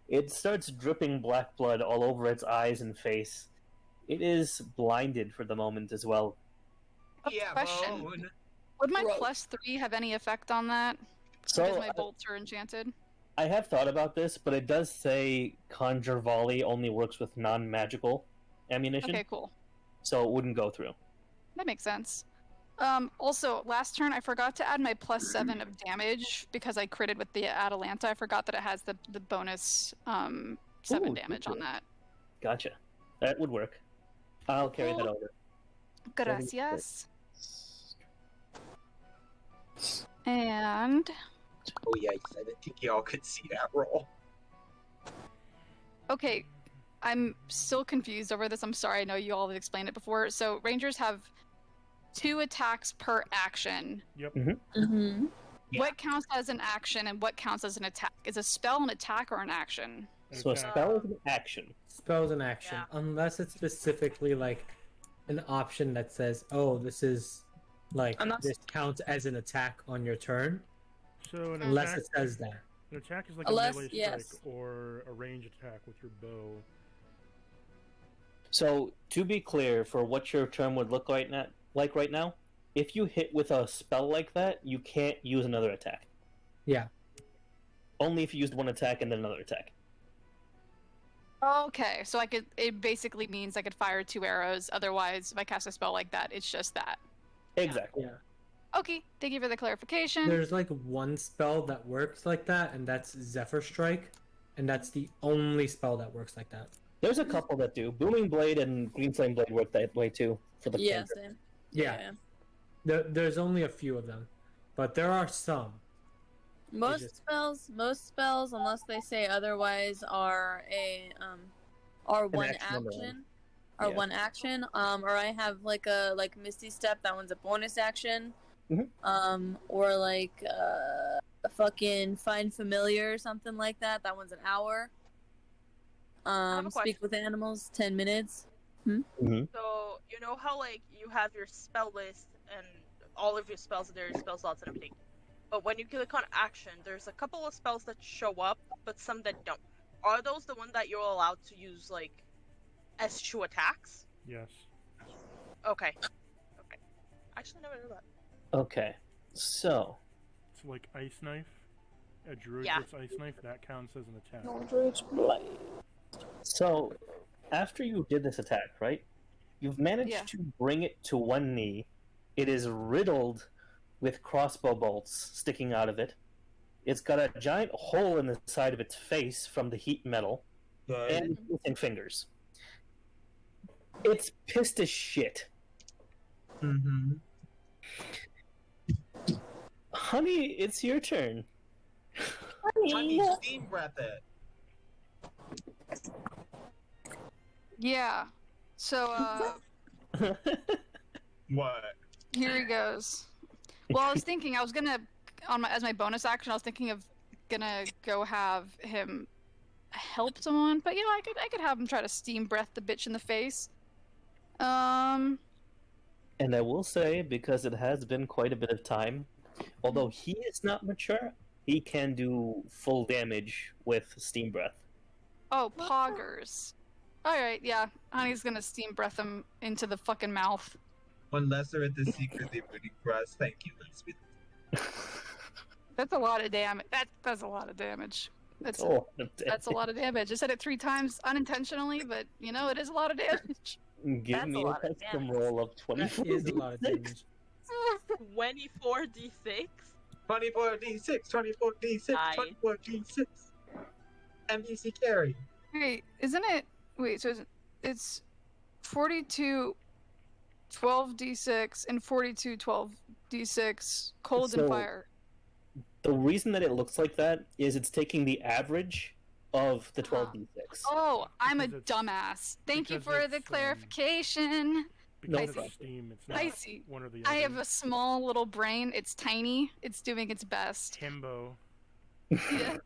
It starts dripping black blood all over its eyes and face. It is blinded for the moment as well. Yeah, Question. Bone. Would my Gross. +3 have any effect on that? So Because my bolts are enchanted? I have thought about this, but it does say Conjure Volley only works with non-magical ammunition, Okay, cool. so it wouldn't go through. That makes sense. Also, last turn I forgot to add my +7 of damage because I critted with the Atalanta. I forgot that it has the bonus 7 Ooh, damage good. on that. Gotcha. That would work. I'll carry that Cool. over. Gracias. And Oh yikes! I didn't think y'all could see that roll. okay, I'm still confused over this. I'm sorry. I know you all have explained it before. So Rangers have 2 attacks per action. Yep. Mm-hmm. Yeah. What counts as an action and what counts as an attack? Is a spell an attack or an action? So a Attack. spell is an action. Spells an action, Yeah. unless it's specifically like an option that says, "Oh, this is like Unless- this counts as an attack on your turn." So an Unless attack, it says that. an attack is like Unless- a melee yes. strike or a ranged attack with your bow. So to be clear, for what your turn would look right now, if you hit with a spell like that, you can't use another attack. Yeah. Only if you used one attack and then another attack. Okay, so it basically means I could fire 2 arrows. Otherwise, if I cast a spell like that, it's just that. Exactly. Yeah. Okay, thank you for the clarification. There's like one spell that works like that, and that's Zephyr Strike, and that's the only spell that works like that. There's a couple that do. Booming Blade and Green Flame Blade work that way too for the Yeah, cantrip. same. Yeah. There's only a few of them, but there are some. Most just- spells, unless they say otherwise, are one action on their own. action. Or Yeah. one action. Or I have like a Misty Step, that one's a bonus action. Mhm. Or like a fucking Find Familiar or something like that. That one's an hour. have a Speak question. with Animals, 10 minutes. So you know how like you have your spell list and all of your spells, their spell slots and everything. But when you click on action, there's a couple of spells that show up, but some that don't. Are those the ones that you're allowed to use like as 2 attacks? Yes. Okay. Okay. Actually, never knew that. Okay. So It's like Ice Knife. A druid Yeah. gets Ice Knife, that counts as an attack. So, after you did this attack, right? You've managed Yeah. to bring it to one knee. It is riddled with crossbow bolts sticking out of it. It's got a giant hole in the side of its face from the heat metal, Good. and missing fingers. It's pissed as shit. Mm-hmm. Honey, it's your turn. Honey, steam breath it. Yeah. So What? here he goes. Well, I was thinking I was gonna as my bonus action. I was thinking of gonna go have him help someone, but I could have him try to steam breath the bitch in the face. And I will say, because it has been quite a bit of time, although he is not mature, he can do full damage with steam breath. Oh, poggers. Alright, yeah. Honey's gonna steam breath him into the fucking mouth. One lesser at the secretly rooting for us. Thank you, Elizabeth. That's a lot of damage. That's a lot of damage. That's a lot of damage. I said it 3 times unintentionally, but it is a lot of damage. Give That's me a a lot of custom damage. roll of That 24. is a lot of damage. 24d6. 24d6, 24d6, Nice. 24d6. NPC carry. Wait, isn't it? Wait, so it's 42 12d6 and 42 12d6 cold and fire. The reason that it looks like that is it's taking the average of the 12d6. Oh, I'm a dumbass. Thank you for the clarification. Because it's Steam, it's not one or the other. I have a small little brain. It's tiny. It's doing its best. Himbo. Yeah.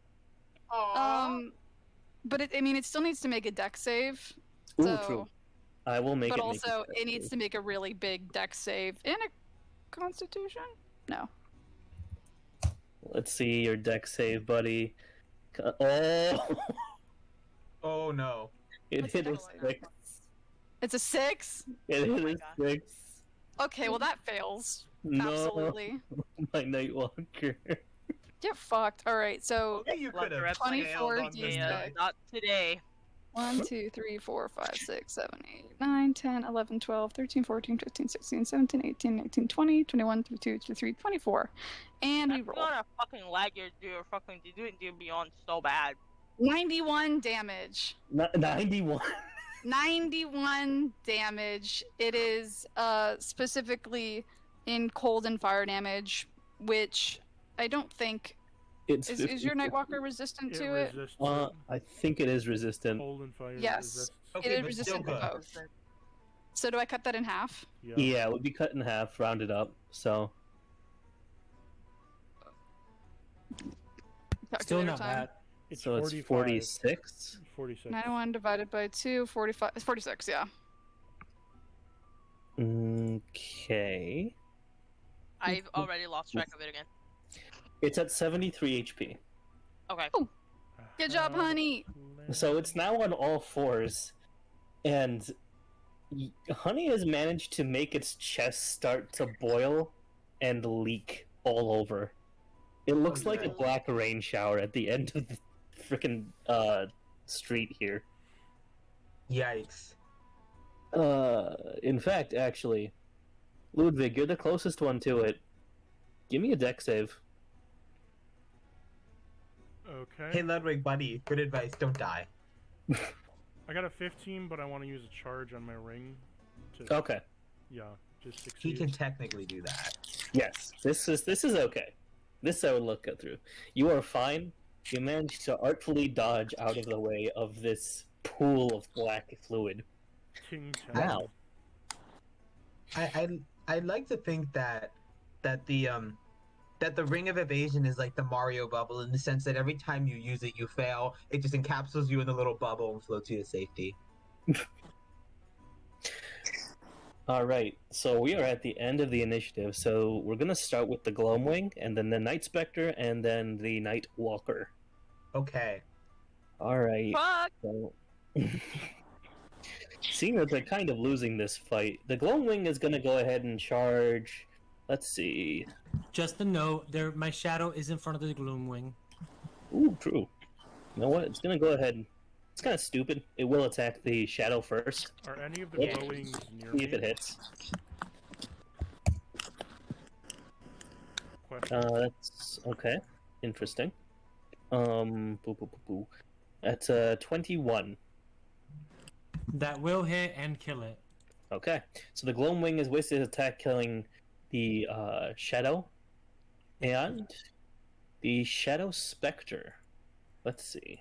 But it still needs to make a dex save. Ooh, so... true. I will make it. But also, it needs to make a really big dex save and a Constitution. No. Let's see your dex save, buddy. Oh. Oh no. It hit a 6. It's a 6? It hit a 6. Okay, well that fails. No. Absolutely. My Nightwalker. Get fucked. Alright, so you could have 24 d6. Not today. 1, 2, 3, 4, 5, 6, 7, 8, 9, 10, 11, 12, 13, 14, 15, 16, 17, 18, 19, 20, 21, 22, 23, 24. And we roll. You're gonna fucking lag your fucking do beyond so bad. 91 damage. 91. 91 damage. It is specifically in cold and fire damage, which I don't think is your Nightwalker resistant to it? I think it is resistant. Cold and fire. Yes, okay, it is resistant to both. So do I cut that in half? Yeah, it would be cut in half, rounded up. So still not bad. So it's 46. 46. 91 divided by 2, 45. 46, yeah. Okay. I've already lost track of it again. It's at 73 HP. Okay. Oh, good job, honey. So it's now on all fours, and Honey has managed to make its chest start to boil and leak all over. It looks like a black rain shower at the end of the freaking street here. Yikes. In fact, actually, Ludwig, you're the closest one to it. Give me a dex save. Okay. Hey Ludwig, buddy, good advice, don't die. I got a 15, but I want to use a charge on my ring. Okay. Yeah, just 16. He can technically do that. Yes, this is okay. This I would look through. You are fine. You managed to artfully dodge out of the way of this pool of black fluid. Now, I'd like to think that the ring of evasion is like the Mario bubble in the sense that every time you use it, you fail. It just encapsulates you in a little bubble and floats you to safety. All right, so we are at the end of the initiative. So we're gonna start with the Gloamwing, and then the Night Spectre, and then the Night Walker. Okay. All right. Fuck! So... Seeing that they're kind of losing this fight, the Gloamwing is gonna go ahead and charge. Let's see. Just a note, my shadow is in front of the Gloamwing. Ooh, true. You know what? It's gonna go ahead. It's kind of stupid. It will attack the shadow first. Are any of the glowings near me? See if it hits. That's okay. Interesting. That's 21. That will hit and kill it. Okay, so the Gloamwing is wasted his attack, killing the Shadow, and the Shadow Spectre. Let's see.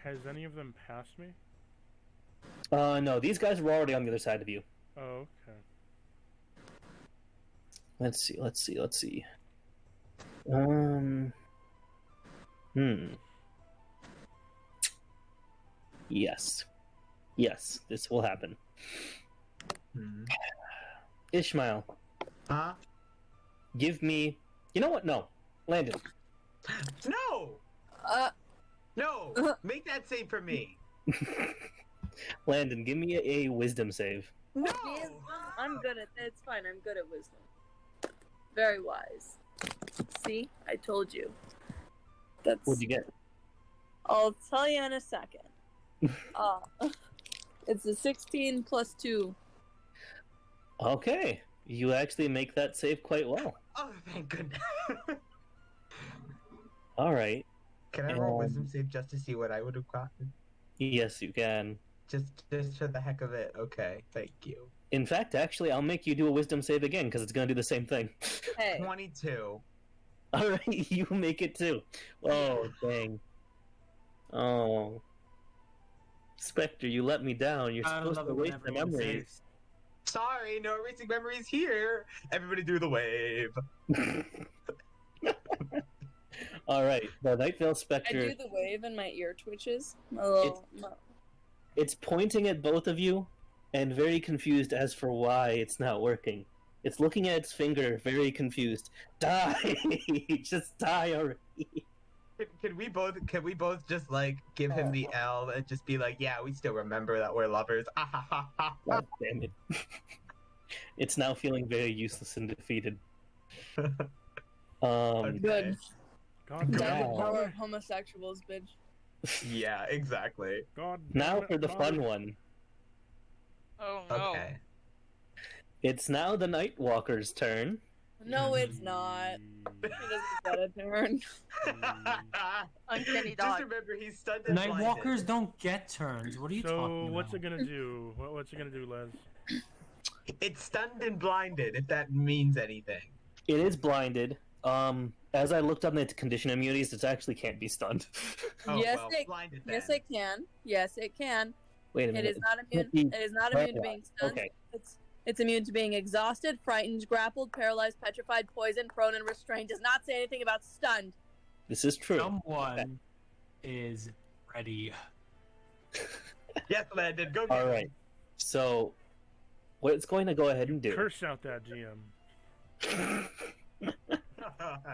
Has any of them passed me? No, these guys were already on the other side of you. Oh, okay. Let's see. Yes, this will happen. Ishmael. Huh? Give me... You know what? No. Landon. No! No! Make that save for me! Landon, give me a wisdom save. No! I'm good at it's fine, I'm good at wisdom. Very wise. See? I told you. What'd you get? I'll tell you in a second. It's a 16 plus 2. Okay. You actually make that save quite well. Oh, thank goodness. Alright. Can I roll a wisdom save just to see what I would have gotten? Yes, you can. Just for the heck of it. Okay, thank you. In fact, actually, I'll make you do a wisdom save again because it's going to do the same thing. Hey. 22. All right, you make it too. Oh, dang. Oh. Spectre, you let me down. You're supposed to erase the memories. Sorry, no erasing memories here. Everybody do the wave. All right, the Nightveil Spectre. I do the wave and my ear twitches. It's pointing at both of you and very confused as for why it's not working. It's looking at its finger, very confused. Die! Just die already. Can we both just like give him the L and just be like, yeah, we still remember that we're lovers. God damn it. It's now feeling very useless and defeated. Good. God damn homosexuals, bitch. Yeah, exactly. God now for the fun one. Oh no. Okay. It's now the Nightwalker's turn. No, it's not. He doesn't get a turn. Uncanny Just dog. remember, he's stunned and Nightwalkers blinded. don't get turns. What are you talking about? So what's it gonna do? What's it gonna do, Les? It's stunned and blinded, if that means anything. It is blinded. As I looked up its condition immunities, it actually can't be stunned. Oh, Yes, well, blinded then. Yes, it can. Yes, it can. Wait a minute. It is not immune. It is not immune to being stunned. Okay. It's immune to being exhausted, frightened, grappled, paralyzed, petrified, poisoned, prone, and restrained. Does not say anything about stunned. This is true. Someone is ready. Yes, Landon, go get All him. right. So, what it's going to go ahead and do. Curse out that GM.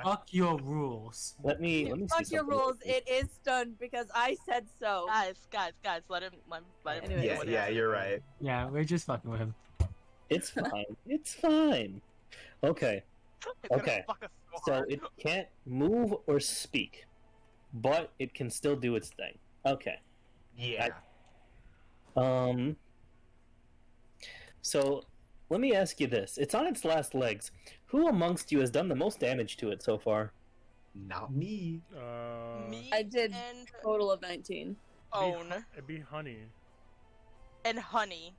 Fuck your rules. Let me see Fuck your something. rules. It is stunned because I said so. Guys, let him Anyways. Yeah, yeah, you're right. Yeah, we're just fucking with him. It's fine. It's fine. Okay. It's gonna Okay. fuck us so So hard. it can't move or speak, but it can still do its thing. Okay. Yeah. So let me ask you this: it's on its last legs. Who amongst you has done the most damage to it so far? Not me. Me I did and total of 19. Own It'd be Honey. and Honey.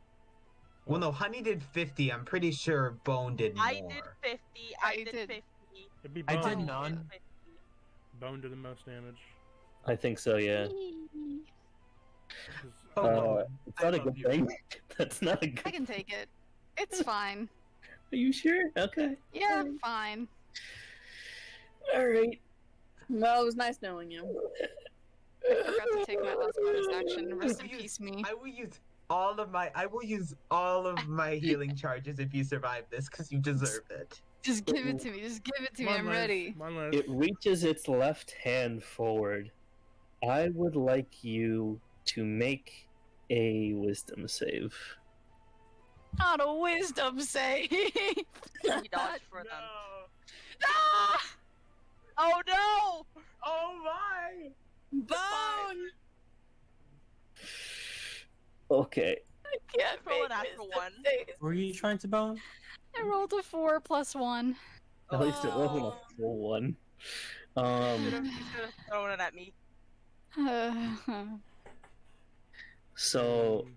Well, no, Honey did 50. I'm pretty sure Bone did more. I did 50. I did 50. It'd be I Bone. did none. 50. Bone did the most damage. I think so. Yeah. 'Cause, Oh, no. It's not I a love good you. thing. That's not a I good. can take it. It's fine. Are you sure? Okay. Yeah, fine. All right. Well, it was nice knowing you. I forgot to take my last bonus action. Rest in will peace, me. I will use all of my healing charges if you survive this, because you deserve it. Just give it to me. Just give it to me. Come on, I'm Les. ready. Come on, Les. It reaches its left hand forward. I would like you to make a wisdom save. Not a wisdom save. He dodged for them. Ah! Oh no! Oh my! Bone! Okay. I can't Roll make an natural wisdom one. saves. Were you trying to bone? I rolled a 4 + 1. At least it wasn't a full one. He's gonna throw it at me. So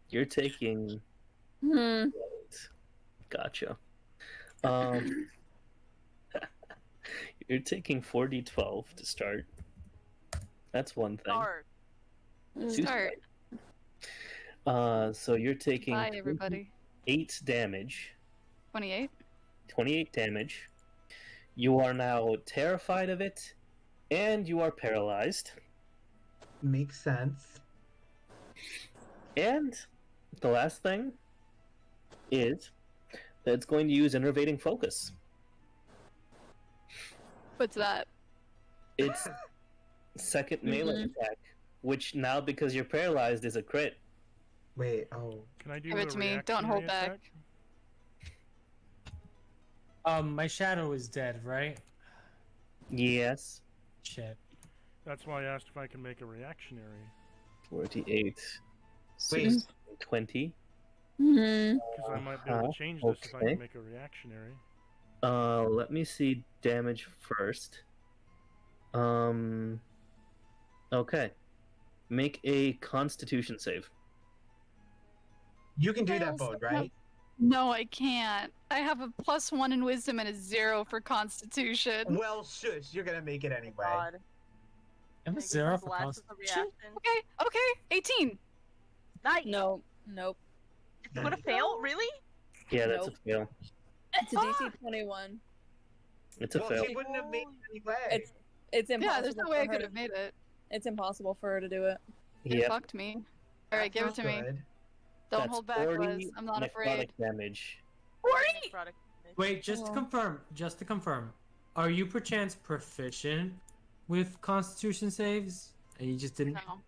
you're taking. Hmm. Gotcha. You're taking 4d12 to start. That's one thing. Start. Two Start. So you're taking Bye, everybody. 8 damage. 28. 28 damage. You are now terrified of it, and you are paralyzed. Makes sense. And the last thing is that it's going to use Innervating Focus. What's that? It's second melee attack, which now, because you're paralyzed, is a crit. Wait, oh. Can I do Give it a to me. Don't reactionary hold back. attack? My shadow is dead, right? Yes. Shit. That's why I asked if I can make a reactionary. 48. Wait. 20. Hmm. Because I might be able to change this if I okay. can make a reactionary. Let me see damage first. Okay. make a Constitution save. You can do that, Bone, right? No, I can't. I have a +1 in Wisdom and a 0 for Constitution. Well, shush. You're gonna make it anyway. God. I'm a Vegas 0 has for last as a Constitution. reaction. Okay, 18. Nice. No, nope. It's gonna fail, really? Yeah, that's Nope. a fail. It's a DC 21. It's a Well, fail. she wouldn't have made it anyway. It's impossible. Yeah, there's no way I could have made it. It's impossible for her to do it. It Yep. fucked me. Alright, give it to me. Good. Don't That's hold back, 40 Liz. I'm not necrotic afraid. damage. Product. Wait, just to confirm, are you perchance proficient with Constitution saves? And you just didn't. No.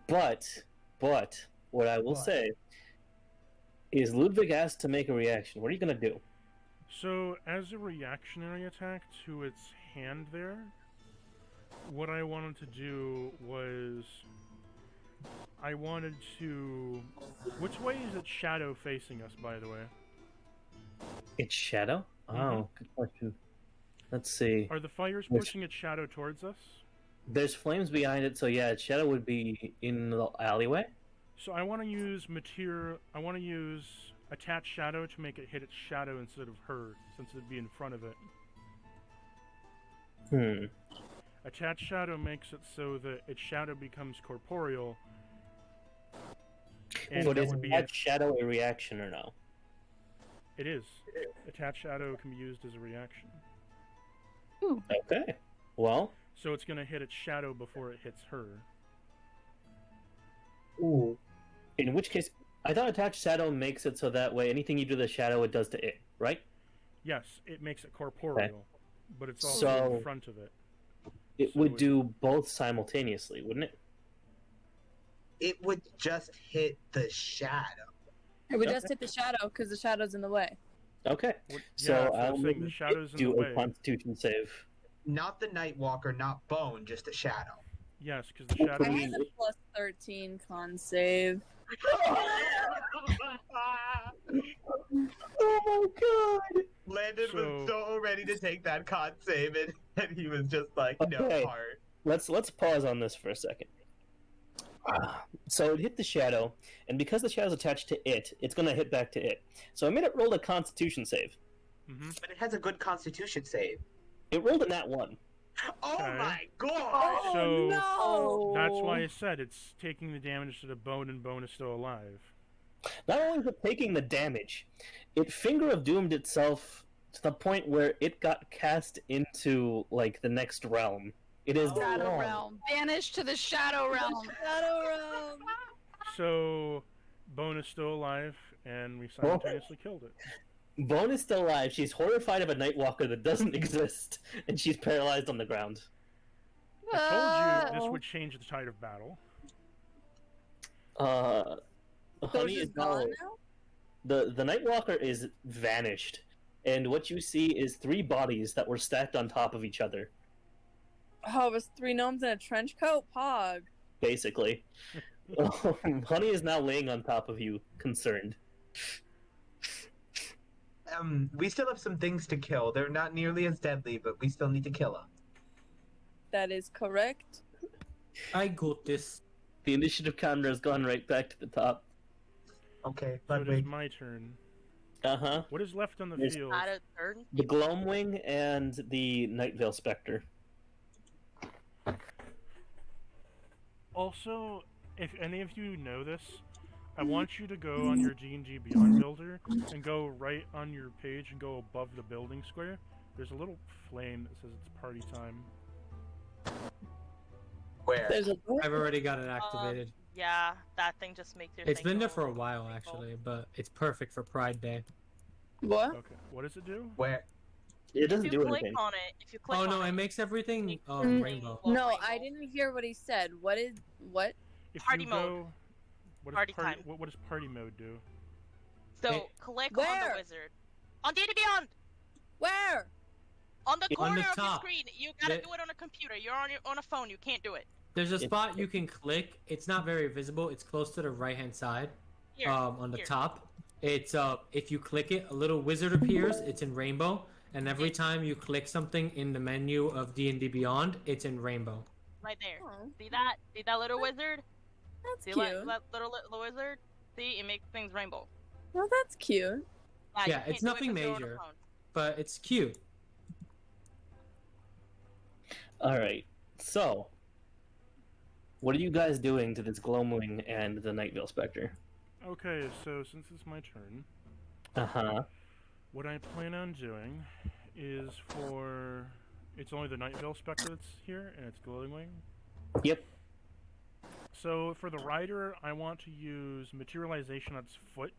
But what I will What? say is Ludwig asked to make a reaction. What are you gonna do? So, as a reactionary attack to its hand there, what I wanted to do was... I wanted to... Which way is its shadow facing us, by the way? It's shadow? Mhm. Oh, good question. Let's see. Are the fires Which- pushing its shadow towards us? There's flames behind it, so yeah, its shadow would be in the alleyway. So I want to use material... I want to use attach shadow to make it hit its shadow instead of her, since it'd be in front of it. Attach shadow makes it so that its shadow becomes corporeal. And But that is would be that shadow a reaction or no? It is. Attach shadow can be used as a reaction. Okay. Well, So it's going to hit its shadow before it hits her. Ooh. in which case, I thought attached shadow makes it so that way anything you do to the shadow, it does to it, right? Yes, it makes it corporeal, but it's also So- in front of it. It So would it- do both simultaneously, wouldn't it? It would just hit the shadow. It would just hit the shadow because the shadow's in the way. Okay. What- So yeah, that's what I'll I'm saying. The shadow's in the do way. a Constitution save. Not the Nightwalker, not Bone, just a shadow. Yes, because the shadow. I had a +13 con save. Oh my god! Landon was so ready to take that con save, and he was just like, no Okay. heart. Let's pause on this for a second. So it hit the shadow, and because the shadow's attached to it, it's gonna hit back to it. So I made it roll a Constitution save. But it has a good Constitution save. It rolled a nat 1. Oh Okay. my god! So no! that's why I said it's taking the damage to the Bone, and Bone is still alive. Not only is it taking the damage, it Finger of Doomed itself to the point where it got cast into, like, the next realm. It is Shadow gone. Realm. Banished to the Shadow Realm. Shadow realm. So Bone is still alive, and we simultaneously killed it. Bone is still alive. She's horrified of a Nightwalker that doesn't exist, and she's paralyzed on the ground. I told you this would change the tide of battle. So Honey it's is just gone now? the Nightwalker is vanished, and what you see is 3 bodies that were stacked on top of each other, Oh, it was 3 gnomes in a trench coat? Pog. basically. Honey is now laying on top of you, concerned. We still have some things to kill. They're not nearly as deadly, but we still need to kill them. That is correct. I got this. The initiative counter has gone right back to the top. Okay, So it is Ludwig. my turn. Uh-huh. What is left on the There's field? Add a turn. The Gloamwing and the Nightvale Spectre. Also, if any of you know this, I want you to go on your D&D Beyond builder and go right on your page and go above the building square. There's a little flame that says it's party time. Where? There's a I've already got it activated. Yeah, that thing just makes your. It's thing been there go for a while, rainbow. actually, but it's perfect for Pride Day. What? Okay, what does it do? Where? It If doesn't you do click anything. on it, if you click Oh on no, it, it makes everything Mm, rainbow. Well, No, rainbow. I didn't hear what he said. What? If Party you mode. go, what Party does time. What does party mode do? So Hey. click on Where? the wizard. On D&D Beyond. Where? On the On corner the of your top. screen. You gotta The- do it on a computer. You're on a phone. You can't do it. There's a It's- spot you can click. It's not very visible. It's close to the right-hand side, Here. on the here. top. It's if you click it, a little wizard appears. It's in rainbow, and every time you click something in the menu of D&D Beyond, it's in rainbow. Right there. Oh. See that? See that little wizard? That's See, cute. that little lizard? See, it makes things rainbow. Well, that's cute. Yeah, it's nothing major, but it's cute. Alright, so... what are you guys doing to this Gloamwing and the Night Veil Spectre? Okay, so since it's my turn, Uh-huh. what I plan on doing is for... It's only the Night Veil Spectre that's here, and it's Glowing. Yep. So for the rider, I want to use materialization on its foot.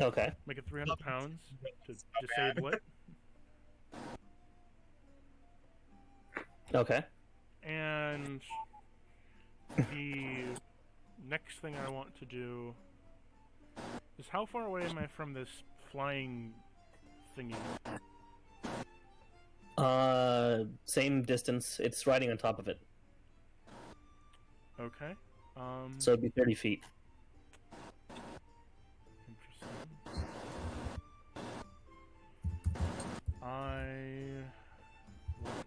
Okay. Make it 300 pounds to disable it. Okay. And the next thing I want to do is how far away am I from this flying thingy? Same distance. It's riding on top of it. Okay. So it'd be 30 feet. Interesting. I want...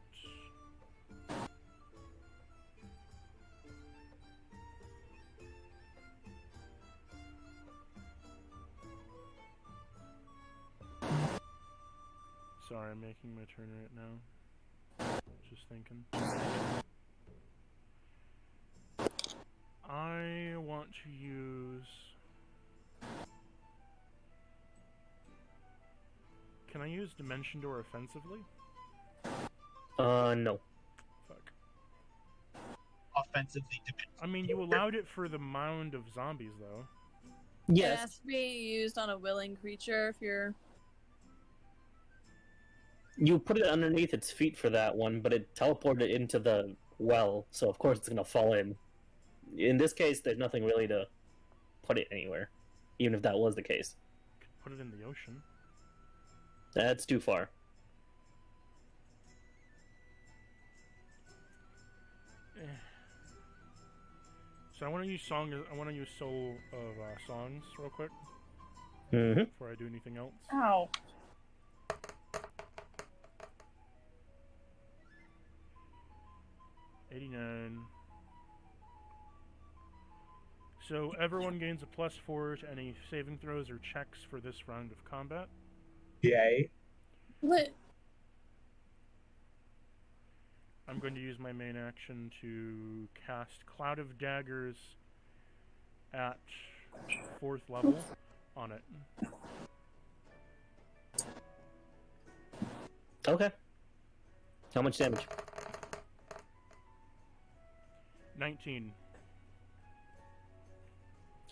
Sorry, I'm making my turn right now. Just thinking. I want to use... Can I use Dimension Door offensively? No. Fuck. Offensively dimension. I mean, you allowed it for the mound of zombies, though. It Yes. has to be used on a willing creature if you're... You put it underneath its feet for that one, but it teleported it into the well, so of course it's gonna fall in. In this case, there's nothing really to put it anywhere, even if that was the case. Put it in the ocean. That's too far. So I want to use Soul of Songs real quick Mm-hmm. before I do anything else. Ow. '89. So everyone gains a +4 to any saving throws or checks for this round of combat. Yay. What? I'm going to use my main action to cast Cloud of Daggers at 4th level on it. Okay. How much damage? 19.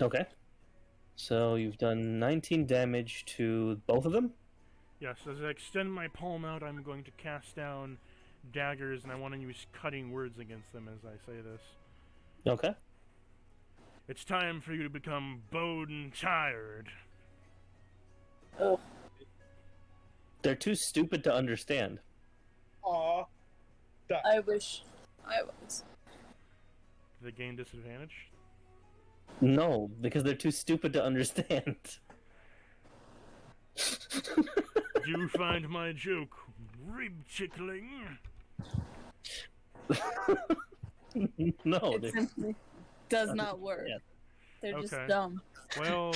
Okay. So you've done 19 damage to both of them? Yes, as I extend my palm out, I'm going to cast down daggers, and I want to use cutting words against them as I say this. Okay. It's time for you to become bowed and tired. Oh. They're too stupid to understand. Aw. I wish I was. Do they gain disadvantage? No, because they're too stupid to understand. Do you find my joke rib-tickling? No, It they're... simply does not work. Yeah. They're just Okay. dumb. Well,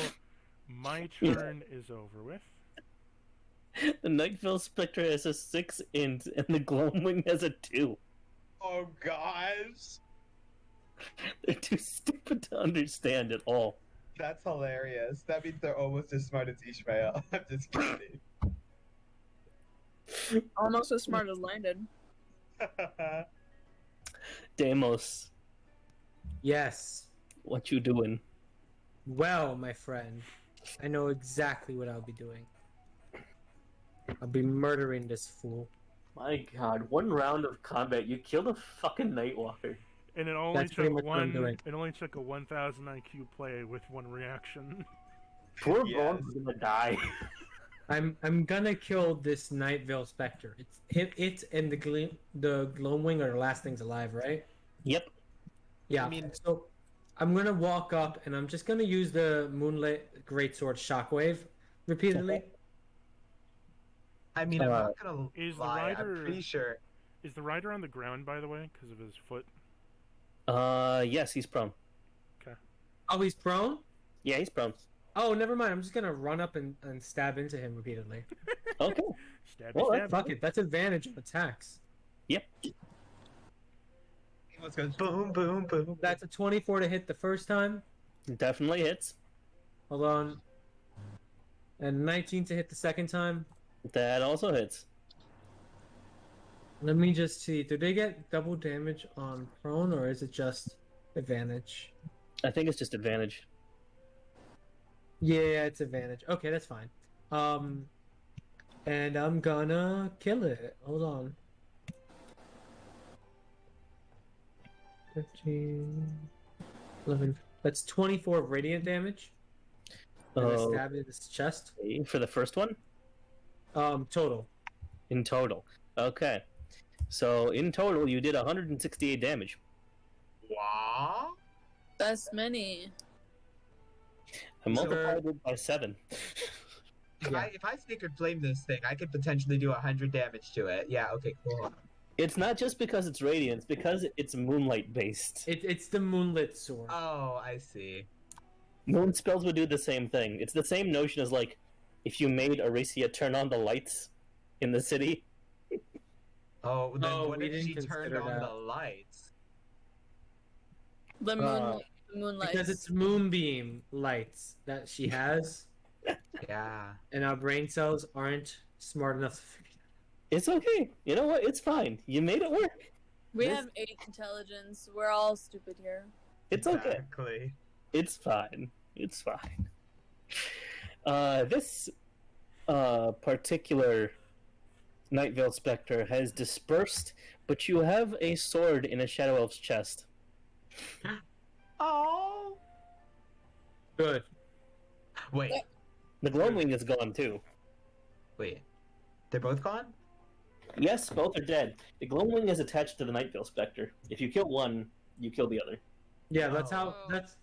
my turn is over with. The Nightveil Spectre has a 6 int, and the Gloamwing has a 2. Oh gosh. They're too stupid to understand at all. That's hilarious. That means they're almost as smart as Ishmael. I'm just kidding. Almost as smart as Landon. Deimos, Yes. what you doing? Well, my friend, I know exactly what I'll be doing. I'll be murdering this fool. My god, one round of combat, you killed a fucking Nightwalker. And it only That's pretty took much what I'm one. doing. It only took a 1,000 IQ play with one reaction. Poor Yes. Bones is gonna die. I'm gonna kill this Nightveil Spectre. It's and the Gloamwing are the last things alive, right? Yep. Yeah. I mean- So I'm gonna walk up and I'm just gonna use the Moonlit Greatsword Shockwave repeatedly. I mean, I'm not gonna Is the lie. rider- I'm pretty sure. Is the rider on the ground, by the way, because of his foot? Yes, he's prone. Oh, he's prone? Yeah, he's prone. Oh, never mind. I'm just gonna run up and stab into him repeatedly. Okay. Stabby. Fuck it. That's advantage on attacks. Yep. Let's go. Boom, boom, boom. That's a 24 to hit the first time. Definitely hits. Hold on. And 19 to hit the second time. That also hits. Let me just see. Do they get double damage on prone, or is it just advantage? I think it's just advantage. Yeah, it's advantage. Okay, that's fine. And I'm gonna kill it. Hold on. 15, 11. That's 24 radiant damage. And I stabbed in his chest. For the first one? Total. In total. Okay. So in total, you did 168 damage. Wow. That's many. I multiplied it by 7. If I Sacred Flame this thing, I could potentially do 100 damage to it. Yeah, okay, cool. It's not just because it's radiant, it's because it's moonlight based. It's the moonlit sword. Oh, I see. Moon spells would do the same thing. It's the same notion as like if you made Aricia turn on the lights in the city. Oh, then Oh, what we if didn't she turned consider on that. the lights? The moonlight. Because it's moonbeam lights that she has, Yeah. and our brain cells aren't smart enough to figure it out. It's okay. You know what? It's fine. You made it work. We have 8 intelligence. We're all stupid here. It's okay. Exactly. It's fine. It's fine. This particular Night Veil Spectre has dispersed, but you have a sword in a Shadow Elf's chest. Oh. Good. Wait. The Gloamwing is gone too. Wait. They're both gone? Yes, both are dead. The Gloamwing is attached to the Night Veil Spectre. If you kill one, you kill the other. Yeah,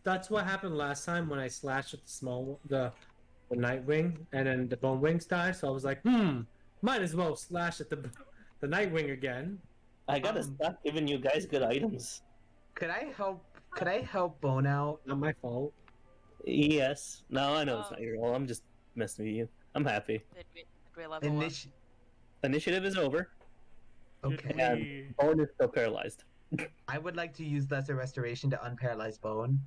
that's what happened last time when I slashed at the Nightwing, and then the Bone Wings died. So I was like, might as well slash at the Nightwing again. I gotta stop giving you guys good items. Could I help Bone out? Not my fault. Yes. No, I know it's not your role. I'm just messing with you. I'm happy. Did we level up? Initiative is over. Okay. And Bone is still paralyzed. I would like to use Lesser Restoration to unparalyze Bone.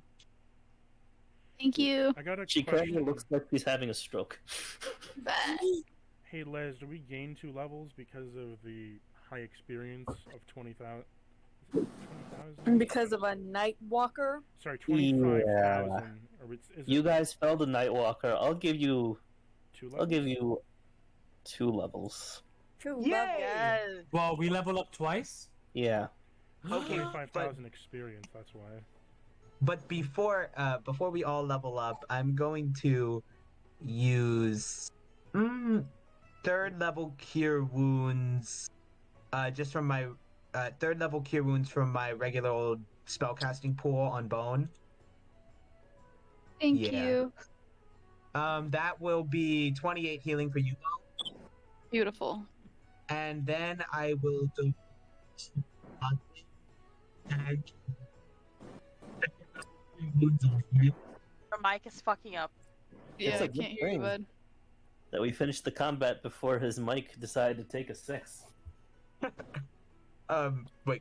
Thank you. I got a She question. currently looks like she's having a stroke. Hey Les, do we gain 2 levels because of the high experience of 20,000? 20,000? Because of a night walker? Sorry, 25,000. Yeah. You guys fell the Nightwalker. I'll give you 2 levels? I'll give you 2 levels. 2 Yay! levels. Yes. Well, we level up twice? Yeah. Okay, 25,000 experience, that's why. But before we all level up, I'm going to use 3rd level cure wounds, just from my 3rd level cure wounds from my regular old spellcasting pool on Bone. Thank Yeah. you. That will be 28 healing for you, Beautiful. and then I will do. Our mic is fucking up. Yeah, It's a I good can't hear you, thing. bud. That we finished the combat before his mic decided to take a 6. Wait,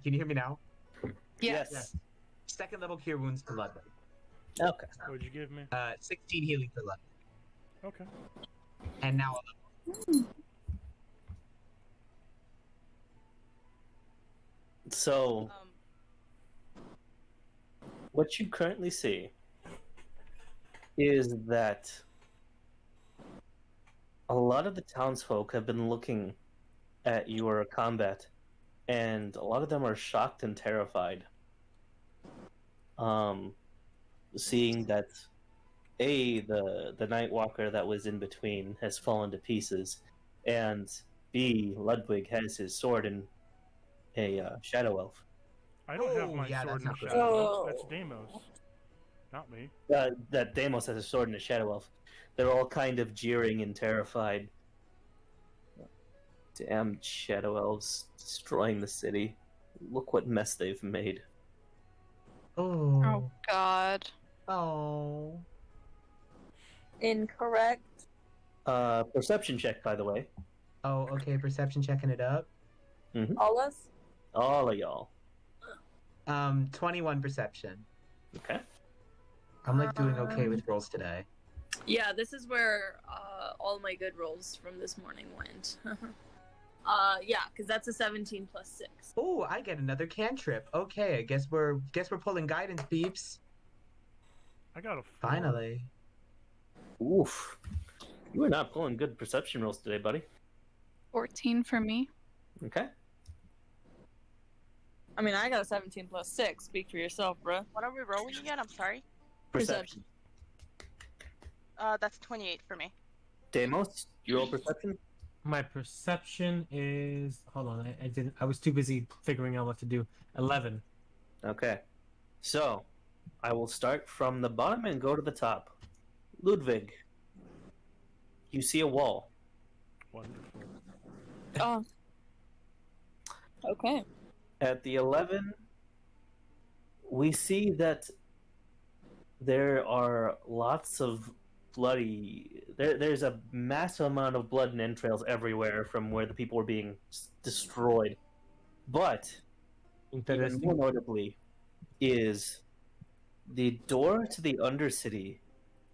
can you hear me now? Yes. Yes. 2nd level cure wounds to Ludwig. Okay. What'd you give me? 16 healing for Ludwig. Okay. And now So what you currently see is that a lot of the townsfolk have been looking at your combat, and a lot of them are shocked and terrified. Seeing that the Nightwalker that was in between has fallen to pieces, and B, Ludwig has his sword in a Shadow Elf. I don't have my yeah, sword that's in not good. Shadow. That's Deimos. Not me. That Deimos has a sword and a Shadow Elf. They're all kind of jeering and terrified. Damn Shadow Elves destroying the city. Look what mess they've made. Oh. Oh God. Oh. Incorrect. Perception check, by the way. Oh, okay. Perception checking it up. All us? All of y'all. 21 perception. Okay. I'm like doing okay with rolls today. Yeah, this is where all my good rolls from this morning went. Yeah, because that's a 17 plus 6. Oh, I get another cantrip. Okay, I guess we're pulling guidance, peeps. I got a 4. Finally. Oof. You are not pulling good perception rolls today, buddy. 14 for me. Okay. I mean, I got a 17 plus 6. Speak for yourself, bruh. What are we rolling again? I'm sorry. Perception. That's 28 for me. Deimos, you roll perception? My perception is. Hold on, I didn't. I was too busy figuring out what to do. 11. Okay. So, I will start from the bottom and go to the top. Ludwig, you see a wall. Wonderful. Oh. Okay. At the 11, we see that there are lots of bloody. There's a massive amount of blood and entrails everywhere from where the people were being destroyed. But even more notably is the door to the Undercity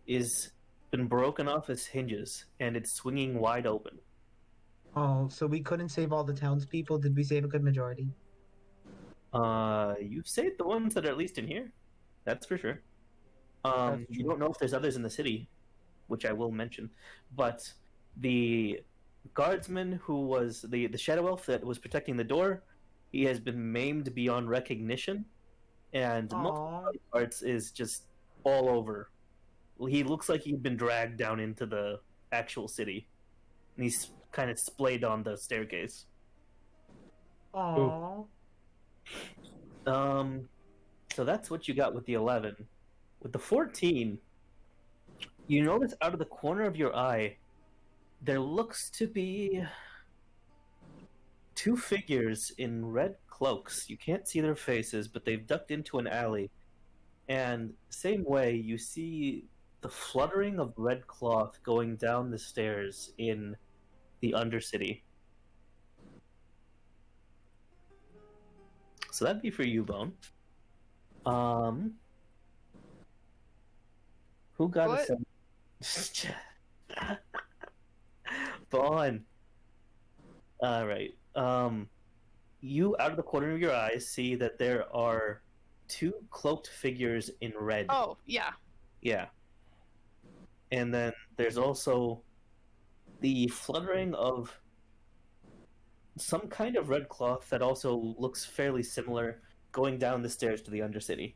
is been broken off its hinges and it's swinging wide open. Oh, so we couldn't save all the townspeople? Did we save a good majority? You've saved the ones that are at least in here. That's for sure. That's You true. don't know if there's others in the city, which I will mention. But the guardsman who was the shadow elf that was protecting the door, he has been maimed beyond recognition, and multiple body parts is just all over. He looks like he'd been dragged down into the actual city, and he's kind of splayed on the staircase. Aww. So that's what you got with the 11. With the 14, you notice out of the corner of your eye, there looks to be 2 figures in red cloaks. You can't see their faces, but they've ducked into an alley. And same way, you see the fluttering of red cloth going down the stairs in the Undercity. So that'd be for you, Bone. Who got What? a Bone. All right. You, out of the corner of your eyes, see that there are 2 cloaked figures in red. Oh, yeah. Yeah. And then there's also the fluttering of some kind of red cloth that also looks fairly similar going down the stairs to the Undercity.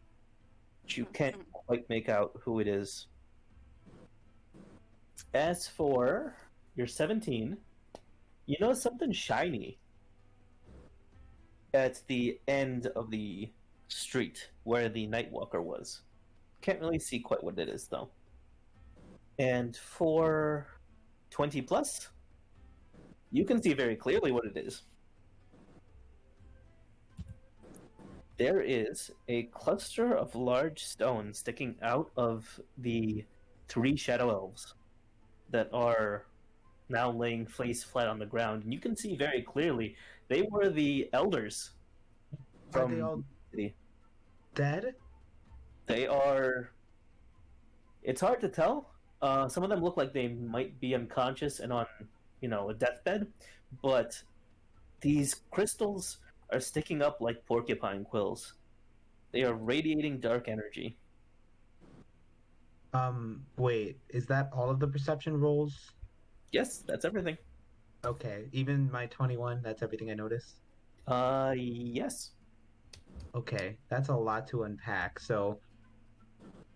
But you can't quite make out who it is. As for your 17, you know something shiny at the end of the street where the Nightwalker was. Can't really see quite what it is, though. And for 20 plus, you can see very clearly what it is. There is a cluster of large stones sticking out of the 3 shadow elves that are now laying face flat on the ground. And you can see very clearly they were the elders Are from they all the city. dead? They are... It's hard to tell. Some of them look like they might be unconscious and on, a deathbed, but these crystals are sticking up like porcupine quills. They are radiating dark energy. Wait, is that all of the perception rolls? Yes, that's everything. Okay, even my 21, that's everything I noticed? Yes. Okay, that's a lot to unpack, so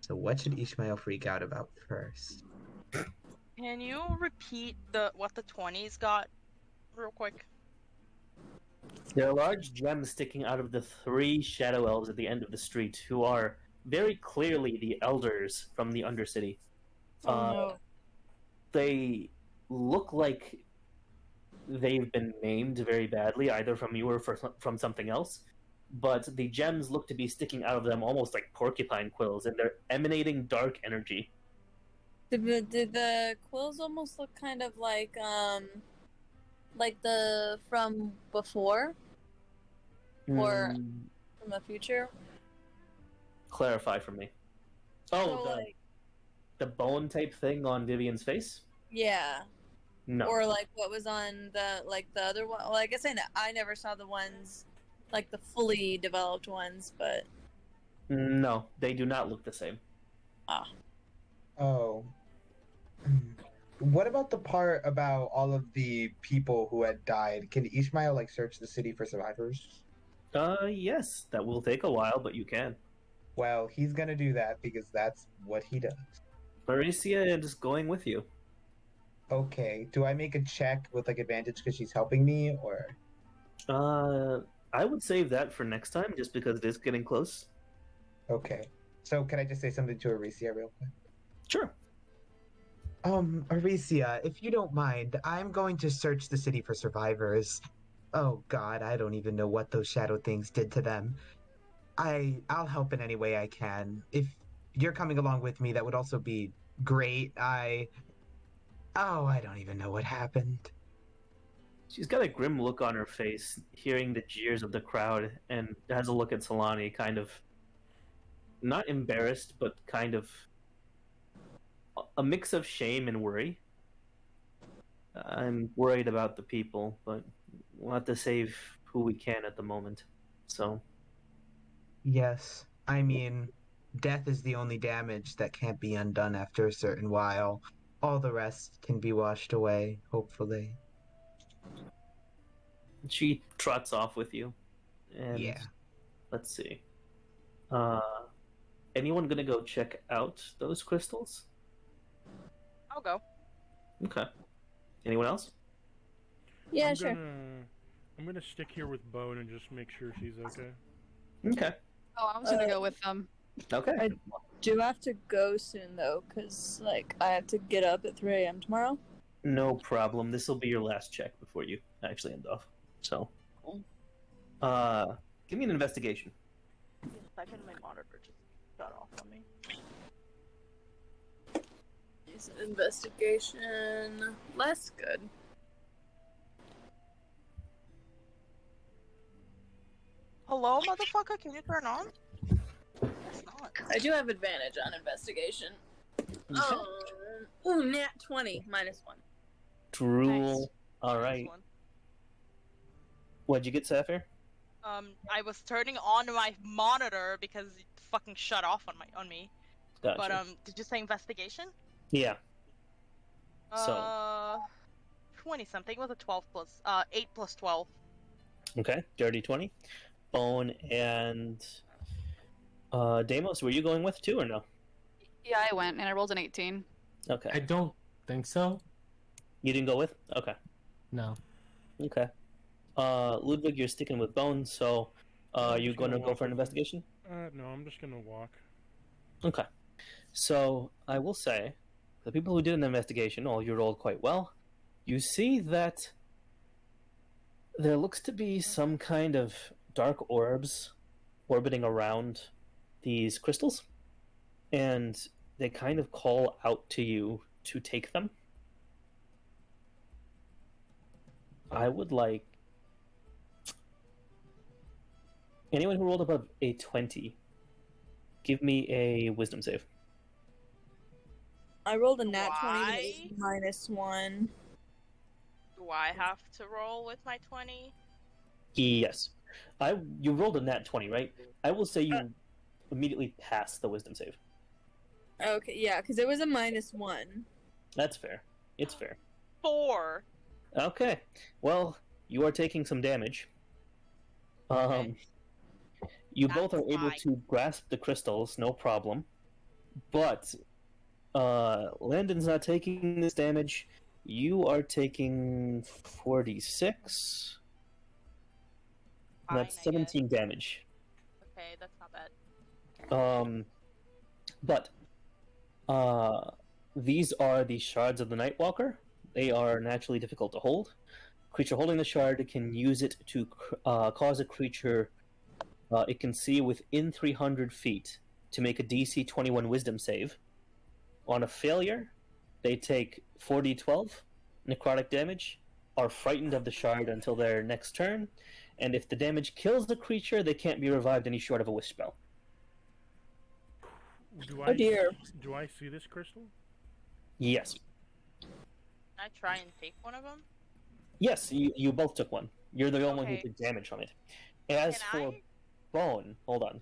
what should Ishmael freak out about first? Can you repeat what the 20s got real quick? There are large gems sticking out of the 3 shadow elves at the end of the street, who are very clearly the elders from the Undercity. No. They look like they've been maimed very badly, either from you or from something else. but the gems look to be sticking out of them almost like porcupine quills, and they're emanating dark energy. Did the quills almost look kind of like the from before or from the future? Clarify for me. Oh, So, the bone type thing on Vivian's face? yeah. No. Or like what was on the other one. Well, I guess I never saw the ones like the fully developed ones, but No, they do not look the same. Oh. What about the part about all of the people who had died? Can Ishmael like search the city for survivors? Yes, that will take a while, but you can. Well, he's gonna do that because that's what he does. Maricia is going with you. Okay. Do I make a check with like advantage because she's helping me, or? I would save that for next time, just because it is getting close. Okay. So can I just say something to Aricia real quick? Sure. Aricia, if you don't mind, I'm going to search the city for survivors. Oh God, I don't even know what those shadow things did to them. I'll help in any way I can. If you're coming along with me, that would also be great. I don't even know what happened. She's got a grim look on her face, hearing the jeers of the crowd, and has a look at Solani, kind of not embarrassed, but kind of a mix of shame and worry. I'm worried about the people, but we'll have to save who we can at the moment. So, Yes, I mean, death is the only damage that can't be undone after a certain while. All the rest can be washed away, hopefully. she trots off with you. And Yeah. let's see. Anyone gonna go check out those crystals? I'll go. Okay. Anyone else? yeah, I'm sure. I'm gonna stick here with Bone and just make sure she's okay. Okay. Oh, I was gonna go with them. Okay. I do have to go soon though, cause like I have to get up at 3 a.m. tomorrow. No problem. This will be your last check before you actually end off. So, Cool. give me an investigation. Second, my monitor just got off on me. Is investigation less good? Hello, motherfucker? Can you turn on? It's not. I do have advantage on investigation. Ooh, nat 20 minus 1. Drool. Nice. All right. What'd you get, Sapphire? I was turning on my monitor because it fucking shut off on me. Gotcha. But did you say investigation? Yeah. So. 20 something. Was a 12 plus 8 plus 12. Okay. Dirty 20. Bone and Deimos, were you going with too or no? Yeah, I went and I rolled an 18. Okay. I don't think so. You didn't go with? Okay. No. Okay. Ludwig, you're sticking with Bone, so I'm you just going to gonna go walk for an with him. investigation? No, I'm just gonna walk. Okay. So I will say, the people who did an investigation, all you rolled quite well. You see that there looks to be some kind of dark orbs orbiting around these crystals, and they kind of call out to you to take them. I would like anyone who rolled above a 20, give me a wisdom save. I rolled a nat 20 Why? but it was minus 1. Do I have to roll with my 20? Yes. You rolled a nat 20, right? I will say you immediately pass the wisdom save. Okay, yeah, because it was a minus 1. That's fair. It's fair. 4. Okay. Well, you are taking some damage. You both are That's able fine. to grasp the crystals, no problem. But Landon's not taking this damage. You are taking 46. Fine, That's I guess. 17 damage. Okay, that's not bad. But these are the shards of the Nightwalker. They are naturally difficult to hold. Creature holding the shard can use it to cause a creature It can see within 300 feet to make a DC 21 Wisdom save. On a failure, they take 4d12 necrotic damage, are frightened of the shard until their next turn, and if the damage kills the creature, they can't be revived any short of a wish spell. Do do I see this crystal? Yes. Can I try and take one of them? Yes, you both took one. You're the only one who took damage from it. As for Bone, hold on.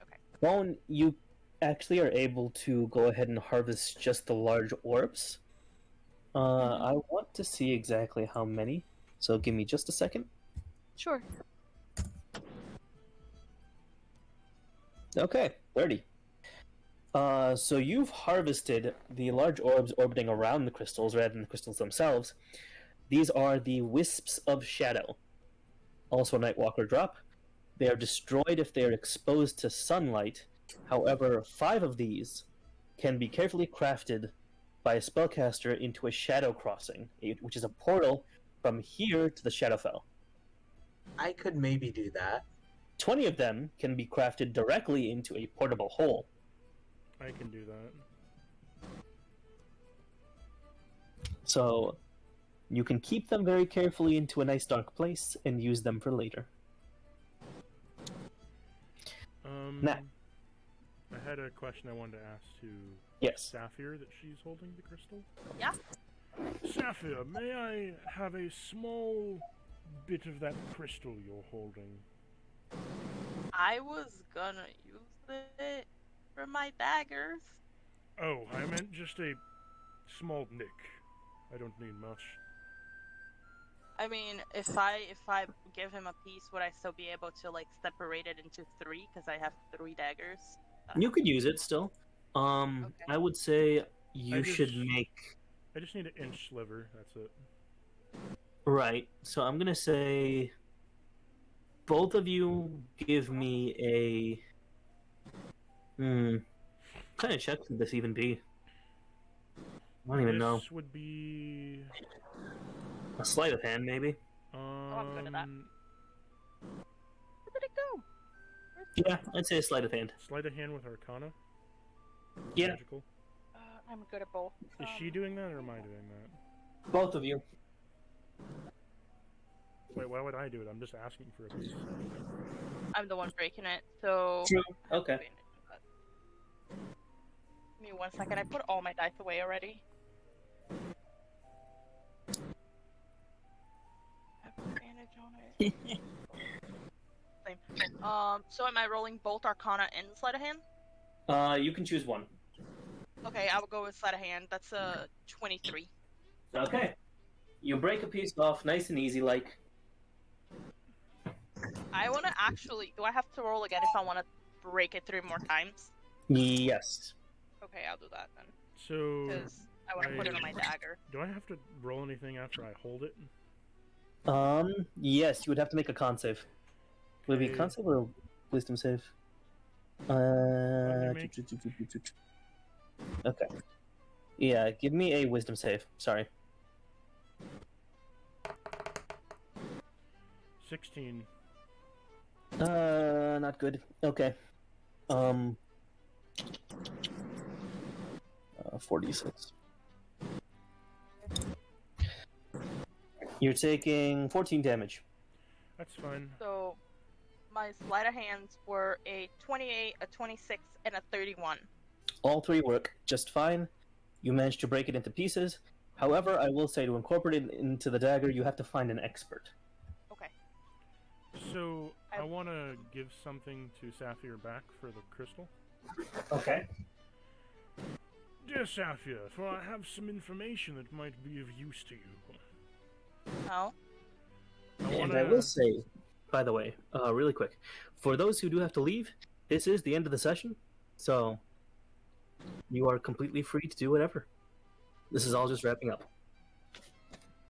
Okay. Bone, you actually are able to go ahead and harvest just the large orbs. I want to see exactly how many, so give me just a second. Sure. Okay, 30. So you've harvested the large orbs orbiting around the crystals rather than the crystals themselves. These are the Wisps of Shadow. Also a Nightwalker drop. They are destroyed if they are exposed to sunlight. However, 5 of these can be carefully crafted by a spellcaster into a Shadow Crossing, which is a portal from here to the Shadowfell. I could maybe do that. 20 of them can be crafted directly into a portable hole. I can do that. So, you can keep them very carefully into a nice dark place and use them for later. Nah. I had a question I wanted to ask to Saphir that she's holding the crystal. Yeah. Saphir, may I have a small bit of that crystal you're holding? I was gonna use it for my daggers. Oh, I meant just a small nick. I don't need much. I mean, if I give him a piece, would I still be able to like separate it into 3? Because I have 3 daggers. You could use it still. Okay. I would say you should make... I just need an inch sliver, that's it. Right, so I'm gonna say... Both of you give me a... What kind of check would this even be? I don't even know. This would be... A sleight of hand, maybe? I'm good at that. Where did it go? Yeah, I'd say a sleight of hand. Sleight of hand with Arcana? Yeah. Magical. I'm good at both. Is she doing that, or am I doing that? Both of you. Wait, why would I do it? I'm just asking for a piece. I'm the one breaking it, so... True. Okay. Give me 1 second. I put all my dice away already. I have advantage on it. Same. So am I rolling both Arcana and Sleight of Hand? You can choose one. Okay, I will go with Sleight of Hand. That's a 23. Okay. You break a piece off nice and easy, like... I want to actually... Do I have to roll again if I want to break it 3 more times? Yes. Okay, I'll do that then. So... Because I want to put it on my dagger. Do I have to roll anything after I hold it? Yes, you would have to make a con save. Would it be a con save or a wisdom save? Okay. Yeah, give me a wisdom save. Sorry. 16. Not good. Okay. 46. You're taking 14 damage. That's fine. So, my sleight of hands were a 28, a 26, and a 31. All 3 work just fine. You managed to break it into pieces. However, I will say to incorporate it into the dagger, you have to find an expert. Okay. So, I want to give something to Saphir back for the crystal. Okay. Dear Saphir, for I have some information that might be of use to you. Oh? And I will say, by the way, really quick, for those who do have to leave, this is the end of the session, so you are completely free to do whatever. This is all just wrapping up.